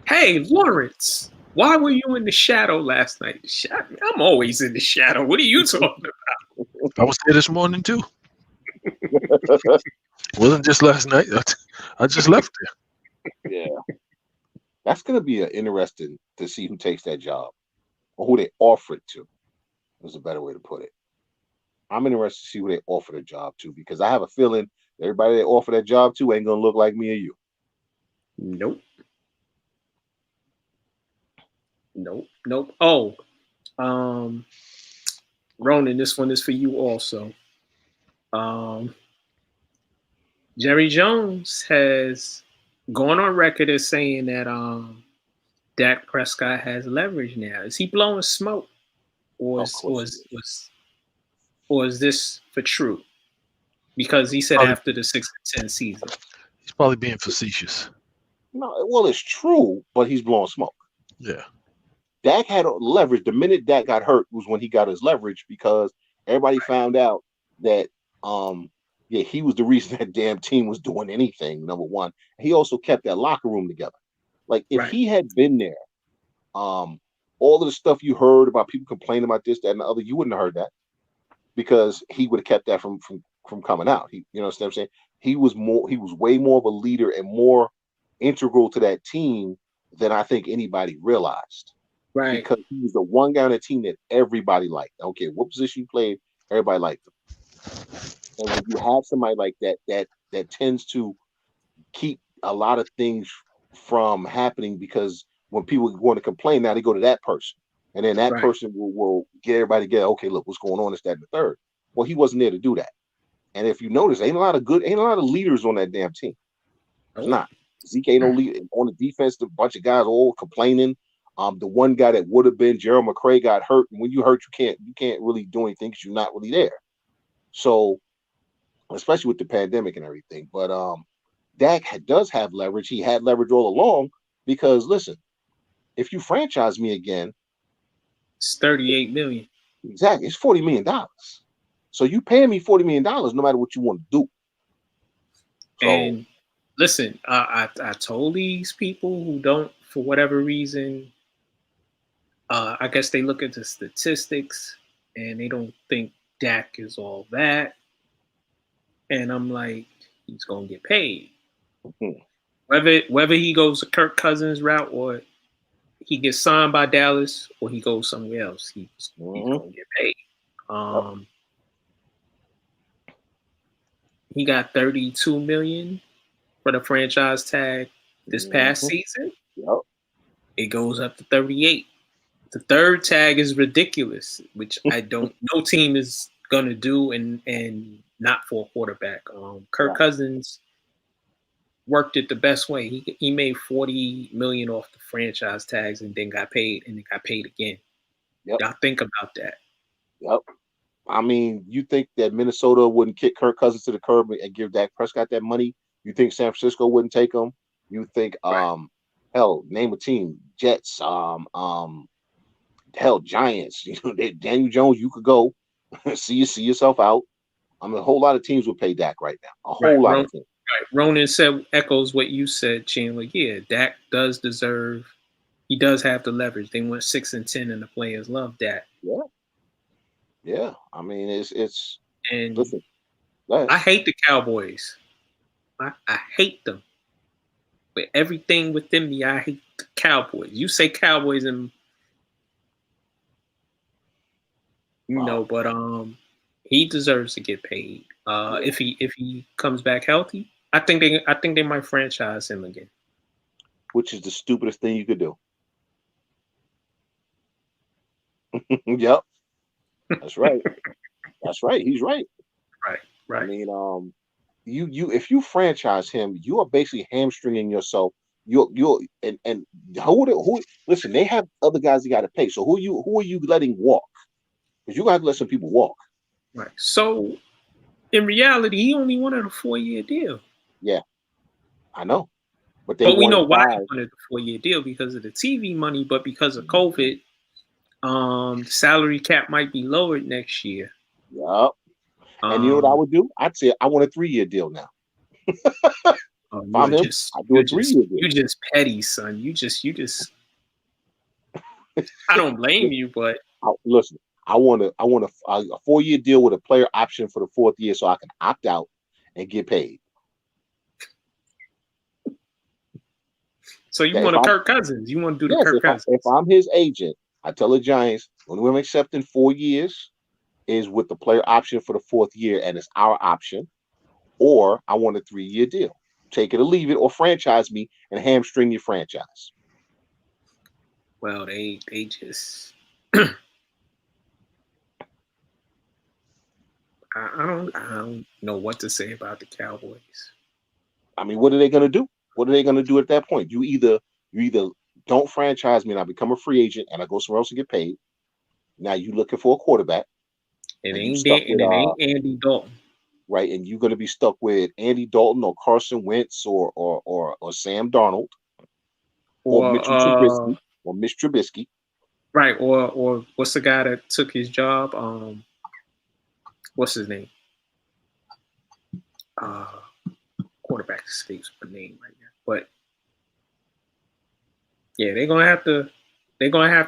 hey, Lawrence, why were you in the shadow last night? I'm always in the shadow. What are you talking about? I was there this morning too. Wasn't just last night. I just left there. Yeah. That's going to be interesting to see who takes that job or who they offer it to. Is a better way to put it. I'm interested to see who they offer the job to, because I have a feeling everybody they offer that job to ain't going to look like me or you. Nope. Oh, Ronan, this one is for you also. Jerry Jones has gone on record as saying that Dak Prescott has leverage now. Is he blowing smoke, or is this for true? Because he said after the 6-10 season, he's probably being facetious. No, well, it's true, but he's blowing smoke. Yeah. Dak had leverage. The minute Dak got hurt was when he got his leverage, because everybody found out that he was the reason that damn team was doing anything, number one. He also kept that locker room together. Like, if he had been there, all of the stuff you heard about people complaining about this, that, and the other, you wouldn't have heard that, because he would have kept that from coming out. You know what I'm saying? He was way more of a leader and more integral to that team than I think anybody realized. Right. Because he was the one guy on the team that everybody liked. I don't care what position you played, everybody liked him. And when you have somebody like that tends to keep a lot of things from happening, because when people want to complain, now they go to that person. And then that person will get everybody together. Okay, look, what's going on? It's that and the third. Well, he wasn't there to do that. And if you notice, ain't a lot of leaders on that damn team. There's not. Zeke ain't no leader. On the defense, a bunch of guys all complaining. The one guy that would have been Gerald McCray got hurt. And when you hurt, you can't really do anything because you're not really there. So, especially with the pandemic and everything. But Dak does have leverage. He had leverage all along, because listen, if you franchise me again, it's $38 million. Exactly, it's $40 million. So you paying me $40 million no matter what you want to do. So, and listen, I told these people who don't, for whatever reason, I guess they look at the statistics and they don't think Dak is all that. And I'm like, he's gonna get paid. Whether he goes a Kirk Cousins route or he gets signed by Dallas or he goes somewhere else, he's gonna get paid. He got $32 million for the franchise tag this past season. Yep. It goes up to 38. The third tag is ridiculous, which no team is gonna do, and not for a quarterback. Kirk Cousins worked it the best way. He made $40 million off the franchise tags and then got paid again. Yep. Y'all think about that. Yep. I mean, you think that Minnesota wouldn't kick Kirk Cousins to the curb and give Dak Prescott that money? You think San Francisco wouldn't take him? You think hell, name a team, Jets, hell, Giants, Daniel Jones, you could go see yourself out. I mean, a whole lot of teams would pay Dak right now. A whole lot of teams. Right. Ronan echoes what you said, Chandler. Yeah, Dak does deserve. He does have the leverage. They went 6-10, and the players love Dak. Yeah. I mean, it's. And listen, I hate the Cowboys. I hate them. With everything within me, I hate the Cowboys. You say Cowboys, and but he deserves to get paid. If he comes back healthy, I think they might franchise him again. Which is the stupidest thing you could do. Yep. That's right. That's right. He's right. Right. I mean, you if you franchise him, you are basically hamstringing yourself. Who listen, they have other guys you got to pay. So who are you letting walk? Because you got to let some people walk. Right. So in reality, he only wanted a 4-year deal. Yeah, I know. But we know why he wanted a 4-year deal, because of the TV money, but because of COVID, salary cap might be lowered next year. Yep. And you know what I would do? I'd say I want a 3-year deal now. If I'm him, I'd do a 3-year deal. You're just petty, son. You just I don't blame you, but listen, I want a 4-year deal with a player option for the 4th year so I can opt out and get paid. So you want a Kirk Cousins? You want to do the Kirk Cousins? If I'm his agent, I tell the Giants, when we're accepting 4 years is with the player option for the 4th year, and it's our option, or I want a 3-year deal. Take it or leave it, or franchise me and hamstring your franchise. Well, they just I don't know what to say about the Cowboys. I mean, what are they going to do? What are they going to do at that point? You either don't franchise me and I become a free agent and I go somewhere else to get paid. Now you looking for a quarterback. It ain't Andy Dalton. Right, and you're going to be stuck with Andy Dalton or Carson Wentz or Sam Darnold or Mitch Trubisky. Right, or what's the guy that took his job? What's his name? Quarterback escapes my name right now. But yeah, they're gonna have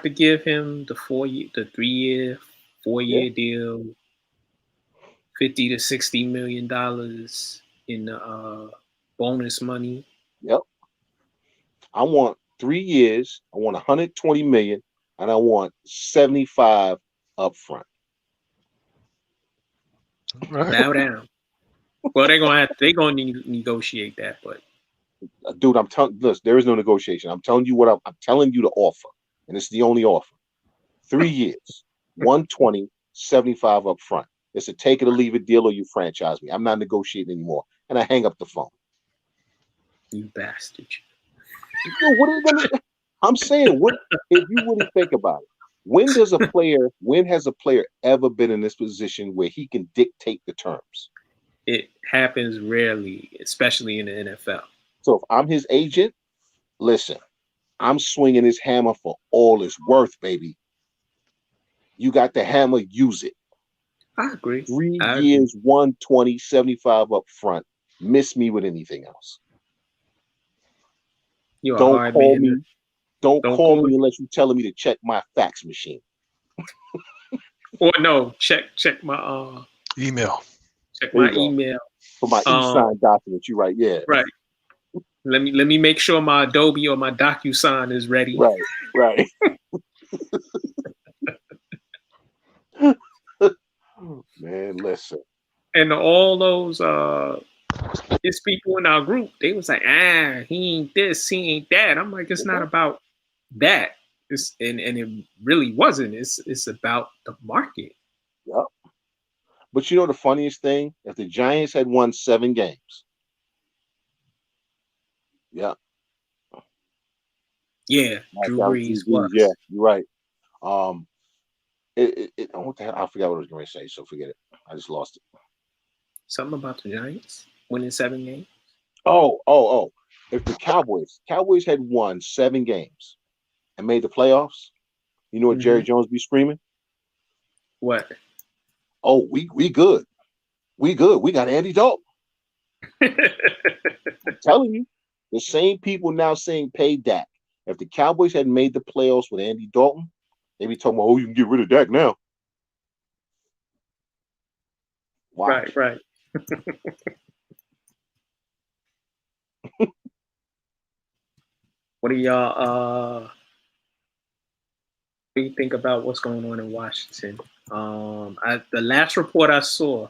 to give him the 3-year, 4-year deal, $50 to $60 million in bonus money. Yep. I want 3 years. I want $120 million, and I want 75 up front. Right. Bow down. Well, they're gonna negotiate that, but dude, I'm telling. Listen, there is no negotiation. I'm telling you what I'm telling you the offer, and it's the only offer. 3 years, 120, 75 up front. It's a take it or leave it deal, or you franchise me. I'm not negotiating anymore, and I hang up the phone. You bastard! What are you gonna? I'm saying, what if you really think about it? When has a player ever been in this position where he can dictate the terms? It happens rarely, especially in the NFL. So if I'm his agent, listen, I'm swinging his hammer for all it's worth, baby. You got the hammer, use it. I agree. 3 years, 120, 75 up front. Miss me with anything else. You're Don't a hard call man. me. Don't call me unless you're telling me to check my fax machine. Or no, check my Email. check There my you go. email. For my e-sign document. You're right. Yeah. Right. Let me make sure my Adobe or my DocuSign is ready. Right. Man, listen. And all those his people in our group, they was like, he ain't this, he ain't that. I'm like, it's not about that. It's and it really wasn't. It's about the market. Yep. But you know the funniest thing? If the Giants had won 7 games. Yeah. Yeah, Drew Brees was. Yeah, you're right. What the hell? I forgot what I was going to say, so forget it. I just lost it. Something about the Giants winning 7 games. Oh. If the Cowboys had won 7 games and made the playoffs, you know what Jerry Jones be screaming? What? Oh, we good. We good. We got Andy Dalton. I'm telling you, the same people now saying pay Dak. If the Cowboys had made the playoffs with Andy Dalton, they'd be talking about, you can get rid of Dak now. Wow. Right. What do y'all what do you think about what's going on in Washington? The last report I saw,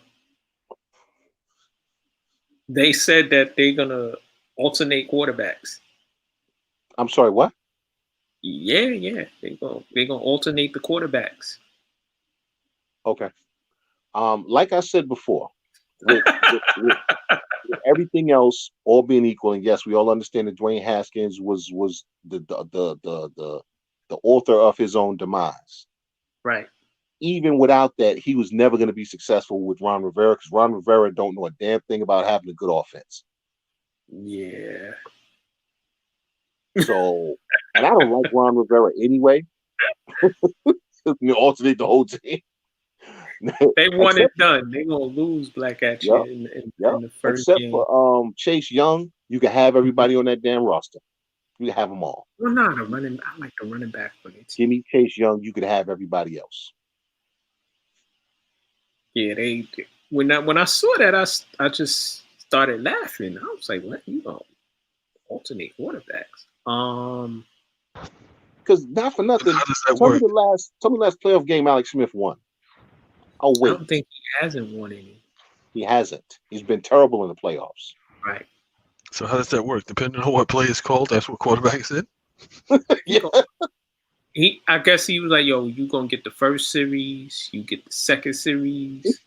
they said that they're gonna alternate quarterbacks. I'm sorry, what? Yeah. They're gonna alternate the quarterbacks. Okay. Like I said before, with everything else all being equal, and yes, we all understand that Dwayne Haskins was the author of his own demise. Right. Even without that, he was never going to be successful with Ron Rivera because Ron Rivera don't know a damn thing about having a good offense. Yeah. So, and I don't like Ron Rivera anyway. Alternate the whole team. They want it done. They're gonna lose Black at you in the first Except game. for Chase Young, you can have everybody on that damn roster. You can have them all. Well, not a running. I like the running back for it. Give me Chase Young. You could have everybody else. Yeah, they. When I saw that, I just started laughing. I was like, "What? You gonna alternate quarterbacks?" Because not for nothing. How does that tell work? me the last playoff game Alex Smith won. Oh wait, I don't think he hasn't won any. he hasn't. He's been terrible in the playoffs. Right. So how does that work? Depending on what play is called, that's what quarterback is in? Yeah. I guess he was like, "Yo, you gonna get the first series, you get the second series,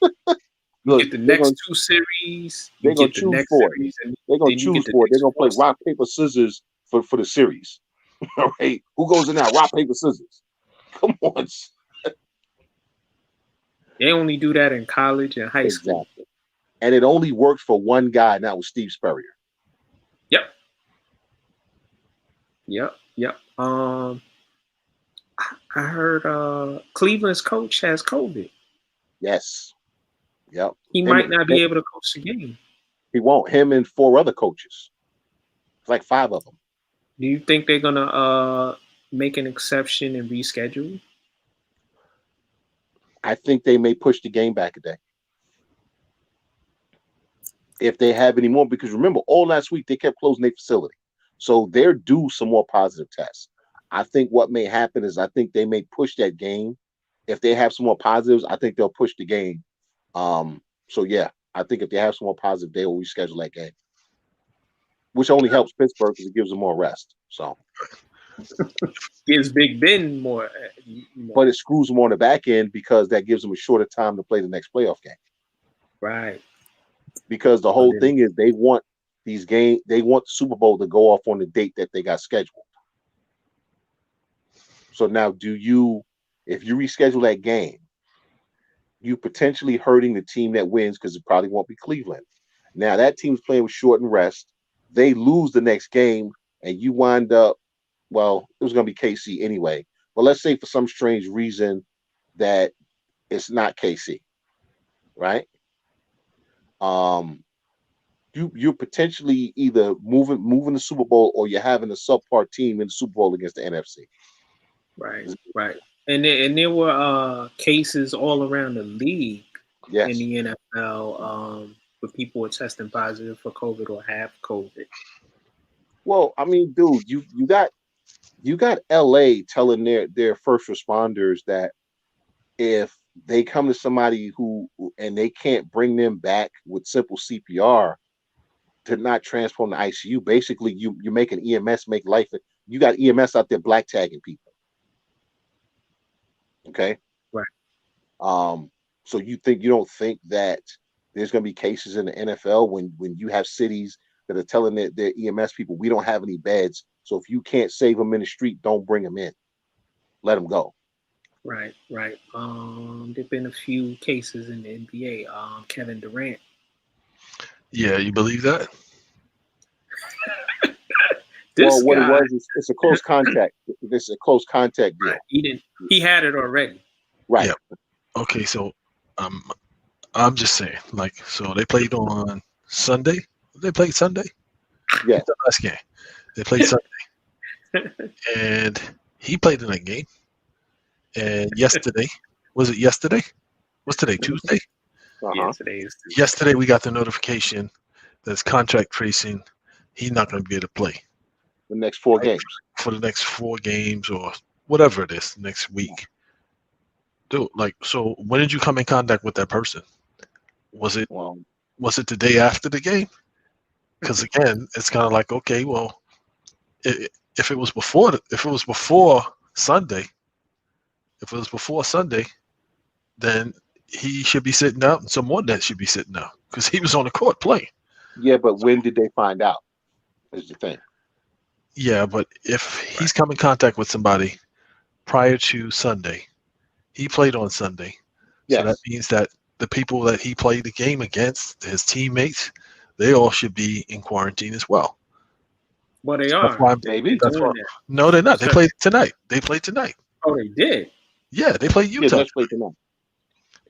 Look, get the next 2 series, they're you gonna get the choose next for it. series, and They're gonna then you choose get the for it. They're next gonna play 4 rock, paper, scissors for the series. All right. Who goes in now? Rock, paper, scissors. Come on. They only do that in college and high school. Exactly. And it only works for one guy, and that was Steve Spurrier. Yep. I heard Cleveland's coach has COVID. Yes. Yep. He might not be able to coach the game. He won't. Him and 4 other coaches. It's like 5 of them. Do you think they're gonna make an exception and reschedule? I think they may push the game back a day. If they have any more, because remember, all last week they kept closing their facility. So they're due some more positive tests. I think what may happen is I think they may push that game. If they have some more positives, I think they'll push the game. So yeah, I think if they have some more positive, they will reschedule that game. Which only helps Pittsburgh because it gives them more rest. So Gives Big Ben more. But it screws them on the back end because that gives them a shorter time to play the next playoff game. Right. Because the whole thing is they want these games, they want the Super Bowl to go off on the date that they got scheduled. So now if you reschedule that game, you potentially hurting the team that wins because it probably won't be Cleveland. Now that team's playing with shortened rest. They lose the next game and you wind up, well, it was going to be KC anyway. But let's say for some strange reason that it's not KC. right? You're potentially either moving the Super Bowl or you're having a subpar team in the Super Bowl against the NFC. Right. And there were cases all around the league Yes. in the NFL where people were testing positive for COVID or have COVID. Well, I mean, dude, you got LA telling their first responders that if they come to somebody and they can't bring them back with simple CPR to not transform the ICU, basically you make an EMS make life. You got EMS out there black tagging people. Okay. Right. So you don't think that there's going to be cases in the NFL when you have cities that are telling their EMS people, we don't have any beds. So if you can't save them in the street, don't bring them in. Let them go. Right. There've been a few cases in the NBA. Kevin Durant. Yeah, you believe that? What it was is it's a close contact. This is a close contact deal. Right. He had it already. Right. Yeah. Okay, so I'm just saying, like, so they played on Sunday. They played Sunday? Yeah. The last game. They played Sunday. And he played in that game. And yesterday, was it yesterday? What's today? Tuesday? Yeah, today is Tuesday. Yesterday we got the notification that's contract tracing. He's not going to be able to play. The next 4 games. For the next 4 games or whatever it is next week. Dude, like, so when did you come in contact with that person? Was it the day after the game? Because again, it's kind of like, okay, well, if it was before Sunday, then he should be sitting out, and someone that should be sitting out because he was on the court playing. Yeah, but when did they find out? Is the thing. Yeah, but if he's come in contact with somebody prior to Sunday, he played on Sunday. Yes. So that means that the people that he played the game against, his teammates, they all should be in quarantine as well. Well, they are. Maybe. No, they're not. They played tonight. Oh, they did? Yeah, they played Utah. Yeah, they played tonight.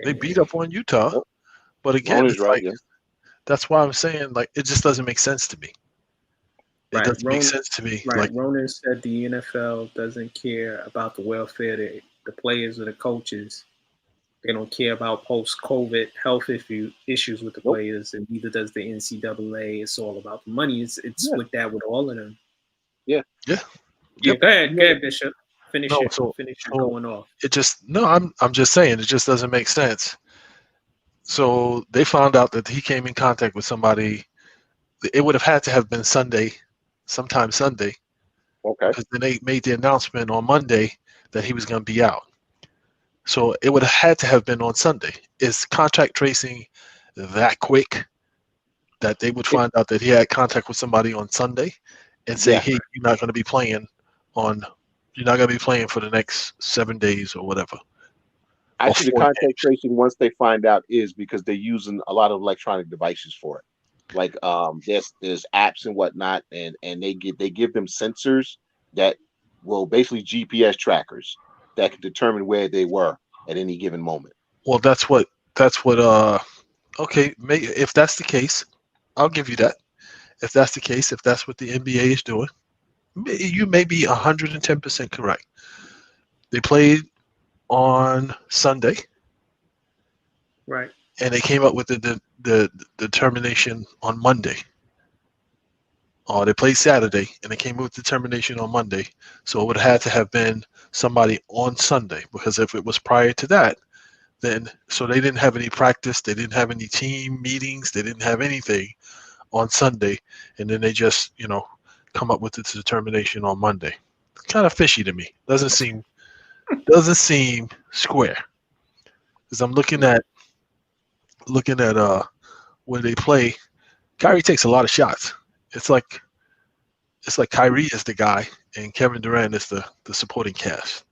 They beat up on Utah. But again, it's right, that's why I'm saying, like, it just doesn't make sense to me. It doesn't make sense to me. Right. Like, Ronan said the NFL doesn't care about the welfare of the players or the coaches. They don't care about post-COVID health issues with the players, and neither does the NCAA. It's all about the money. It's with all of them. Yeah. Yeah. Go ahead, Bishop. Finish going off. I'm just saying, it just doesn't make sense. So they found out that he came in contact with somebody. It would have had to have been sometime Sunday. Okay. Because then they made the announcement on Monday that he was going to be out. So it would have had to have been on Sunday. Is contact tracing that quick that they would find out that he had contact with somebody on Sunday and say, hey, you're not going to be playing for the next 7 daes or whatever? Actually, the contact tracing, once they find out, is because they're using a lot of electronic devices for it. Like there's apps and whatnot, and they give them sensors that will basically GPS trackers that can determine where they were at any given moment. Well, that's what okay, if that's the case, I'll give you that. If that's the case, if that's what the NBA is doing, you may be 110% correct. They played on Sunday, right? And they came up with the determination on Monday. They played Saturday, and they came up with determination on Monday. So it would have had to have been somebody on Sunday, because if it was prior to that, then so they didn't have any practice, they didn't have any team meetings, they didn't have anything on Sunday, and then they just come up with this determination on Monday. It's kind of fishy to me. Doesn't seem square. Because I'm looking at where they play. Kyrie takes a lot of shots. It's like Kyrie is the guy and Kevin Durant is the supporting cast.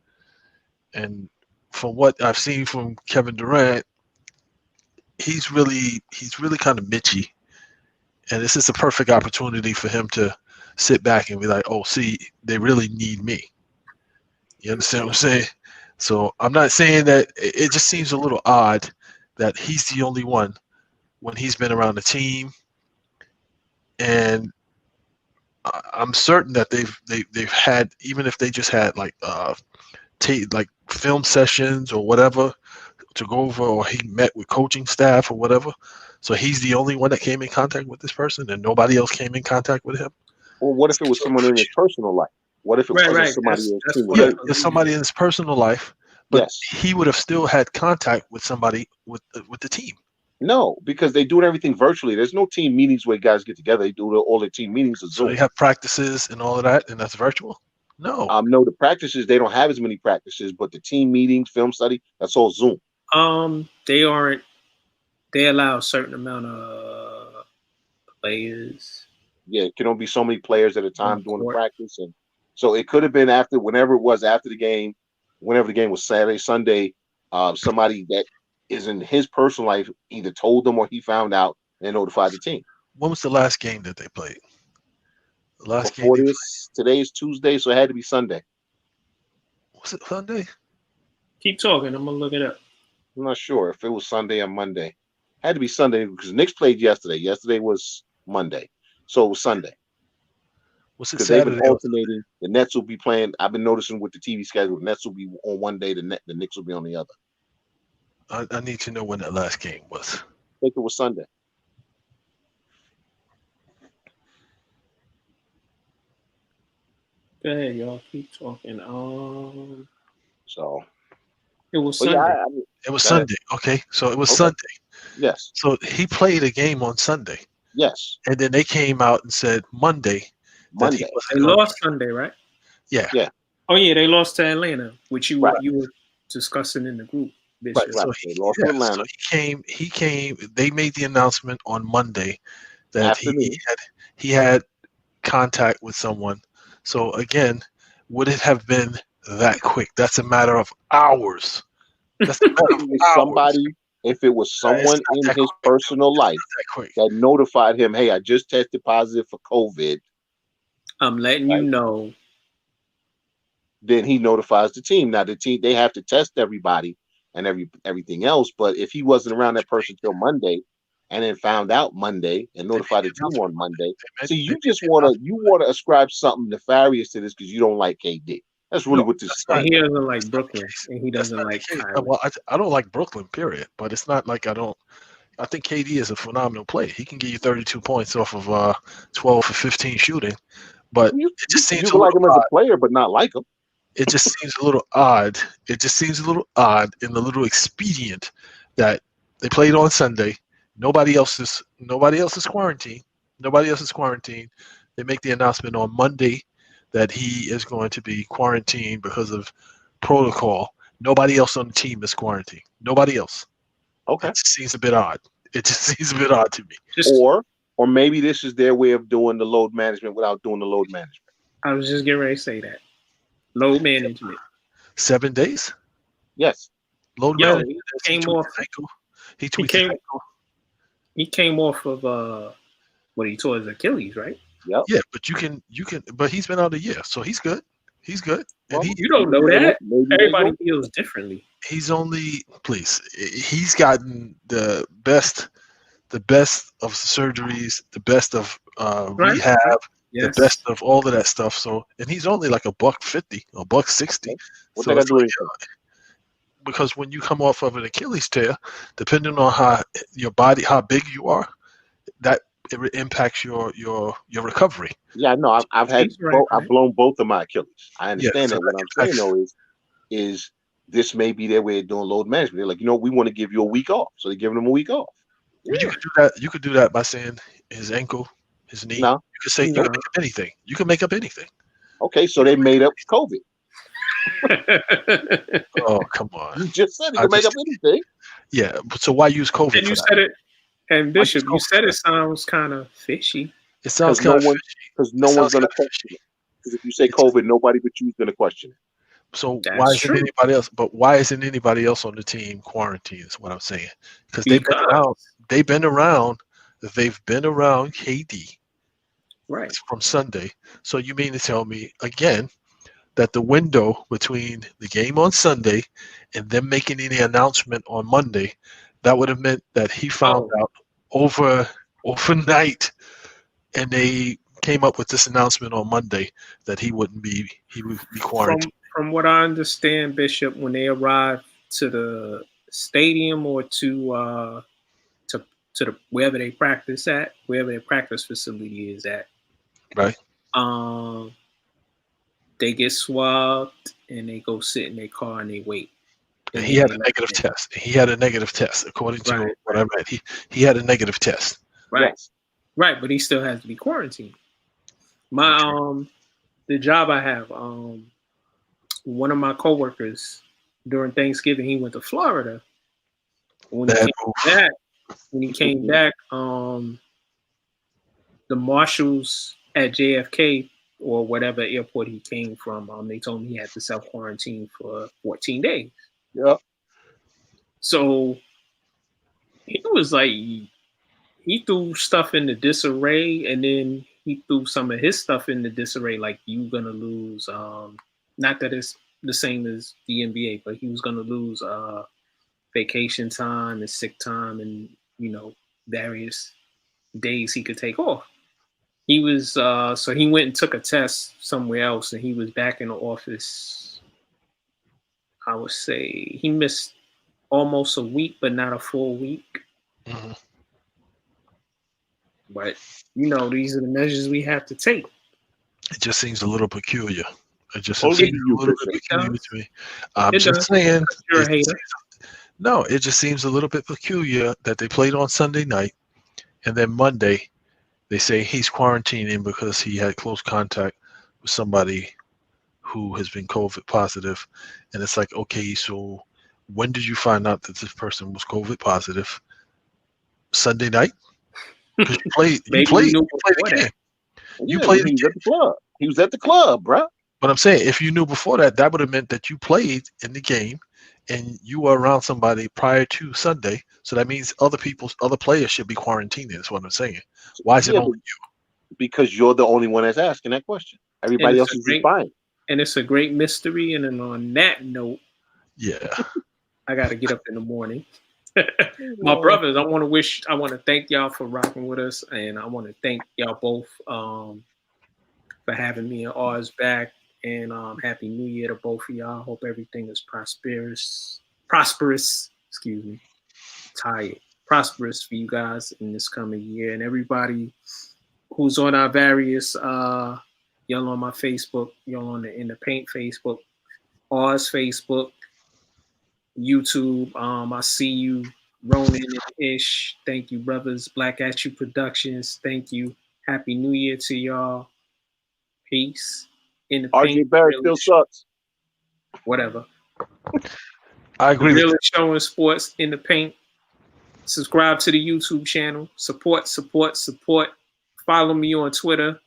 And from what I've seen from Kevin Durant, he's really kind of bitchy. And this is a perfect opportunity for him to sit back and be like, oh, see, they really need me. You understand what I'm saying? So I'm not saying that. It just seems a little odd that he's the only one when he's been around the team, and I'm certain that they've had, even if they just had like film sessions or whatever to go over, or he met with coaching staff or whatever. So he's the only one that came in contact with this person, and nobody else came in contact with him. Or what if it was someone in his personal life? What if it was somebody else? There's somebody in his personal life, but he would have still had contact with somebody with the team. No, because they do everything virtually. There's no team meetings where guys get together. They do all their team meetings on Zoom. So they have practices and all of that, and that's virtual? No. No, the practices, they don't have as many practices, but the team meetings, film study, that's all Zoom. They allow a certain amount of players. Yeah, it can only be so many players at a time doing the practice. And so it could have been whenever it was after the game, whenever the game was Saturday, Sunday, somebody that is in his personal life either told them or he found out and notified the team. When was the last game that they played? The last Before game. Today is Tuesday, so it had to be Sunday. Was it Sunday? Keep talking. I'm gonna look it up. I'm not sure if it was Sunday or Monday. Had to be Sunday because Knicks played yesterday. Yesterday was Monday, so it was Sunday. Was it Because Saturday? they've been alternating. The Nets will be playing. I've been noticing with the TV schedule, the Nets will be on one day, the Knicks will be on the other. I need to know when that last game was. I think it was Sunday. Go ahead, y'all. Keep talking. So it was Sunday. Yeah, it was Sunday. Okay, so it was Sunday. Yes. So he played a game on Sunday. Yes. And then they came out and said Monday. Monday. They lost Sunday, right? Yeah. Yeah. Oh yeah, they lost to Atlanta, which you were discussing in the group. Right. So they lost to Atlanta. So he came. They made the announcement on Monday that he had contact with someone. So again, would it have been that quick? That's a matter of hours. That's a matter of hours. If it was someone in his personal life that notified him, hey, I just tested positive for COVID. I'm letting you know. Then he notifies the team. Now the team, they have to test everybody and everything else. But if he wasn't around that person till Monday, and then found out Monday and notified the team on Monday, so you just want to ascribe something nefarious to this because you don't like KD. That's really what this is. He doesn't like Brooklyn, and he doesn't like Kyrie. Well, I don't like Brooklyn, period. But it's not like I don't. I think KD is a phenomenal player. He can give you 32 points off of 12 for 15 shooting. But it just seems you like him as a player, but not like him. It just seems a little odd. It just seems a little odd and a little expedient that they played on Sunday. Nobody else is quarantined. Nobody else is quarantined. They make the announcement on Monday that he is going to be quarantined because of protocol. Nobody else on the team is quarantined. Nobody else. Okay. It just seems a bit odd. It just seems a bit odd to me. Or maybe this is their way of doing the load management without doing the load management. I was just getting ready to say that. Load management. 7 days? Yes. Load management. He came off of what he tore his Achilles, right? Yep. Yeah, but you can, but he's been out a year, so he's good. He's good. Well, and you don't know that. Everybody feels differently. He's gotten the best of surgeries, the best of rehab, the best of all of that stuff. So, and he's only like $150 or $160. What so they do because when you come off of an Achilles tear, depending on how your body, how big you are, that it impacts your recovery. Yeah, no, I've blown both of my Achilles. I understand that. What I'm saying though is this may be their way of doing load management. They're like, we want to give you a week off, so they're giving him a week off. Yeah. You could do that. You could do that by saying his ankle, his knee. No. You could say you can make up anything. You can make up anything. Okay, so they made up COVID. Oh, come on! You just said you can make up anything. Yeah, so why use COVID? And you said it, and Bishop, you said it sounds kind of fishy. It sounds kind of fishy because no one's going to question it. Because if you say COVID, nobody but you is going to question it. So why isn't anybody else? But why isn't anybody else on the team quarantined? Is what I'm saying. Because they've been around. They've been around KD. Right. From Sunday. So you mean to tell me again that the window between the game on Sunday and them making any announcement on Monday That would have meant that he found out overnight, and they came up with this announcement on Monday that he would be quarantined. From what I understand, Bishop, when they arrive to the stadium or to the wherever they practice at, wherever their practice facility is at, right? They get swabbed and they go sit in their car and they wait. And he had a negative test. He had a negative test, according to what I read. He had a negative test. Right. Yes. Right, but he still has to be quarantined. My the job I have, one of my coworkers during Thanksgiving, he went to Florida. When he came back, the marshals at JFK or whatever airport he came from, they told him he had to self-quarantine for 14 days. Yep. So he was like, he threw stuff into disarray, and then he threw some of his stuff into disarray, like you gonna lose. Not that it's the same as the NBA, but he was gonna lose vacation time and sick time, and various days he could take off. He was so he went and took a test somewhere else, and he was back in the office. I would say he missed almost a week, but not a full week. Mm-hmm. But these are the measures we have to take. It just seems a little peculiar. It just Only seems you, a little bit peculiar to me. I'm just saying. You're a hater. No, it just seems a little bit peculiar that they played on Sunday night, and then Monday they say he's quarantining because he had close contact with somebody who has been COVID positive. And it's like, okay, so when did you find out that this person was COVID positive? Sunday night? Because you played the game. He was at the club. He was at the club, bro. But I'm saying, if you knew before that, that would have meant that you played in the game and you were around somebody prior to Sunday. So that means other players should be quarantined. Is what I'm saying. Why is it only you? Because you're the only one that's asking that question. Everybody else is fine. And it's a great mystery. And then on that note, yeah, I got to get up in the morning. My brothers, I want to thank y'all for rocking with us, and I want to thank y'all both for having me and ours back. And Happy New Year to both of y'all. Hope everything is prosperous. Excuse me. Tired. Prosperous for you guys in this coming year, and everybody who's on our various y'all on my Facebook, y'all on the In the Paint Facebook, ours Facebook, YouTube. I see you, Ronan and Ish. Thank you, brothers. Black At You Productions. Thank you. Happy New Year to y'all. Peace. In the RJ Paint. Barrett still sucks. Whatever. I agree. Really showing sports in the paint. Subscribe to the YouTube channel. Support. Follow me on Twitter.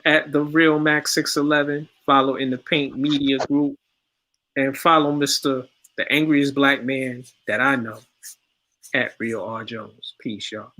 At the Real Max 611. Follow In the Paint Media Group. And follow Mr. the angriest black man that I know at Real R Jones. Peace, y'all.